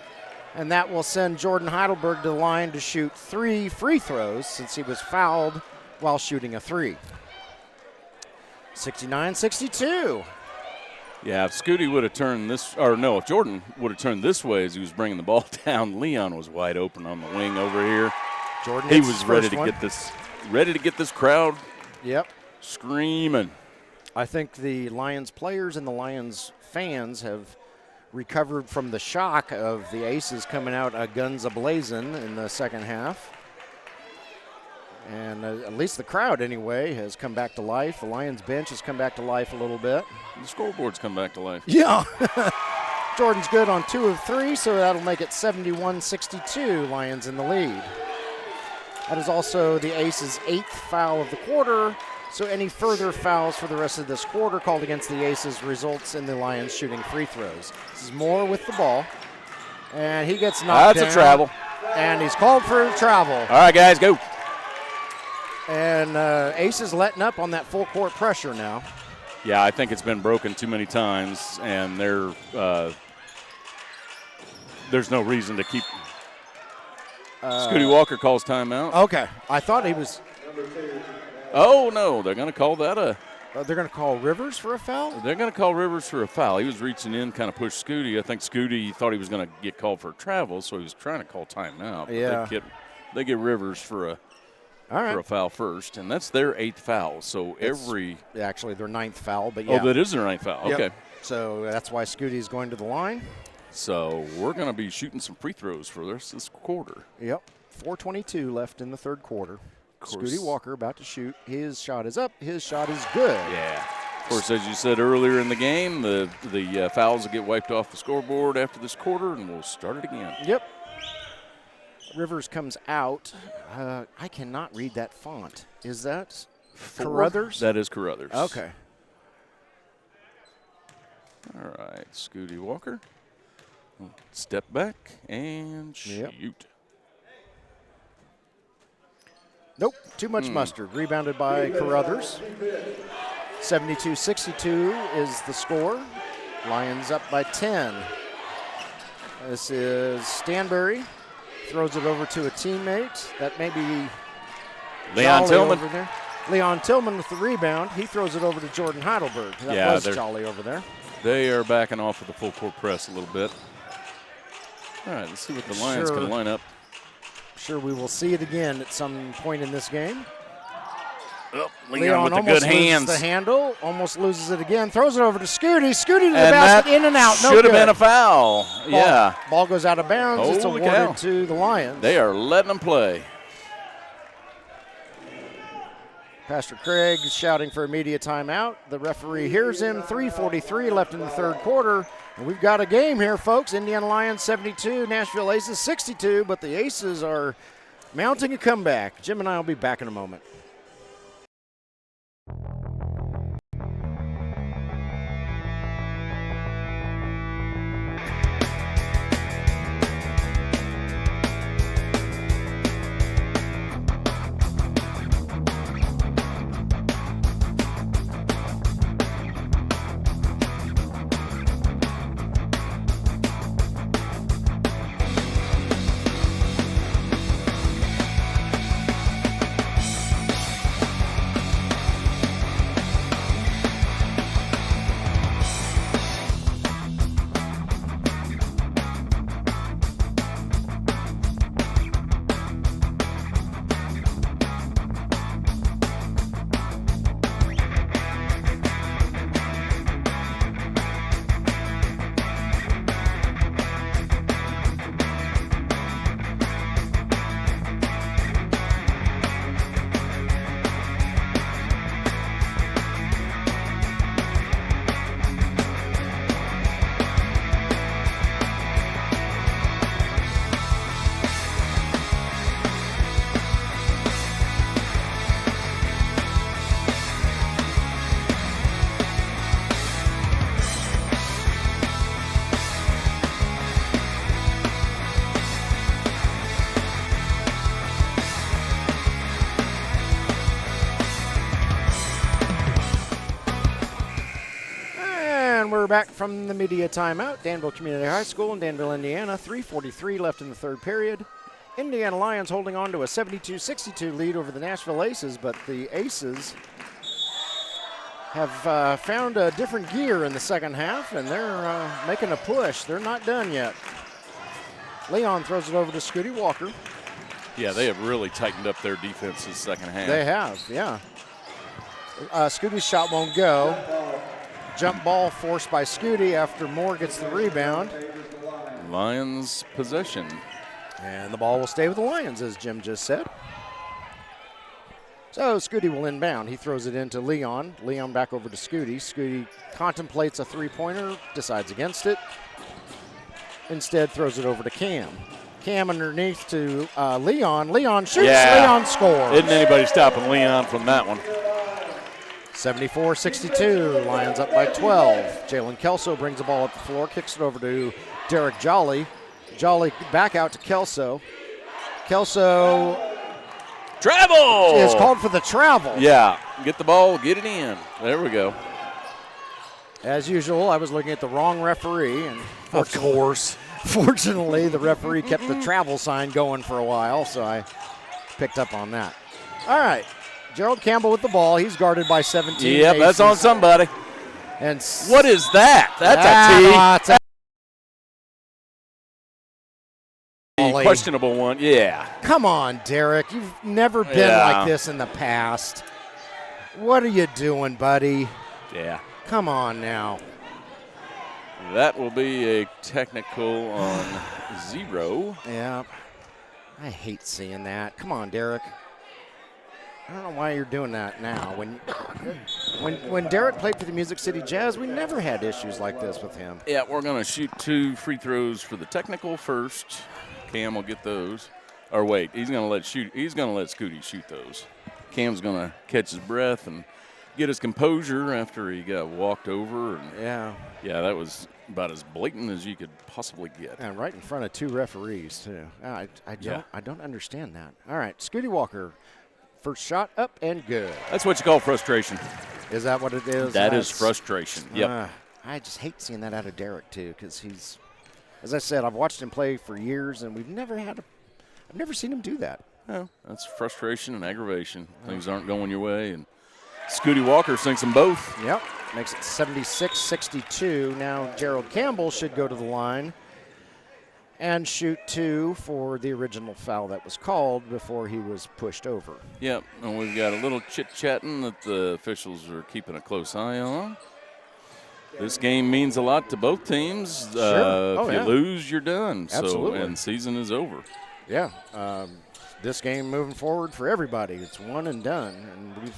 And that will send Jordan Heidelberg to the line to shoot 3 free throws since he was fouled while shooting a 3. 69-62. Yeah, if Scooty would have turned this, or no, if Jordan would have turned this way as he was bringing the ball down, Leon was wide open on the wing over here. Jordan He hits was his ready first to one. get this crowd Yep. screaming. I think the Lions players and the Lions fans have recovered from the shock of the Aces coming out guns a-blazing in the second half. And at least the crowd, anyway, has come back to life. The Lions bench has come back to life a little bit. The scoreboard's come back to life. Yeah. Jordan's good on 2 of 3, so that'll make it 71-62, Lions in the lead. That is also the Aces' 8th foul of the quarter, so any further fouls for the rest of this quarter called against the Aces results in the Lions shooting free throws. This is Moore with the ball, and he gets knocked down. That's a travel. And he's called for a travel. All right, guys, go. And Aces letting up on that full court pressure now. Yeah, I think it's been broken too many times, and there's no reason to keep. Scooty Walker calls timeout. Okay, I thought he was. Oh no, they're going to call that They're going to call Rivers for a foul? They're going to call Rivers for a foul. He was reaching in, kind of pushed Scooty. I think Scooty thought he was going to get called for a travel, so he was trying to call timeout. But Yeah. they get Rivers for a foul first, and that's their 8th foul. So Actually, their 9th foul, but yeah. Oh, that is their 9th foul. Yep. Okay. So that's why Scooty's going to the line. So we're going to be shooting some free throws for the rest of this quarter. Yep. 4:22 left in the third quarter. Scooty Walker about to shoot. His shot is up. His shot is good. Yeah. Of course, as you said earlier in the game, the fouls will get wiped off the scoreboard after this quarter, and we'll start it again. Yep. Rivers comes out. I cannot read that font. Is that Carruthers? That is Carruthers. Okay. All right, Scooty Walker. Step back and shoot. Yep. Nope, too much mustard. Rebounded by Carruthers. 72-62 is the score. Lions up by 10. This is Stanbury. Throws it over to a teammate. That may be Leon Tillman. over there. Leon Tillman with the rebound. He throws it over to Jordan Heidelberg. That was Jolly over there. They are backing off of the full court press a little bit. All right, let's see what the Lions can line up. Sure, we will see it again at some point in this game. Oh, Leon with the good hands. Loses the handle, almost loses it again, throws it over to Scooty. Scooty to the basket, in and out. No good. Should have been a foul. Yeah. Ball goes out of bounds. It's Holy awarded cow. to the Lions. They are letting them play. Pastor Craig shouting for immediate timeout. The referee hears him. 3:43 left in the third quarter. And we've got a game here, folks. Indiana Lyons 72, Nashville Aces 62, but the Aces are mounting a comeback. Jim and I will be back in a moment. We're back from the media timeout. Danville Community High School in Danville, Indiana. 3:43 left in the third period. Indiana Lions holding on to a 72-62 lead over the Nashville Aces, but the Aces have found a different gear in the second half, and they're making a push. They're not done yet. Leon throws it over to Scooty Walker. Yeah, they have really tightened up their defense this second half. They have, yeah. Scooty's shot won't go. Jump ball forced by Scooty after Moore gets the rebound. Lions possession. And the ball will stay with the Lions, as Jim just said. So Scooty will inbound. He throws it into Leon. Leon back over to Scooty. Scooty contemplates a three-pointer, decides against it. Instead throws it over to Cam. Cam underneath to Leon. Leon shoots, Leon scores. Isn't anybody stopping Leon from that one? 74-62, Lions up by 12. Jalen Kelso brings the ball up the floor, kicks it over to Derek Jolly. Jolly back out to Kelso. Kelso travel is called for the travel. Yeah, get the ball, get it in. There we go. As usual, I was looking at the wrong referee, and of course. Fortunately, the referee kept the travel sign going for a while, so I picked up on that. All right. Gerald Campbell with the ball. He's guarded by 17. Yep, that's on somebody. And what is that? That's a T. Questionable one, yeah. Come on, Derek. You've never been like this in the past. What are you doing, buddy? Yeah. Come on now. That will be a technical on 0. Yeah. I hate seeing that. Come on, Derek. I don't know why you're doing that now. When Derek played for the Music City Jazz, we never had issues like this with him. Yeah, we're going to shoot 2 free throws for the technical first. Cam will get those. Or wait, he's going to let Scooty shoot those. Cam's going to catch his breath and get his composure after he got walked over. And yeah, that was about as blatant as you could possibly get. And right in front of 2 referees too. I don't understand that. All right, Scooty Walker. First shot up and good. That's what you call frustration. Is that what it is? That is frustration. Yep. I just hate seeing that out of Derek too, because he's, as I said, I've watched him play for years, and I've never seen him do that. Well, that's frustration and aggravation. Things aren't going your way, and Scooty Walker sinks them both. Yep. Makes it 76-62. Now Gerald Campbell should go to the line. and shoot 2 for the original foul that was called before he was pushed over. Yep, and we've got a little chit-chatting that the officials are keeping a close eye on. This game means a lot to both teams. Sure. If you lose, you're done. Absolutely. And season is over. Yeah. This game moving forward for everybody. It's one and done. And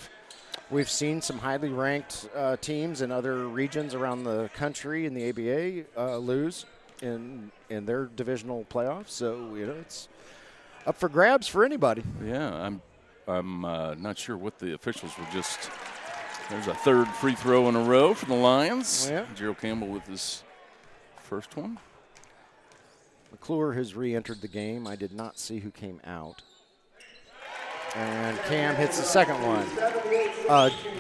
we've seen some highly ranked teams in other regions around the country in the ABA lose in their divisional playoffs. So, it's up for grabs for anybody. Yeah, I'm not sure what the officials were just. There's a third free throw in a row for the Lions. Oh, yeah. Gerald Campbell with his first one. McClure has re-entered the game. I did not see who came out. And Cam hits the second one.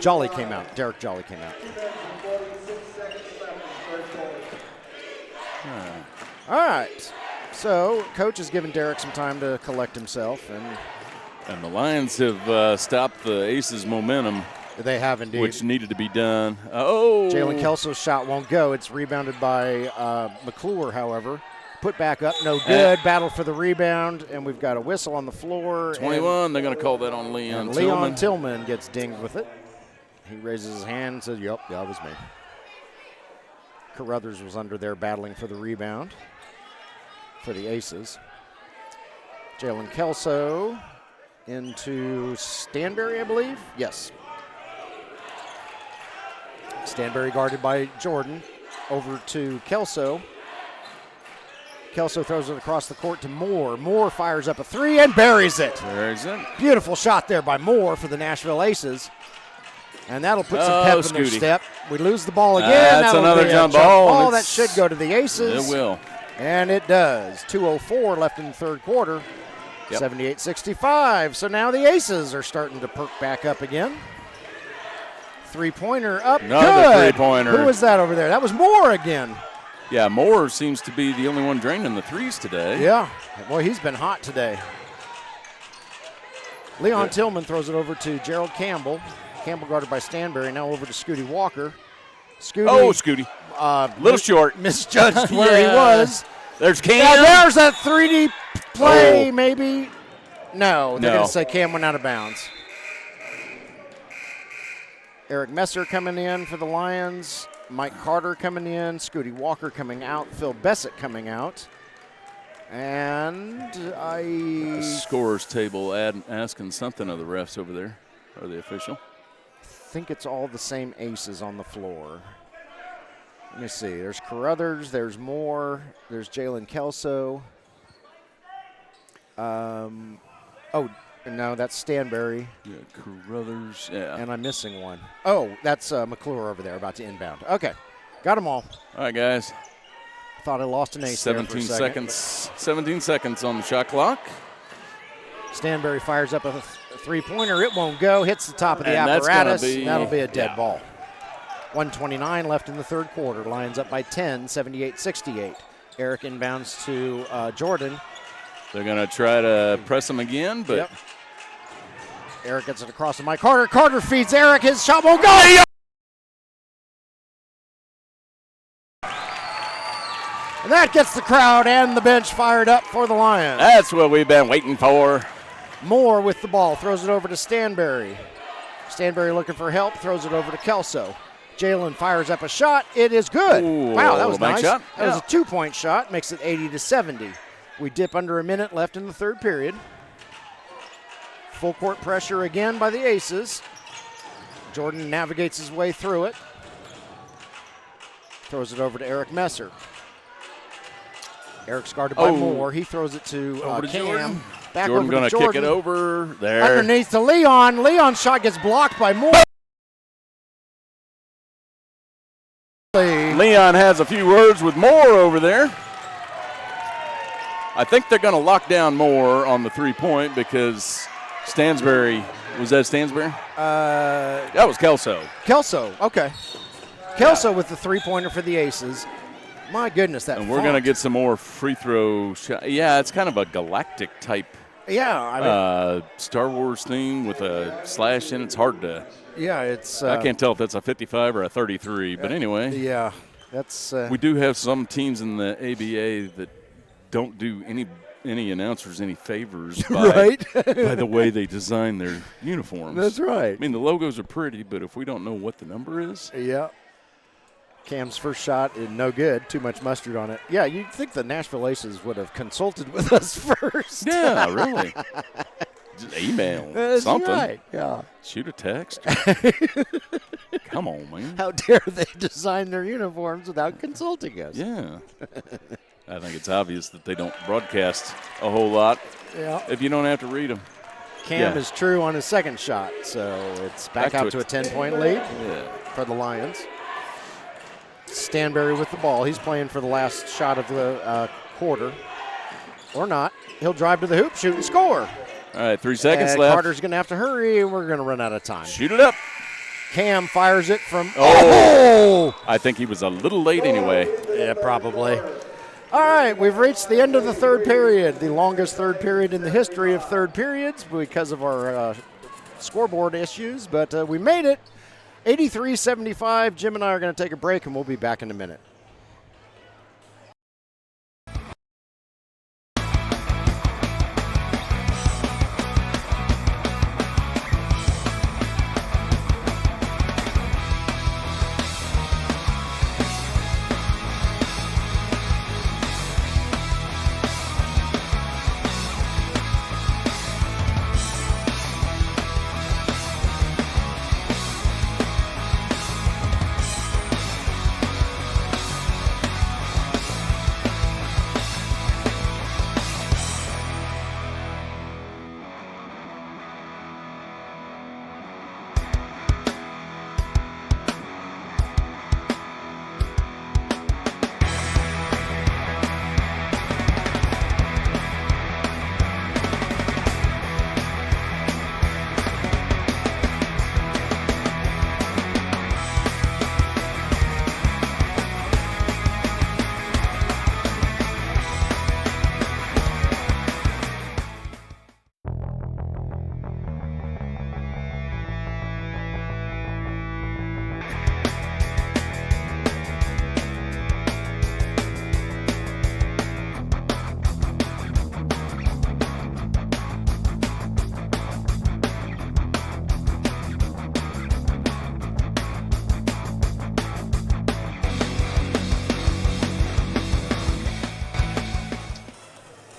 Jolly came out. Derek Jolly came out. All right. So Coach has given Derek some time to collect himself. And the Lions have stopped the Aces' momentum. They have indeed. Which needed to be done. Jalen Kelso's shot won't go. It's rebounded by McClure, however. Put back up, no good. Battle for the rebound, and we've got a whistle on the floor. 21, they're going to call that on Leon Tillman. Leon Tillman gets dinged with it. He raises his hand and says, yep, that was me. Carruthers was under there battling for the rebound for the Aces. Jalen Kelso into Stanberry, I believe. Yes. Stanberry guarded by Jordan. Over to Kelso. Kelso throws it across the court to Moore. Moore fires up a 3 and buries it. Beautiful shot there by Moore for the Nashville Aces. And that'll put some pep in their step. We lose the ball again. That's another jump ball. That should go to the Aces. It will. And it does. 2:04 left in the third quarter. Yep. 78-65. So now the Aces are starting to perk back up again. Three-pointer up. Another good. Three-pointer. Who was that over there? That was Moore again. Yeah, Moore seems to be the only one draining the threes today. Yeah. Boy, he's been hot today. Leon Tillman throws it over to Gerald Campbell. Campbell guarded by Stanberry. Now over to Scooty Walker. Scooty. Little short. Misjudged where he was. There's Cam. Now there's that 3D play, maybe. No, they're going to say Cam went out of bounds. Eric Messer coming in for the Lions. Mike Carter coming in. Scooty Walker coming out. Phil Bessett coming out. And the scorer's table asking something of the refs over there, or the official. I think it's all the same Aces on the floor. Let me see. There's Carruthers. There's Moore. There's Jalen Kelso. No, that's Stanberry. Yeah, Carruthers. Yeah. And I'm missing one. Oh, that's McClure over there about to inbound. Okay. Got them all. All right, guys. Thought I lost an ace 17 seconds. 17 seconds on the shot clock. Stanberry fires up a three-pointer. It won't go. Hits the top of the apparatus. That'll be a dead ball. 1:29 left in the third quarter. Lions up by 10, 78-68. Eric inbounds to Jordan. They're going to try to press him again, but. Yep. Eric gets it across to Mike Carter. Carter feeds Eric. His shot won't go. And that gets the crowd and the bench fired up for the Lions. That's what we've been waiting for. Moore with the ball. Throws it over to Stanberry. Stanberry looking for help. Throws it over to Kelso. Jalen fires up a shot. It is good. Ooh, wow, that was nice. Shot. That was a 2-point shot. Makes it 80-70. We dip under a minute left in the third period. Full court pressure again by the Aces. Jordan navigates his way through it. Throws it over to Eric Messer. Eric's guarded by Moore. He throws it to Cam. Jordan. Back Jordan over going to to kick it over. There. Underneath to Leon. Leon's shot gets blocked by Moore. Leon has a few words with Moore over there. I think they're going to lock down Moore on the three-point because Stansbury, was that Stansbury? That was Kelso. Kelso, okay. Kelso with the three-pointer for the Aces. My goodness, that And we're going to get some more free throw shots. Yeah, it's kind of a galactic type Star Wars theme with a slash in. It's hard to. Yeah, it's. I can't tell if that's a 55 or a 33, but anyway. Yeah, that's. We do have some teams in the ABA that don't do any announcers any favors by, right? by the way they design their uniforms. That's right. I mean, the logos are pretty, but if we don't know what the number is. Yeah. Cam's first shot is no good. Too much mustard on it. Yeah, you'd think the Nashville Aces would have consulted with us first. Yeah, really. Just email That's something. Right. Yeah. Shoot a text. Come on, man. How dare they design their uniforms without consulting us? Yeah. I think it's obvious that they don't broadcast a whole lot if you don't have to read them. Cam is true on his second shot, so it's back out to a 10-point lead for the Lions. Stanberry with the ball. He's playing for the last shot of the quarter. Or not. He'll drive to the hoop, shoot, and score. All right, 3 seconds left. Carter's going to have to hurry, and we're going to run out of time. Shoot it up. Cam fires it from – I think he was a little late anyway. Yeah, probably. All right, we've reached the end of the third period, the longest third period in the history of third periods because of our scoreboard issues, but we made it. 83-75. Jim and I are going to take a break, and we'll be back in a minute.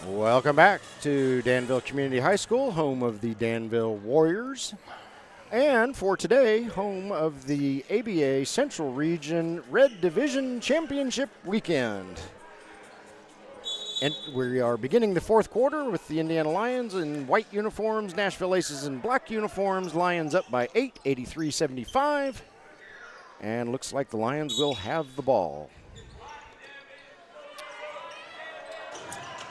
Welcome back to Danville Community High School, home of the Danville Warriors. And for today, home of the ABA Central Region Red Division Championship Weekend. And we are beginning the fourth quarter with the Indiana Lions in white uniforms, Nashville Aces in black uniforms. Lions up by 8, 83-75. And looks like the Lions will have the ball.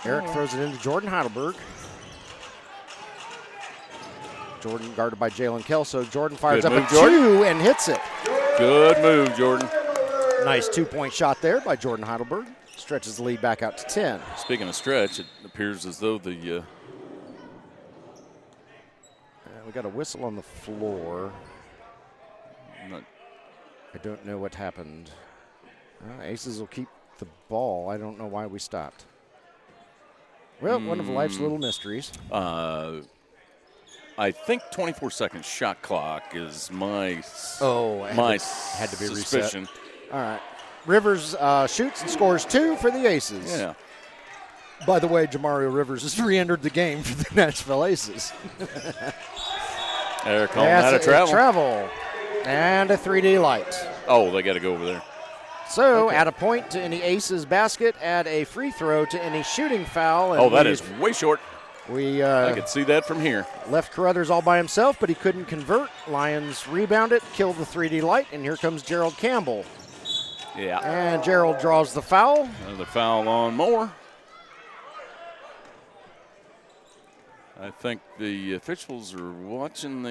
Eric throws it into Jordan Heidelberg. Jordan guarded by Jalen Kelso. Jordan fires up a two and hits it. Good move, Jordan. Nice two-point shot there by Jordan Heidelberg. Stretches the lead back out to 10. Speaking of stretch, it appears as though the we got a whistle on the floor. I don't know what happened. Aces will keep the ball. I don't know why we stopped. Well, one of life's little mysteries. I think 24-second shot clock is my had to be suspicion. Reset. All right. Rivers shoots and scores 2 for the Aces. Yeah. By the way, Jamario Rivers has re-entered the game for the Nashville Aces. They're calling that a travel. And a 3D light. Oh, they got to go over there. So, add a point to any Aces basket, add a free throw to any shooting foul. And that is way short. I could see that from here. Left Carruthers all by himself, but he couldn't convert. Lions rebound it, kill the 3D light, and here comes Gerald Campbell. Yeah. And Gerald draws the foul. Another foul on Moore. I think the officials are watching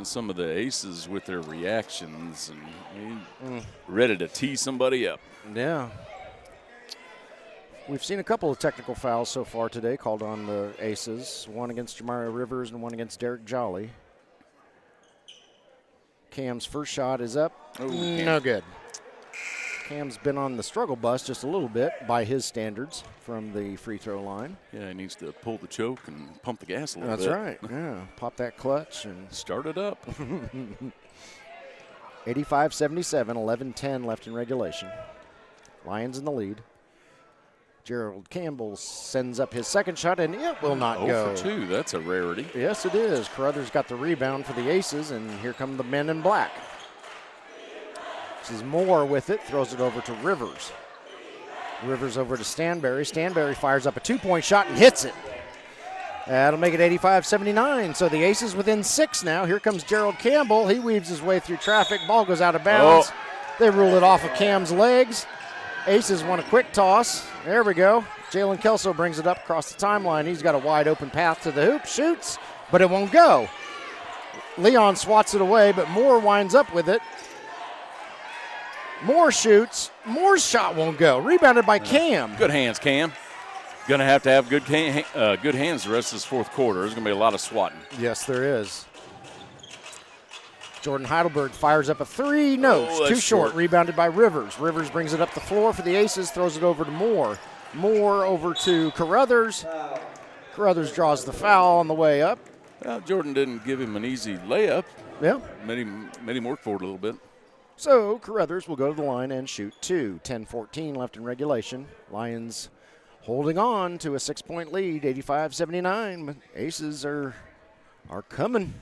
some of the Aces with their reactions and ready to tee somebody up. Yeah. We've seen a couple of technical fouls so far today called on the Aces. One against Jamario Rivers and one against Derek Jolly. Cam's first shot is up. Oh, no good. Cam's been on the struggle bus just a little bit by his standards from the free throw line. Yeah, he needs to pull the choke and pump the gas a little bit. That's right. Yeah, pop that clutch and start it up. 85-77, 11-10 left in regulation. Lions in the lead. Gerald Campbell sends up his second shot, and it will not go. 0 for 2, that's a rarity. Yes, it is. Carruthers got the rebound for the Aces, and here come the men in black. This is Moore with it, throws it over to Rivers. Rivers over to Stanberry. Stanberry fires up a two-point shot and hits it. That'll make it 85-79. So the Aces within 6 now. Here comes Gerald Campbell. He weaves his way through traffic. Ball goes out of bounds. They rule it off of Cam's legs. Aces want a quick toss. There we go. Jalen Kelso brings it up across the timeline. He's got a wide open path to the hoop. Shoots, but it won't go. Leon swats it away, but Moore winds up with it. Moore shoots. Moore's shot won't go. Rebounded by Cam. Good hands, Cam. Going to have good hands the rest of this fourth quarter. There's going to be a lot of swatting. Yes, there is. Jordan Heidelberg fires up a three. No, too short. Rebounded by Rivers. Rivers brings it up the floor for the Aces, throws it over to Moore. Moore over to Carruthers. Carruthers draws the foul on the way up. Well, Jordan didn't give him an easy layup. Yeah. Made him work for it a little bit. So Carruthers will go to the line and shoot two. 10-14 left in regulation. Lions holding on to a 6-point lead, 85-79. But Aces are coming.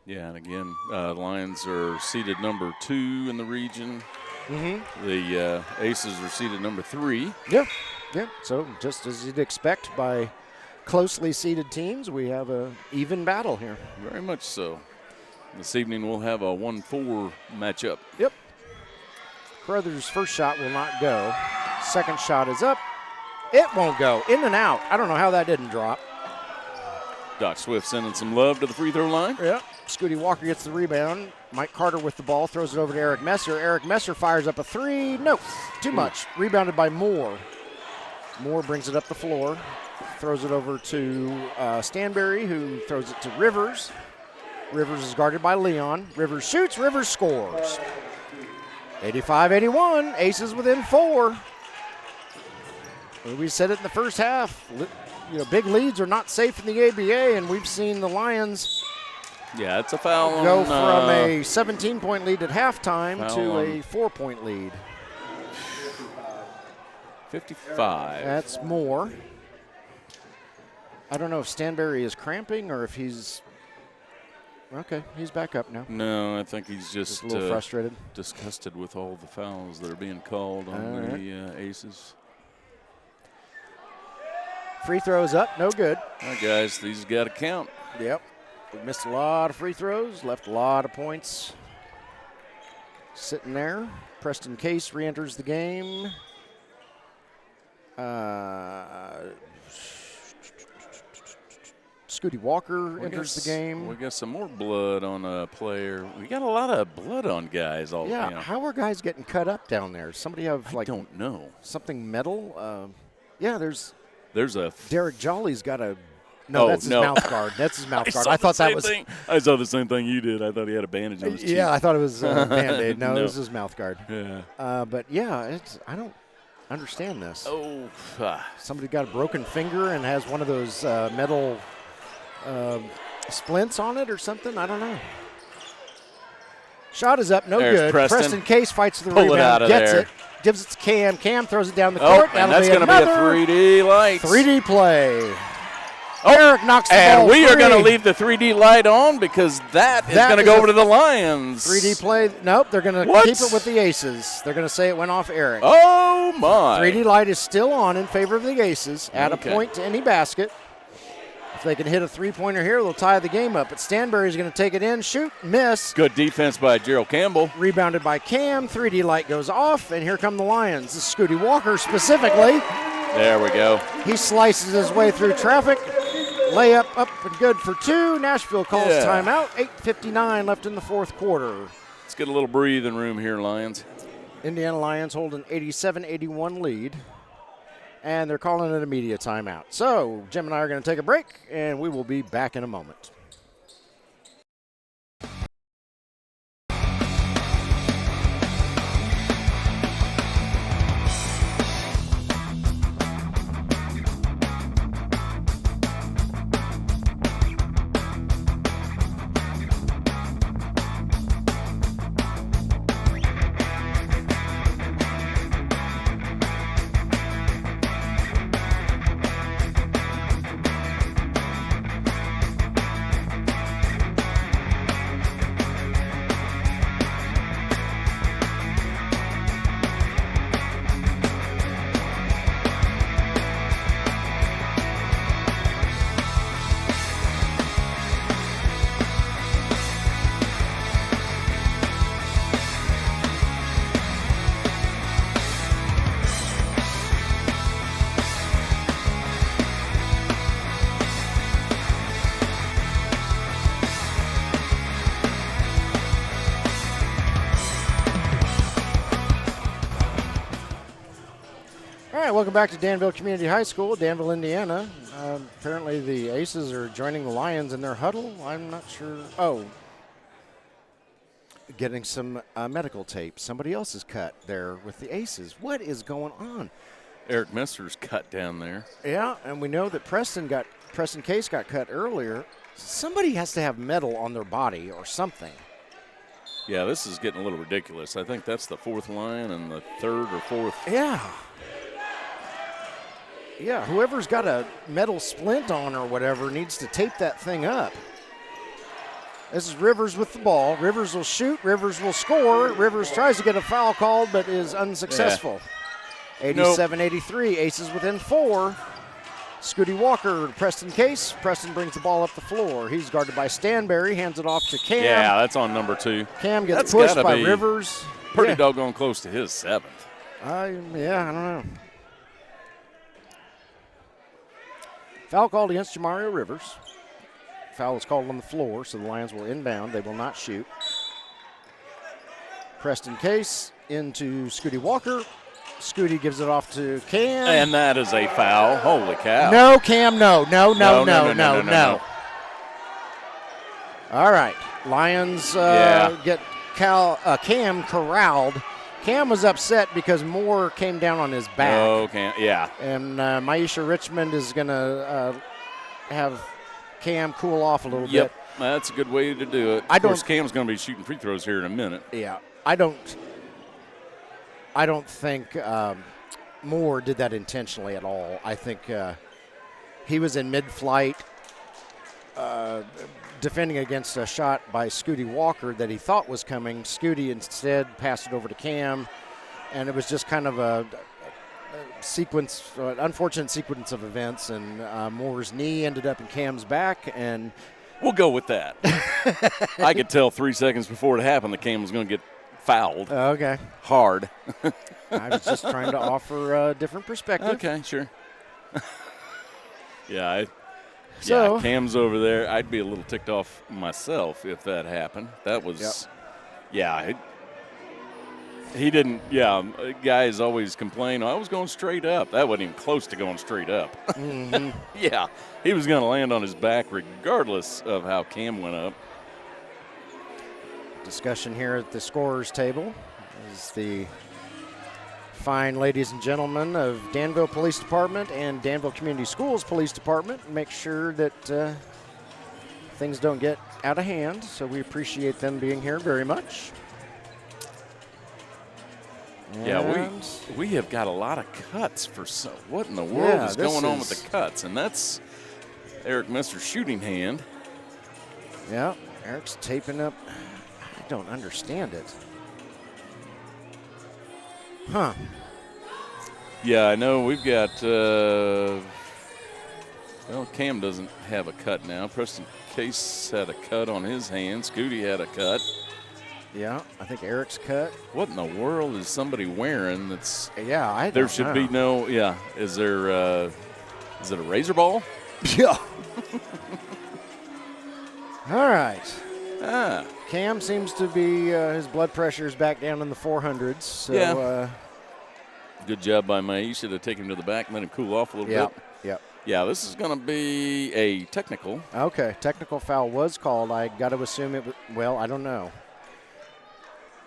Yeah, and again, Lions are seeded number 2 in the region. Mm-hmm. The Aces are seeded number 3. Yeah. So just as you'd expect by closely seeded teams, we have an even battle here. Very much so. This evening we'll have a 1-4 matchup. Yep. Carruthers' first shot will not go. Second shot is up. It won't go. In and out. I don't know how that didn't drop. Doc Swift sending some love to the free throw line. Yep. Scooty Walker gets the rebound. Mike Carter with the ball, throws it over to Eric Messer. Eric Messer fires up a three. No, too much. Rebounded by Moore. Moore brings it up the floor, throws it over to Stanberry, who throws it to Rivers. Rivers is guarded by Leon. Rivers shoots. Rivers scores. 85-81. Aces within 4. We said it in the first half. Big leads are not safe in the ABA, and we've seen the Lions. Yeah, it's a foul. Go from a 17-point lead at halftime to a 4-point lead. 55. That's more. I don't know if Stanberry is cramping or if he's okay. He's back up now. No, I think he's just a little frustrated, disgusted with all the fouls that are being called on the Aces. Free throws up, no good. All right, guys, these got to count. Yep. We missed a lot of free throws, left a lot of points sitting there. Preston Case re-enters the game. Scooty Walker enters the game. We got some more blood on a player. We got a lot of blood on guys. How are guys getting cut up down there? Somebody have I don't know. Something metal? There's a Derek Jolly's got a. No, that's his mouth guard. That's his mouth guard. I thought that was. I saw the same thing you did. I thought he had a bandage on his cheek. Yeah, I thought it was a Band-Aid. No, it was his mouth guard. Yeah. I don't understand this. Oh. Somebody got a broken finger and has one of those metal splints on it or something. I don't know. Shot is up, There's good. Preston Case fights the Pull rebound, it out of gets there. it, gives it to Cam. Cam throws it down the court. And that's going to be a 3D light. 3D play. Eric knocks the ball And we are free. going to leave the 3D light on because that is going to go over to the Lions. 3D play. Nope, they're going to keep it with the Aces. They're going to say it went off Eric. Oh, my. 3D light is still on in favor of the Aces. Add a point to any basket. If they can hit a three-pointer here, they'll tie the game up. But Stanberry's going to take it in, shoot, miss. Good defense by Gerald Campbell. Rebounded by Cam. 3D light goes off, and here come the Lions. This is Scooty Walker specifically. There we go. He slices his way through traffic. Layup up and good for 2. Nashville calls timeout. 8:59 left in the fourth quarter. Let's get a little breathing room here, Lions. Indiana Lions hold an 87-81 lead, and they're calling it a media timeout. So Jim and I are going to take a break, and we will be back in a moment. welcome back to Danville Community High School, Danville, Indiana. Apparently the Aces are joining the Lions in their huddle. I'm not sure. Oh, getting some medical tape. Somebody else is cut there with the Aces. What is going on? Eric Messer's cut down there. Yeah, and we know that Preston Case got cut earlier. Somebody has to have metal on their body or something. Yeah, this is getting a little ridiculous. I think that's the fourth line and the third or fourth. Yeah. Yeah, whoever's got a metal splint on or whatever needs to tape that thing up. This is Rivers with the ball. Rivers will shoot. Rivers will score. Rivers tries to get a foul called but is unsuccessful. 87-83, Aces within 4. Scooty Walker, Preston Case. Preston brings the ball up the floor. He's guarded by Stanberry, hands it off to Cam. Yeah, that's on number 2. Cam gets pushed by Rivers. Pretty doggone close to his 7th. I don't know. Foul called against Jamario Rivers. Foul is called on the floor, so the Lions will inbound. They will not shoot. Preston Case into Scooty Walker. Scooty gives it off to Cam. And that is a foul. Holy cow. No, Cam, no. All right. Lions get Cam corralled. Cam was upset because Moore came down on his back. Oh, Cam, yeah. And Maisha Richmond is going to have Cam cool off a little bit. That's a good way to do it. Of course, Cam's going to be shooting free throws here in a minute. Yeah. I don't think Moore did that intentionally at all. I think he was in mid-flight defending against a shot by Scooty Walker that he thought was coming. Scooty instead passed it over to Cam, and it was just kind of an unfortunate sequence of events, and Moore's knee ended up in Cam's back, and we'll go with that. I could tell 3 seconds before it happened that Cam was going to get fouled. Okay. Hard. I was just trying to offer a different perspective. Okay, sure. Cam's over there. I'd be a little ticked off myself if that happened. That was, he didn't, guys always complain, I was going straight up. That wasn't even close to going straight up. Mm-hmm. Yeah, he was going to land on his back regardless of how Cam went up. Discussion here at the scorer's table is the fine ladies and gentlemen of Danville Police Department and Danville Community Schools Police Department. Make sure that things don't get out of hand, so we appreciate them being here very much. Yeah, we have got a lot of cuts for what in the world is going on with the cuts? And that's Eric Messer's shooting hand. Yeah, Eric's taping up. I don't understand it. Huh. Yeah, I know we've got, Cam doesn't have a cut now. Preston Case had a cut on his hand. Scooty had a cut. Yeah, I think Eric's cut. What in the world is somebody wearing that's. Yeah, I don't There should be no, is there, is it a razor ball? Yeah. All right. Ah. Cam seems to be, his blood pressure is back down in the 400s. So, good job by May. You should have taken him to the back and let him cool off a little bit. Yep. Yeah, this is going to be a technical. Okay, technical foul was called. I got to assume it was, I don't know.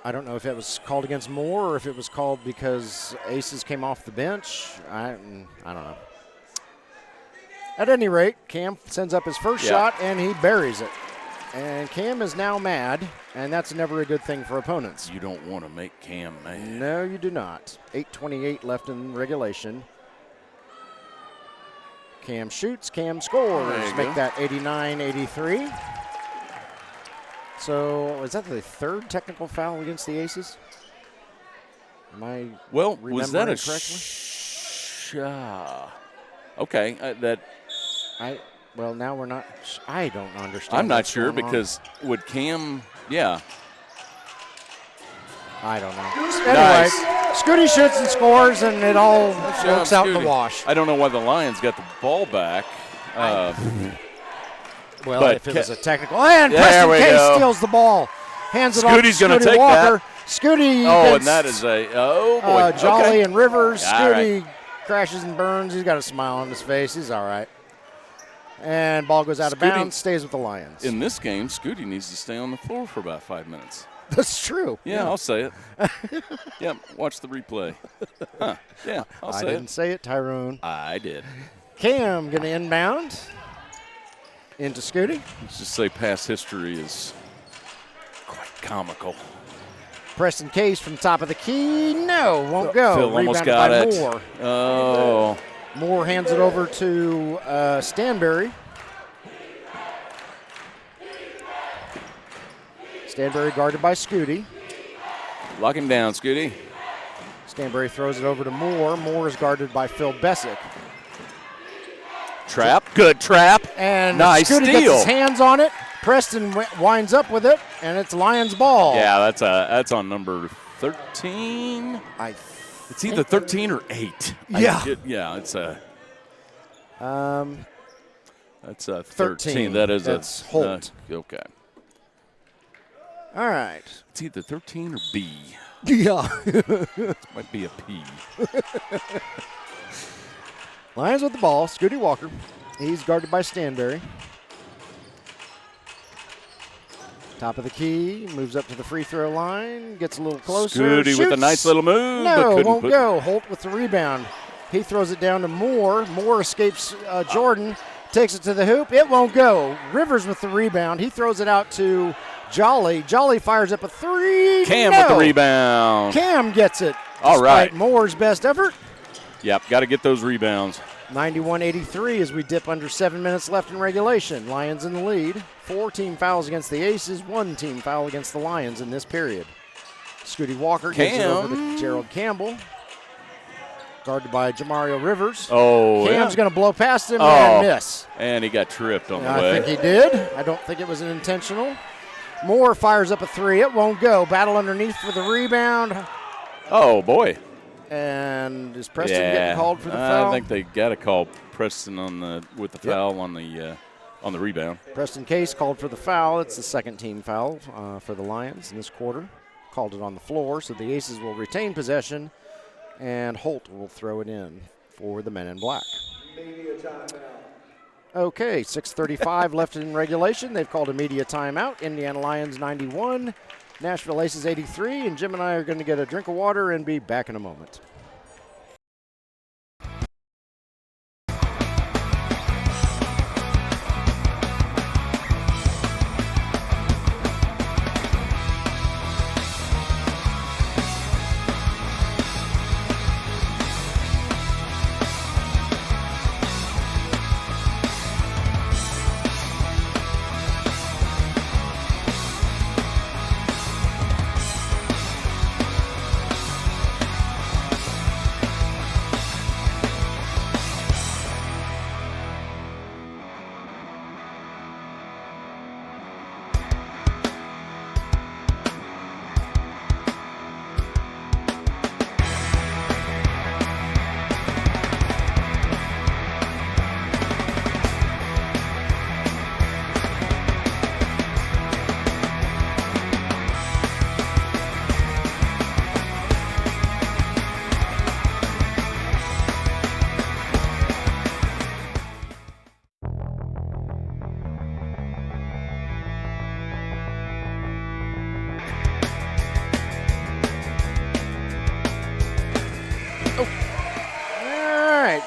I don't know if it was called against Moore or if it was called because Aces came off the bench. I don't know. At any rate, Cam sends up his first shot and he buries it. And Cam is now mad, and that's never a good thing for opponents. You don't want to make Cam mad. No, you do not. 8:28 left in regulation. Cam shoots, Cam scores. Make that 89-83. So is that the third technical foul against the Aces? Am I was that a correctly? Okay, Well, now we're not. I don't understand. I'm not sure because would Cam? Yeah. I don't know. Anyway, Scooty shoots and scores, and it all works out in the wash. I don't know why the Lions got the ball back. If it was a technical. And Preston Case steals the ball. Hands it off to Scooty's going to take Walker. that. Scooty. Oh, and that is boy. Jolly and Rivers. All Scooty crashes and burns. He's got a smile on his face. He's all right. And ball goes out of bounds, stays with the Lions. In this game, Scooty needs to stay on the floor for about 5 minutes. That's true. Yeah, I'll say it. Yep, watch the replay. Huh. Yeah, I'll say it. I didn't say it, Tyrone. I did. Cam going to inbound into Scooty. Let's just say past history is quite comical. Preston Case from top of the key. No, won't go. Phil almost got it. Moore. Oh. Moore hands it over to Stanberry. Stanberry guarded by Scooty. Lock him down, Scooty. Stanberry throws it over to Moore. Moore is guarded by Phil Bessick. Trap. Good trap. And nice Scooty steal. gets his hands on it. Preston winds up with it, and it's Lions ball. Yeah, that's on number 13. It's either 13 or 8. Yeah. It's a. That's a 13. That's Holt. Okay. All right. It's either 13 or B. Yeah. It might be a P. Lions with the ball. Scooty Walker. He's guarded by Stanberry. Top of the key. Moves up to the free throw line. Gets a little closer. Scooty shoots. with a nice little move. No, but won't go. Holt with the rebound. He throws it down to Moore. Moore escapes Jordan. Takes it to the hoop. It won't go. Rivers with the rebound. He throws it out to Jolly. Jolly fires up a three. Cam with the rebound. Cam gets it. All right. Moore's best effort. Yep, got to get those rebounds. 91-83 as we dip under 7 minutes left in regulation. Lions in the lead. 4 team fouls against the Aces, 1 team foul against the Lions in this period. Scooty Walker gives it over to Gerald Campbell. Guarded by Jamario Rivers. Oh, Cam's going to blow past him and miss. And he got tripped on the way. I think he did. I don't think it was an intentional. Moore fires up a three. It won't go. Battle underneath for the rebound. Oh, boy. And is Preston getting called for the foul? I think they got to call Preston with the foul on the rebound. Preston Case called for the foul. It's the second team foul for the Lions in this quarter. Called it on the floor, so the Aces will retain possession, and Holt will throw it in for the men in black. Okay, 6:35 left in regulation. They've called a media timeout. Indiana Lyons 91, Nashville Aces 83, and Jim and I are going to get a drink of water and be back in a moment.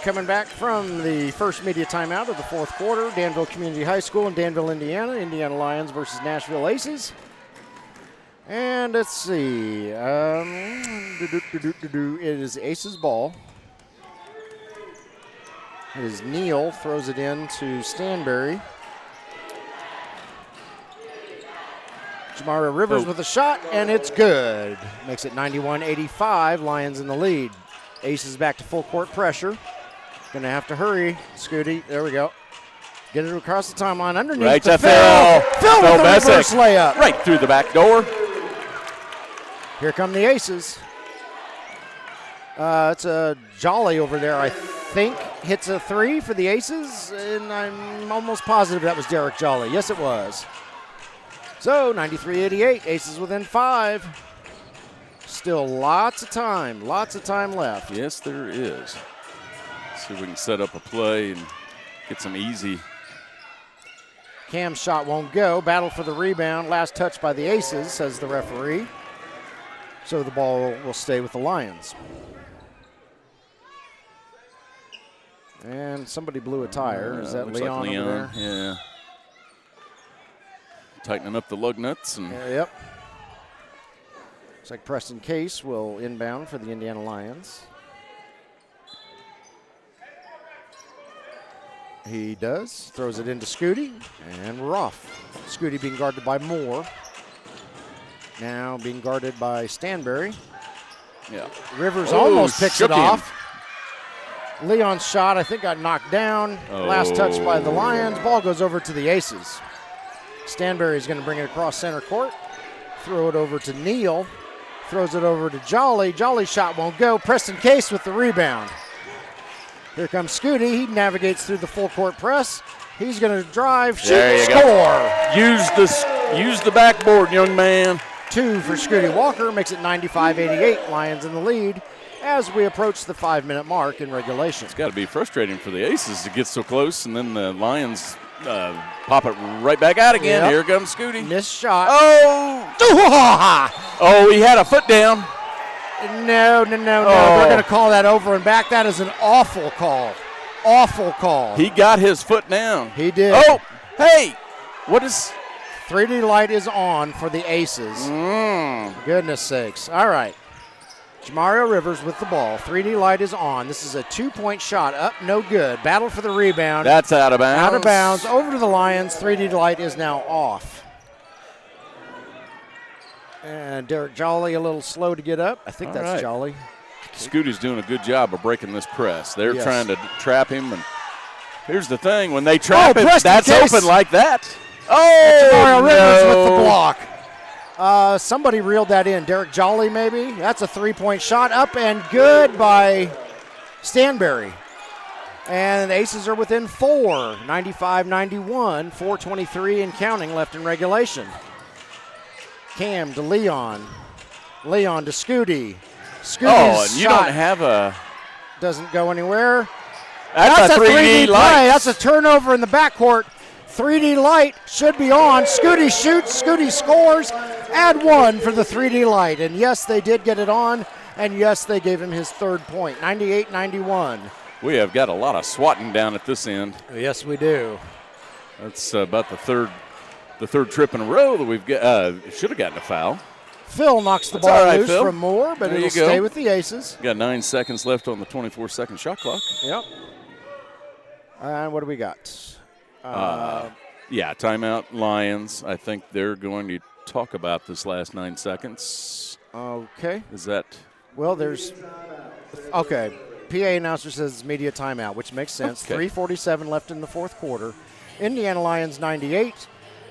Coming back from the first media timeout of the fourth quarter, Danville Community High School in Danville, Indiana. Indiana Lyons versus Nashville Aces. And let's see. It is Aces ball. It is Neal, throws it in to Stanberry. Jamario Rivers with a shot, and it's good. Makes it 91-85, Lions in the lead. Aces back to full court pressure. Going to have to hurry, Scooty. There we go. Get it across the timeline underneath. Right to to Phil. Phil with the reverse layup. Right through the back door. Here come the Aces. It's a Jolly over there, I think. Hits a three for the Aces, and I'm almost positive that was Derek Jolly. Yes, it was. So, 93-88, Aces within 5. Still lots of time left. Yes, there is. See if we can set up a play and get some easy. Cam's shot won't go. Battle for the rebound. Last touch by the Aces, says the referee. So the ball will stay with the Lions. And somebody blew a tire. Is that looks Leon, like Leon over there? Yeah. Tightening up the lug nuts. And Yep. Looks like Preston Case will inbound for the Indiana Lions. He does. Throws it into Scooty, and we're off. Scooty being guarded by Moore. Now being guarded by Stanberry. yeah. Rivers almost picks it shook him. off. Leon's shot, I think, got knocked down. Last touch by the Lions. Ball goes over to the Aces. Stanberry's going to bring it across center court. Throw it over to Neal. Throws it over to Jolly. Jolly's shot won't go. Preston Case with the rebound. Here comes Scooty. He navigates through the full court press. He's going to drive, shoot, There you score. go. Use the backboard, young man. 2 for Scooty Walker. Makes it 95-88. Lions in the lead as we approach the 5-minute mark in regulation. It's got to be frustrating for the Aces to get so close, and then the Lions pop it right back out again. Yep. Here comes Scooty. Missed shot. Oh, he had a foot down. No. They're going to call that over and back. That is an awful call. Awful call. He got his foot down. He did. Oh, hey, what is? 3D light is on for the Aces. Goodness sakes. All right. Jamario Rivers with the ball. 3D light is on. This is a 2-point shot. Up, no good. Battle for the rebound. That's out of bounds. Out of bounds. Over to the Lions. 3D light is now off. And Derek Jolly a little slow to get up. I think that's right. Jolly. Scooty's doing a good job of breaking this press. They're Yes. trying to trap him, and here's the thing: when they trap it, Preston that's Case. open like that. Jamario Rivers with the no. block. Somebody reeled that in. Derek Jolly, maybe. That's a 3-point shot. Up and good by Stanberry. And the Aces are within 4. 95-91. 4:23 and counting left in regulation. Cam to Leon. Leon to Scooty. Scooty's and you shot don't have a. doesn't go anywhere. That's a 3D play. light. That's a turnover in the backcourt. 3D light should be on. Scooty shoots. Scooty scores. Add 1 for the 3D light. And yes, they did get it on. And yes, they gave him his 3rd point. 98-91. We have got a lot of swatting down at this end. Yes, we do. That's about the third trip in a row that we've got. Should have gotten a foul. Phil knocks the That's ball all right, loose Phil. from Moore, but There it'll you go. stay with the Aces. Got 9 seconds left on the 24-second shot clock. Yep. And what do we got? Yeah, timeout Lions. I think they're going to talk about this last 9 seconds. Okay. Is that? Well, there's – okay. PA announcer says media timeout, which makes sense. Okay. 3:47 left in the 4th quarter. Indiana Lyons 98,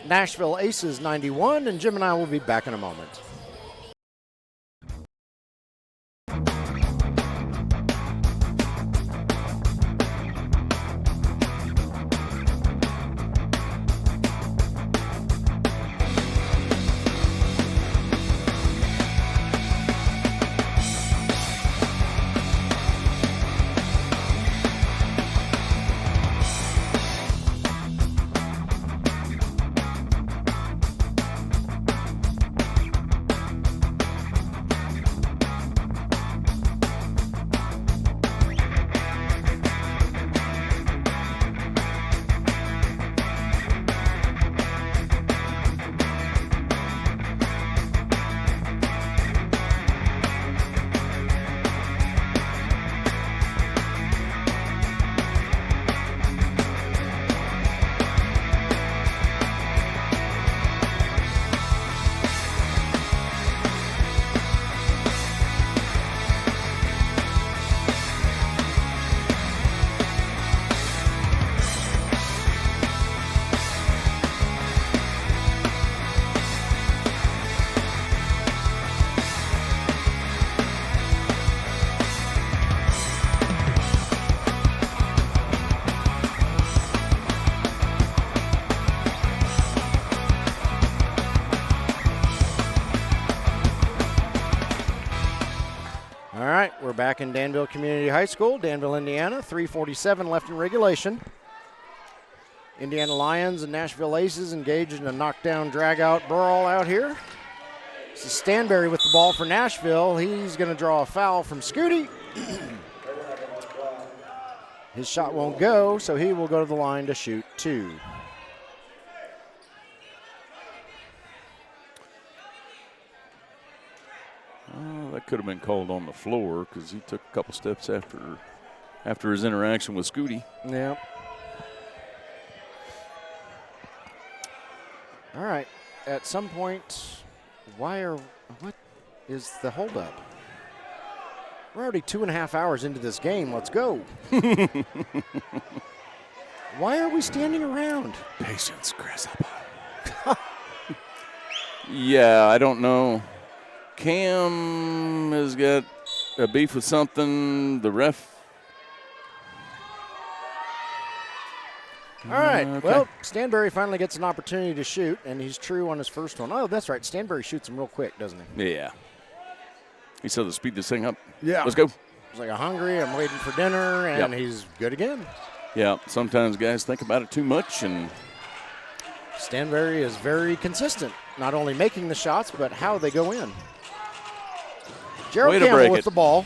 Nashville Aces 91, and Jim and I will be back in a moment. back in Danville Community High School, Danville, Indiana. 3:47 left in regulation. Indiana Lyons and Nashville Aces engaged in a knockdown, drag-out brawl out here. This is Stanberry with the ball for Nashville. He's going to draw a foul from Scooty. His shot won't go, so he will go to the line to shoot 2. That could have been called on the floor because he took a couple steps after his interaction with Scooty. Yeah. All right. At some point, what is the holdup? We're already 2.5 hours into this game. Let's go. Why are we standing around? Patience, grasshopper. Yeah, I don't know. Cam has got a beef with something. The ref. All right. Okay. Well, Stanberry finally gets an opportunity to shoot, and he's true on his first one. Oh, that's right. Stanberry shoots him real quick, doesn't he? Yeah. He said to speed this thing up. Yeah. Let's go. He's like, I'm hungry. I'm waiting for dinner, and he's good again. Yeah. Sometimes guys think about it too much, and Stanberry is very consistent, not only making the shots, but how they go in. Gerald Way to Campbell break with it. the ball.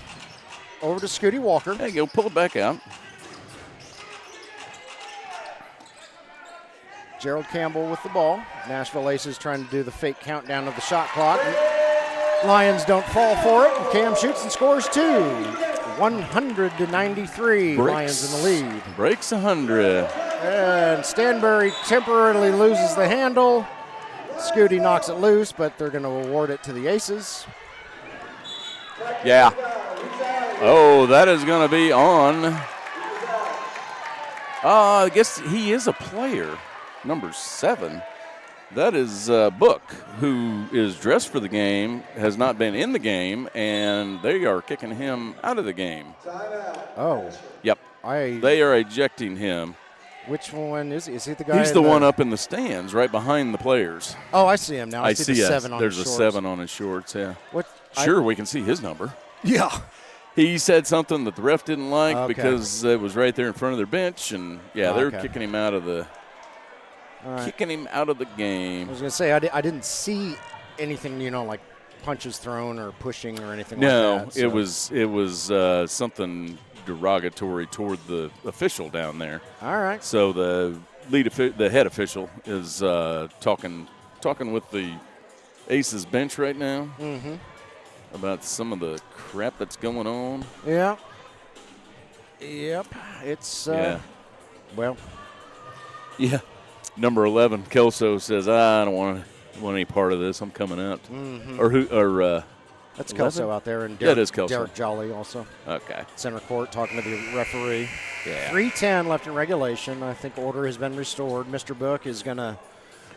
Over to Scooty Walker. there you go. Pull it back out. Gerald Campbell with the ball. Nashville Aces trying to do the fake countdown of the shot clock. Lions don't fall for it. And Cam shoots and scores 2. 100-93. Lions in the lead. Breaks 100. And Stanberry temporarily loses the handle. Scooty knocks it loose, but they're going to award it to the Aces. Yeah. Oh, that is going to be on. I guess he is a player. Number 7. That is Book, who is dressed for the game, has not been in the game, and they are kicking him out of the game. Oh. Yep. They are ejecting him. Which one is he? Is he the guy? He's the one up in the stands right behind the players. Oh, I see him now. I see the 7 on There's his a shorts. 7 on his shorts, yeah. What? Sure, we can see his number. Yeah. He said something that the ref didn't like Okay. because it was right there in front of their bench, and, they're Okay. kicking him out of the Right. kicking him out of the I game. was going to say, I didn't see anything, like punches thrown or pushing or anything No, like that. it was something derogatory toward the official down there. All right. So the head official is talking with the Aces bench right now about some of the crap that's going on. Yeah. Yep. It's, well. Yeah. Number 11, Kelso says, I don't want any part of this. I'm coming out. That's 11? Kelso out there. And That is Kelso. Derek Jolly also. Okay. Center court talking to the referee. Yeah. 3:10 left in regulation. I think order has been restored. Mr. Book is going to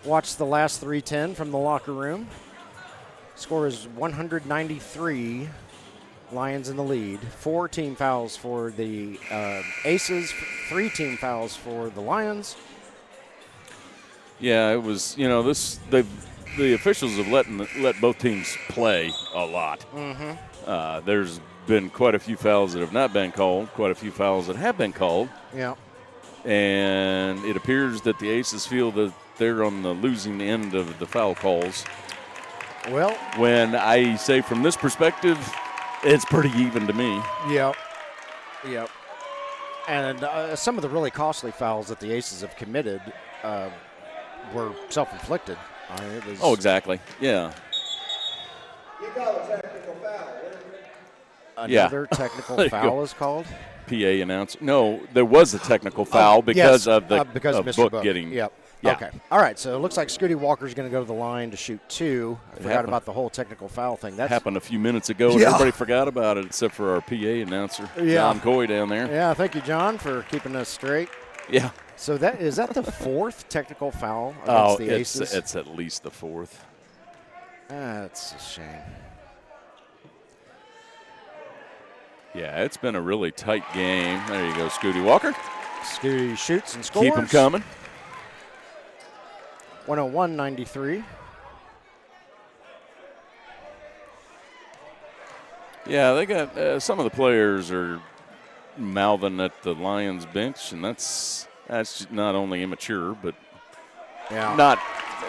watch the last 3:10 from the locker room. Score is 193. Lions in the lead. 4 team fouls for the Aces. 3 team fouls for the Lions. Yeah, it was, the officials have let both teams play a lot. There's been quite a few fouls that have not been called, quite a few fouls that have been called. Yeah. And it appears that the Aces feel that they're on the losing end of the foul calls. Well, when I say from this perspective, it's pretty even to me. Yep. And some of the really costly fouls that the Aces have committed were self-inflicted. Exactly. Yeah. You call a technical foul. Another technical foul is called? PA announcer. No, there was a technical foul because of Mr. Book getting. Yep. Yeah. Okay. All right. So it looks like Scooty Walker's going to go to the line to shoot 2. I forgot about the whole technical foul thing. That happened a few minutes ago, and everybody forgot about it except for our PA announcer, John Coy down there. Yeah. Thank you, John, for keeping us straight. Yeah. So is that the 4th technical foul against the Aces? It's at least the 4th. That's a shame. Yeah, it's been a really tight game. There you go, Scooty Walker. Scooty shoots and scores. Keep them coming. 101-93. Yeah, they got some of the players are mouthing at the Lions bench, and that's not only immature, but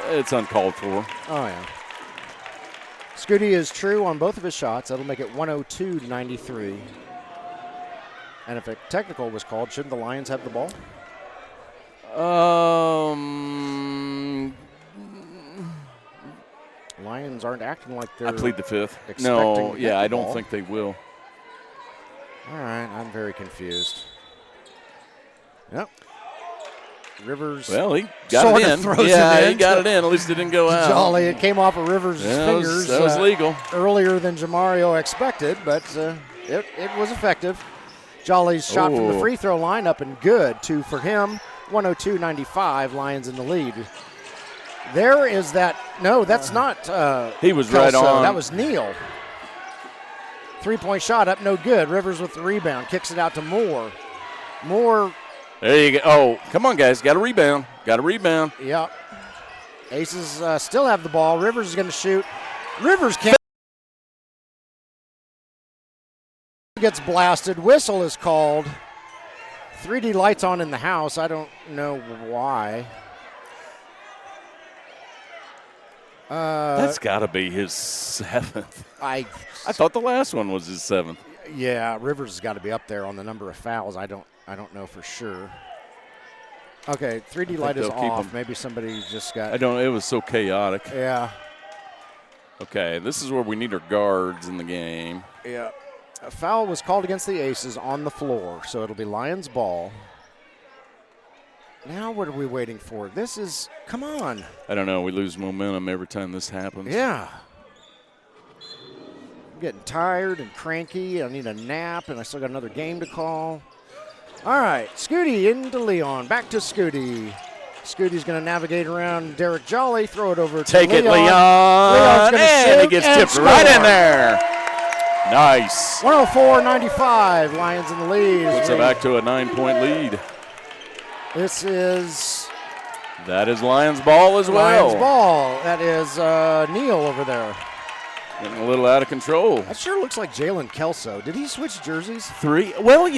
it's uncalled for. Oh, yeah. Scooty is true on both of his shots. That'll make it 102-93. And if a technical was called, shouldn't the Lions have the ball? Lions aren't acting like they're. I plead the fifth. No, yeah, I don't think they will. All right, I'm very confused. Yep. Rivers. Well, he got it in. Yeah, he got it in. At least it didn't go out. Jolly. It came off of Rivers' fingers. That was legal. Earlier than Jamario expected, but it was effective. Jolly's shot from the free throw line up and good. 2 for him. 102-95. Lions in the lead. There is that. No, that's not. He was Kelso. right on. That was Neal. 3-point shot up, no good. Rivers with the rebound. Kicks it out to Moore. Moore. There you go. Oh, come on, guys. Got a rebound. Yep. Aces still have the ball. Rivers is going to shoot. Rivers can't. Gets blasted. Whistle is called. 3D lights on in the house. I don't know why. That's got to be his 7th. I thought the last one was his 7th. Yeah, Rivers has got to be up there on the number of fouls. I don't know for sure. Okay, 3D light is off. Maybe somebody just got. I don't. It was so chaotic. Yeah. Okay, this is where we need our guards in the game. Yeah. A foul was called against the Aces on the floor, so it'll be Lions ball. Now what are we waiting for? This is, come on. I don't know. We lose momentum every time this happens. Yeah. I'm getting tired and cranky. I need a nap, and I still got another game to call. All right, Scooty into Leon. Back to Scooty. Scooty's going to navigate around Derek Jolly, throw it over to Leon. Take it, Leon. Leon's going to shoot, and it gets tipped score. right in there. Nice. 104-95, Lions in the lead. Puts it back to a 9-point lead. That is Lions ball as well. Lions ball. That is Neal over there. Getting a little out of control. That sure looks like Jalen Kelso. Did he switch jerseys? 3. Well,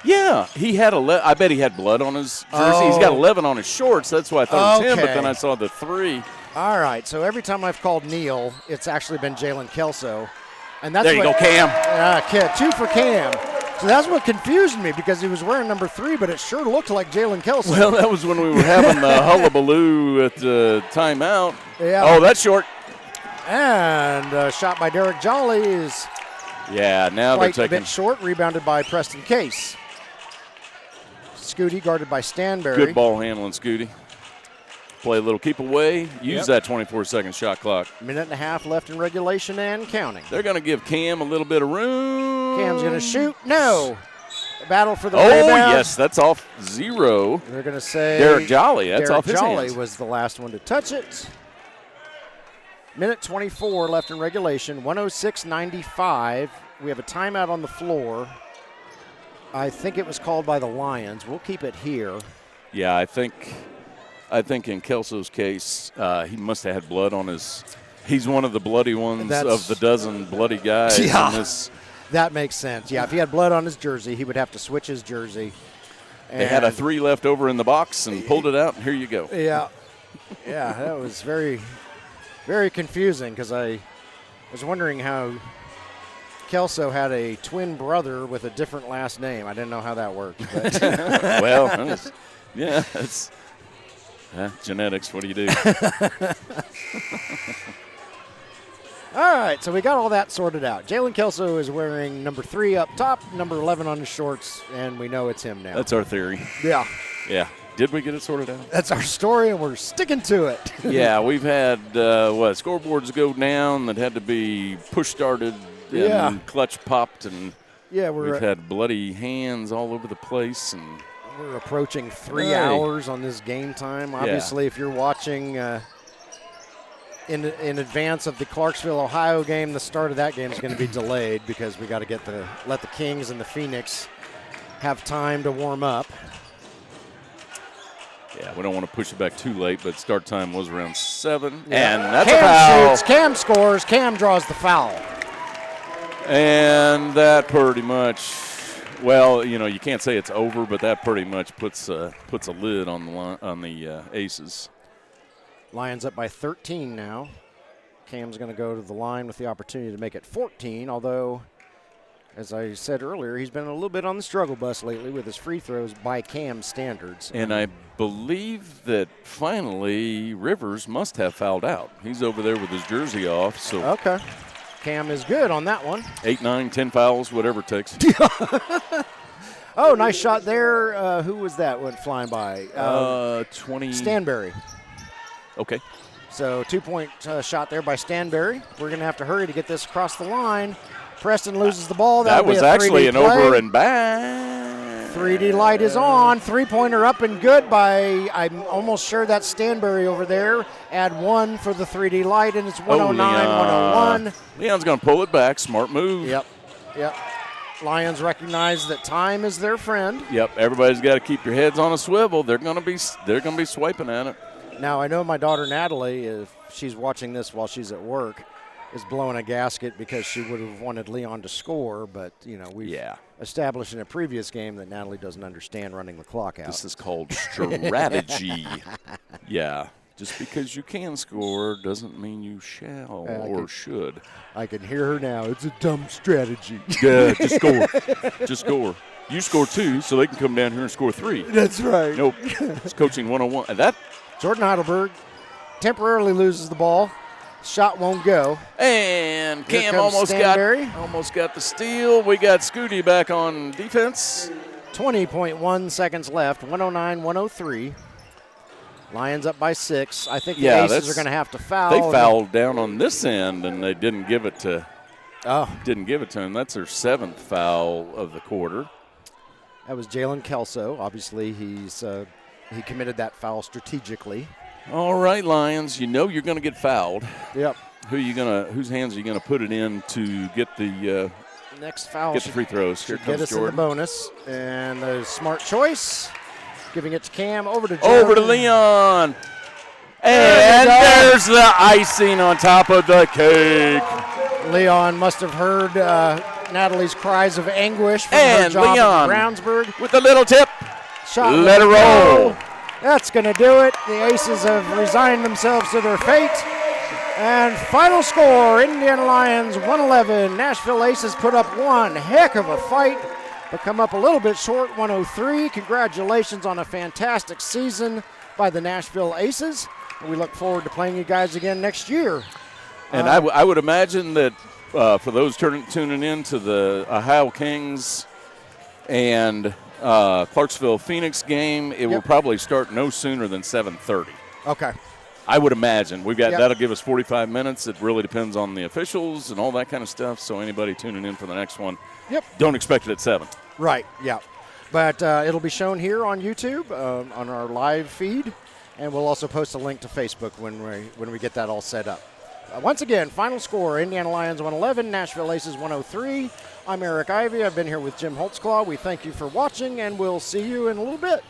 yeah. He had I bet he had blood on his jersey. Oh. He's got 11 on his shorts. That's why I thought it was him, but then I saw the 3. All right, so every time I've called Neal, it's actually been Jalen Kelso. And that's there you go, Cam. 2 for Cam. So that's what confused me because he was wearing number 3, but it sure looked like Jalen Kelso. Well, that was when we were having the hullabaloo at the timeout. Yeah. Oh, that's short. And shot by Derek Jolly is now they're quite a taking bit short, rebounded by Preston Case. Scooty guarded by Stanberry. Good ball handling, Scooty. Play a little keep away. Use that 24-second shot clock. Minute and a half left in regulation and counting. They're going to give Cam a little bit of room. Cam's going to shoot. No. Battle for the rebound. Oh, yes, that's off 0. They're going to say Derek Jolly. That's Derek off his Jolly hands. was the last one to touch it. Minute 24 left in regulation. 106-95. We have a timeout on the floor. I think it was called by the Lions. We'll keep it here. Yeah, I think in Kelso's case, he must have had blood on his. He's one of the bloody ones of the dozen bloody guys. Yeah, in this. That makes sense. Yeah, if he had blood on his jersey, he would have to switch his jersey. They had a 3 left over in the box and pulled it out, and here you go. Yeah, that was very, very confusing because I was wondering how Kelso had a twin brother with a different last name. I didn't know how that worked. But Well, it's genetics. What do you do? All right, so we got all that sorted out. Jalen Kelso is wearing number 3 up top, number 11 on his shorts, and we know it's him now. That's our theory. Yeah. Yeah. Did we get it sorted out? That's our story, and we're sticking to it. Yeah, we've had, scoreboards go down that had to be push-started and clutch popped, and we've had bloody hands all over the place. And we're approaching 3 hours on this game time. Obviously, if you're watching in advance of the Clarksville, Ohio game, the start of that game is going to be delayed because we got to let the Kings and the Phoenix have time to warm up. Yeah, we don't want to push it back too late, but start time was around 7, Yeah. and that's Cam a foul. shoots, Cam scores, Cam draws the foul. And that pretty much, well, you know, you can't say it's over, but that pretty much puts a lid on the Aces. Lions up by 13 now. Cam's going to go to the line with the opportunity to make it 14, although, as I said earlier, he's been a little bit on the struggle bus lately with his free throws by Cam standards. And I believe that finally Rivers must have fouled out. He's over there with his jersey off. So okay. Cam is good on that one. 8, 9, 10 fouls, whatever it takes. Oh, nice shot there. Who was that went flying by? 20. Stanberry. Okay. So 2-point shot there by Stanberry. We're going to have to hurry to get this across the line. Preston loses the ball. That was actually an over and back. 3D light is on. Three-pointer up and good by, I'm almost sure that's Stanberry over there. Add 1 for the 3D light, and it's 109-101. Leon's going to pull it back. Smart move. Yep. Lions recognize that time is their friend. Yep. Everybody's got to keep your heads on a swivel. They're going to be swiping at it. Now, I know my daughter Natalie, if she's watching this while she's at work, is blowing a gasket because she would have wanted Leon to score, but, you know, we've established in a previous game that Natalie doesn't understand running the clock out. This is called strategy. Yeah. Just because you can score doesn't mean you shall or should. I can hear her now. It's a dumb strategy. Yeah, just score. Just score. You score 2 so they can come down here and score 3. That's right. Nope. It's coaching 101. And that Jordan Heidelberg temporarily loses the ball. Shot won't go. And Here Cam comes almost got the steal. We got Scooty back on defense. 20.1 seconds left. 109-103. Lions up by 6. I think the Aces are going to have to foul. They fouled down on this end, and they didn't give it to. Didn't give it to him. That's their 7th foul of the quarter. That was Jalen Kelso. Obviously, he committed that foul strategically. All right, Lions. You know you're going to get fouled. Yep. Whose hands are you going to put it in to get the next foul? Get the free throws. Here get comes us Jordan. in the bonus, and a smart choice. Giving it to Cam, over to Leon. And there's the icing on top of the cake. Leon must have heard Natalie's cries of anguish from and her job Leon at Brownsburg. With the little tip. Shot. Let it roll. That's going to do it. The Aces have resigned themselves to their fate. And final score, Indiana Lyons 111. Nashville Aces put up one heck of a fight, but come up a little bit short, 103. Congratulations on a fantastic season by the Nashville Aces. We look forward to playing you guys again next year. And I would imagine that for those tuning in to the Ohio Kings and Clarksville Phoenix game, it will probably start no sooner than 7:30. Okay. I would imagine. That'll give us 45 minutes. It really depends on the officials and all that kind of stuff. So anybody tuning in for the next one, don't expect it at 7. Right, yeah. But it'll be shown here on YouTube on our live feed, and we'll also post a link to Facebook when we get that all set up. Once again, final score, Indiana Lyons 111, Nashville Aces 103. I'm Eric Ivey. I've been here with Jim Holtzclaw. We thank you for watching, and we'll see you in a little bit.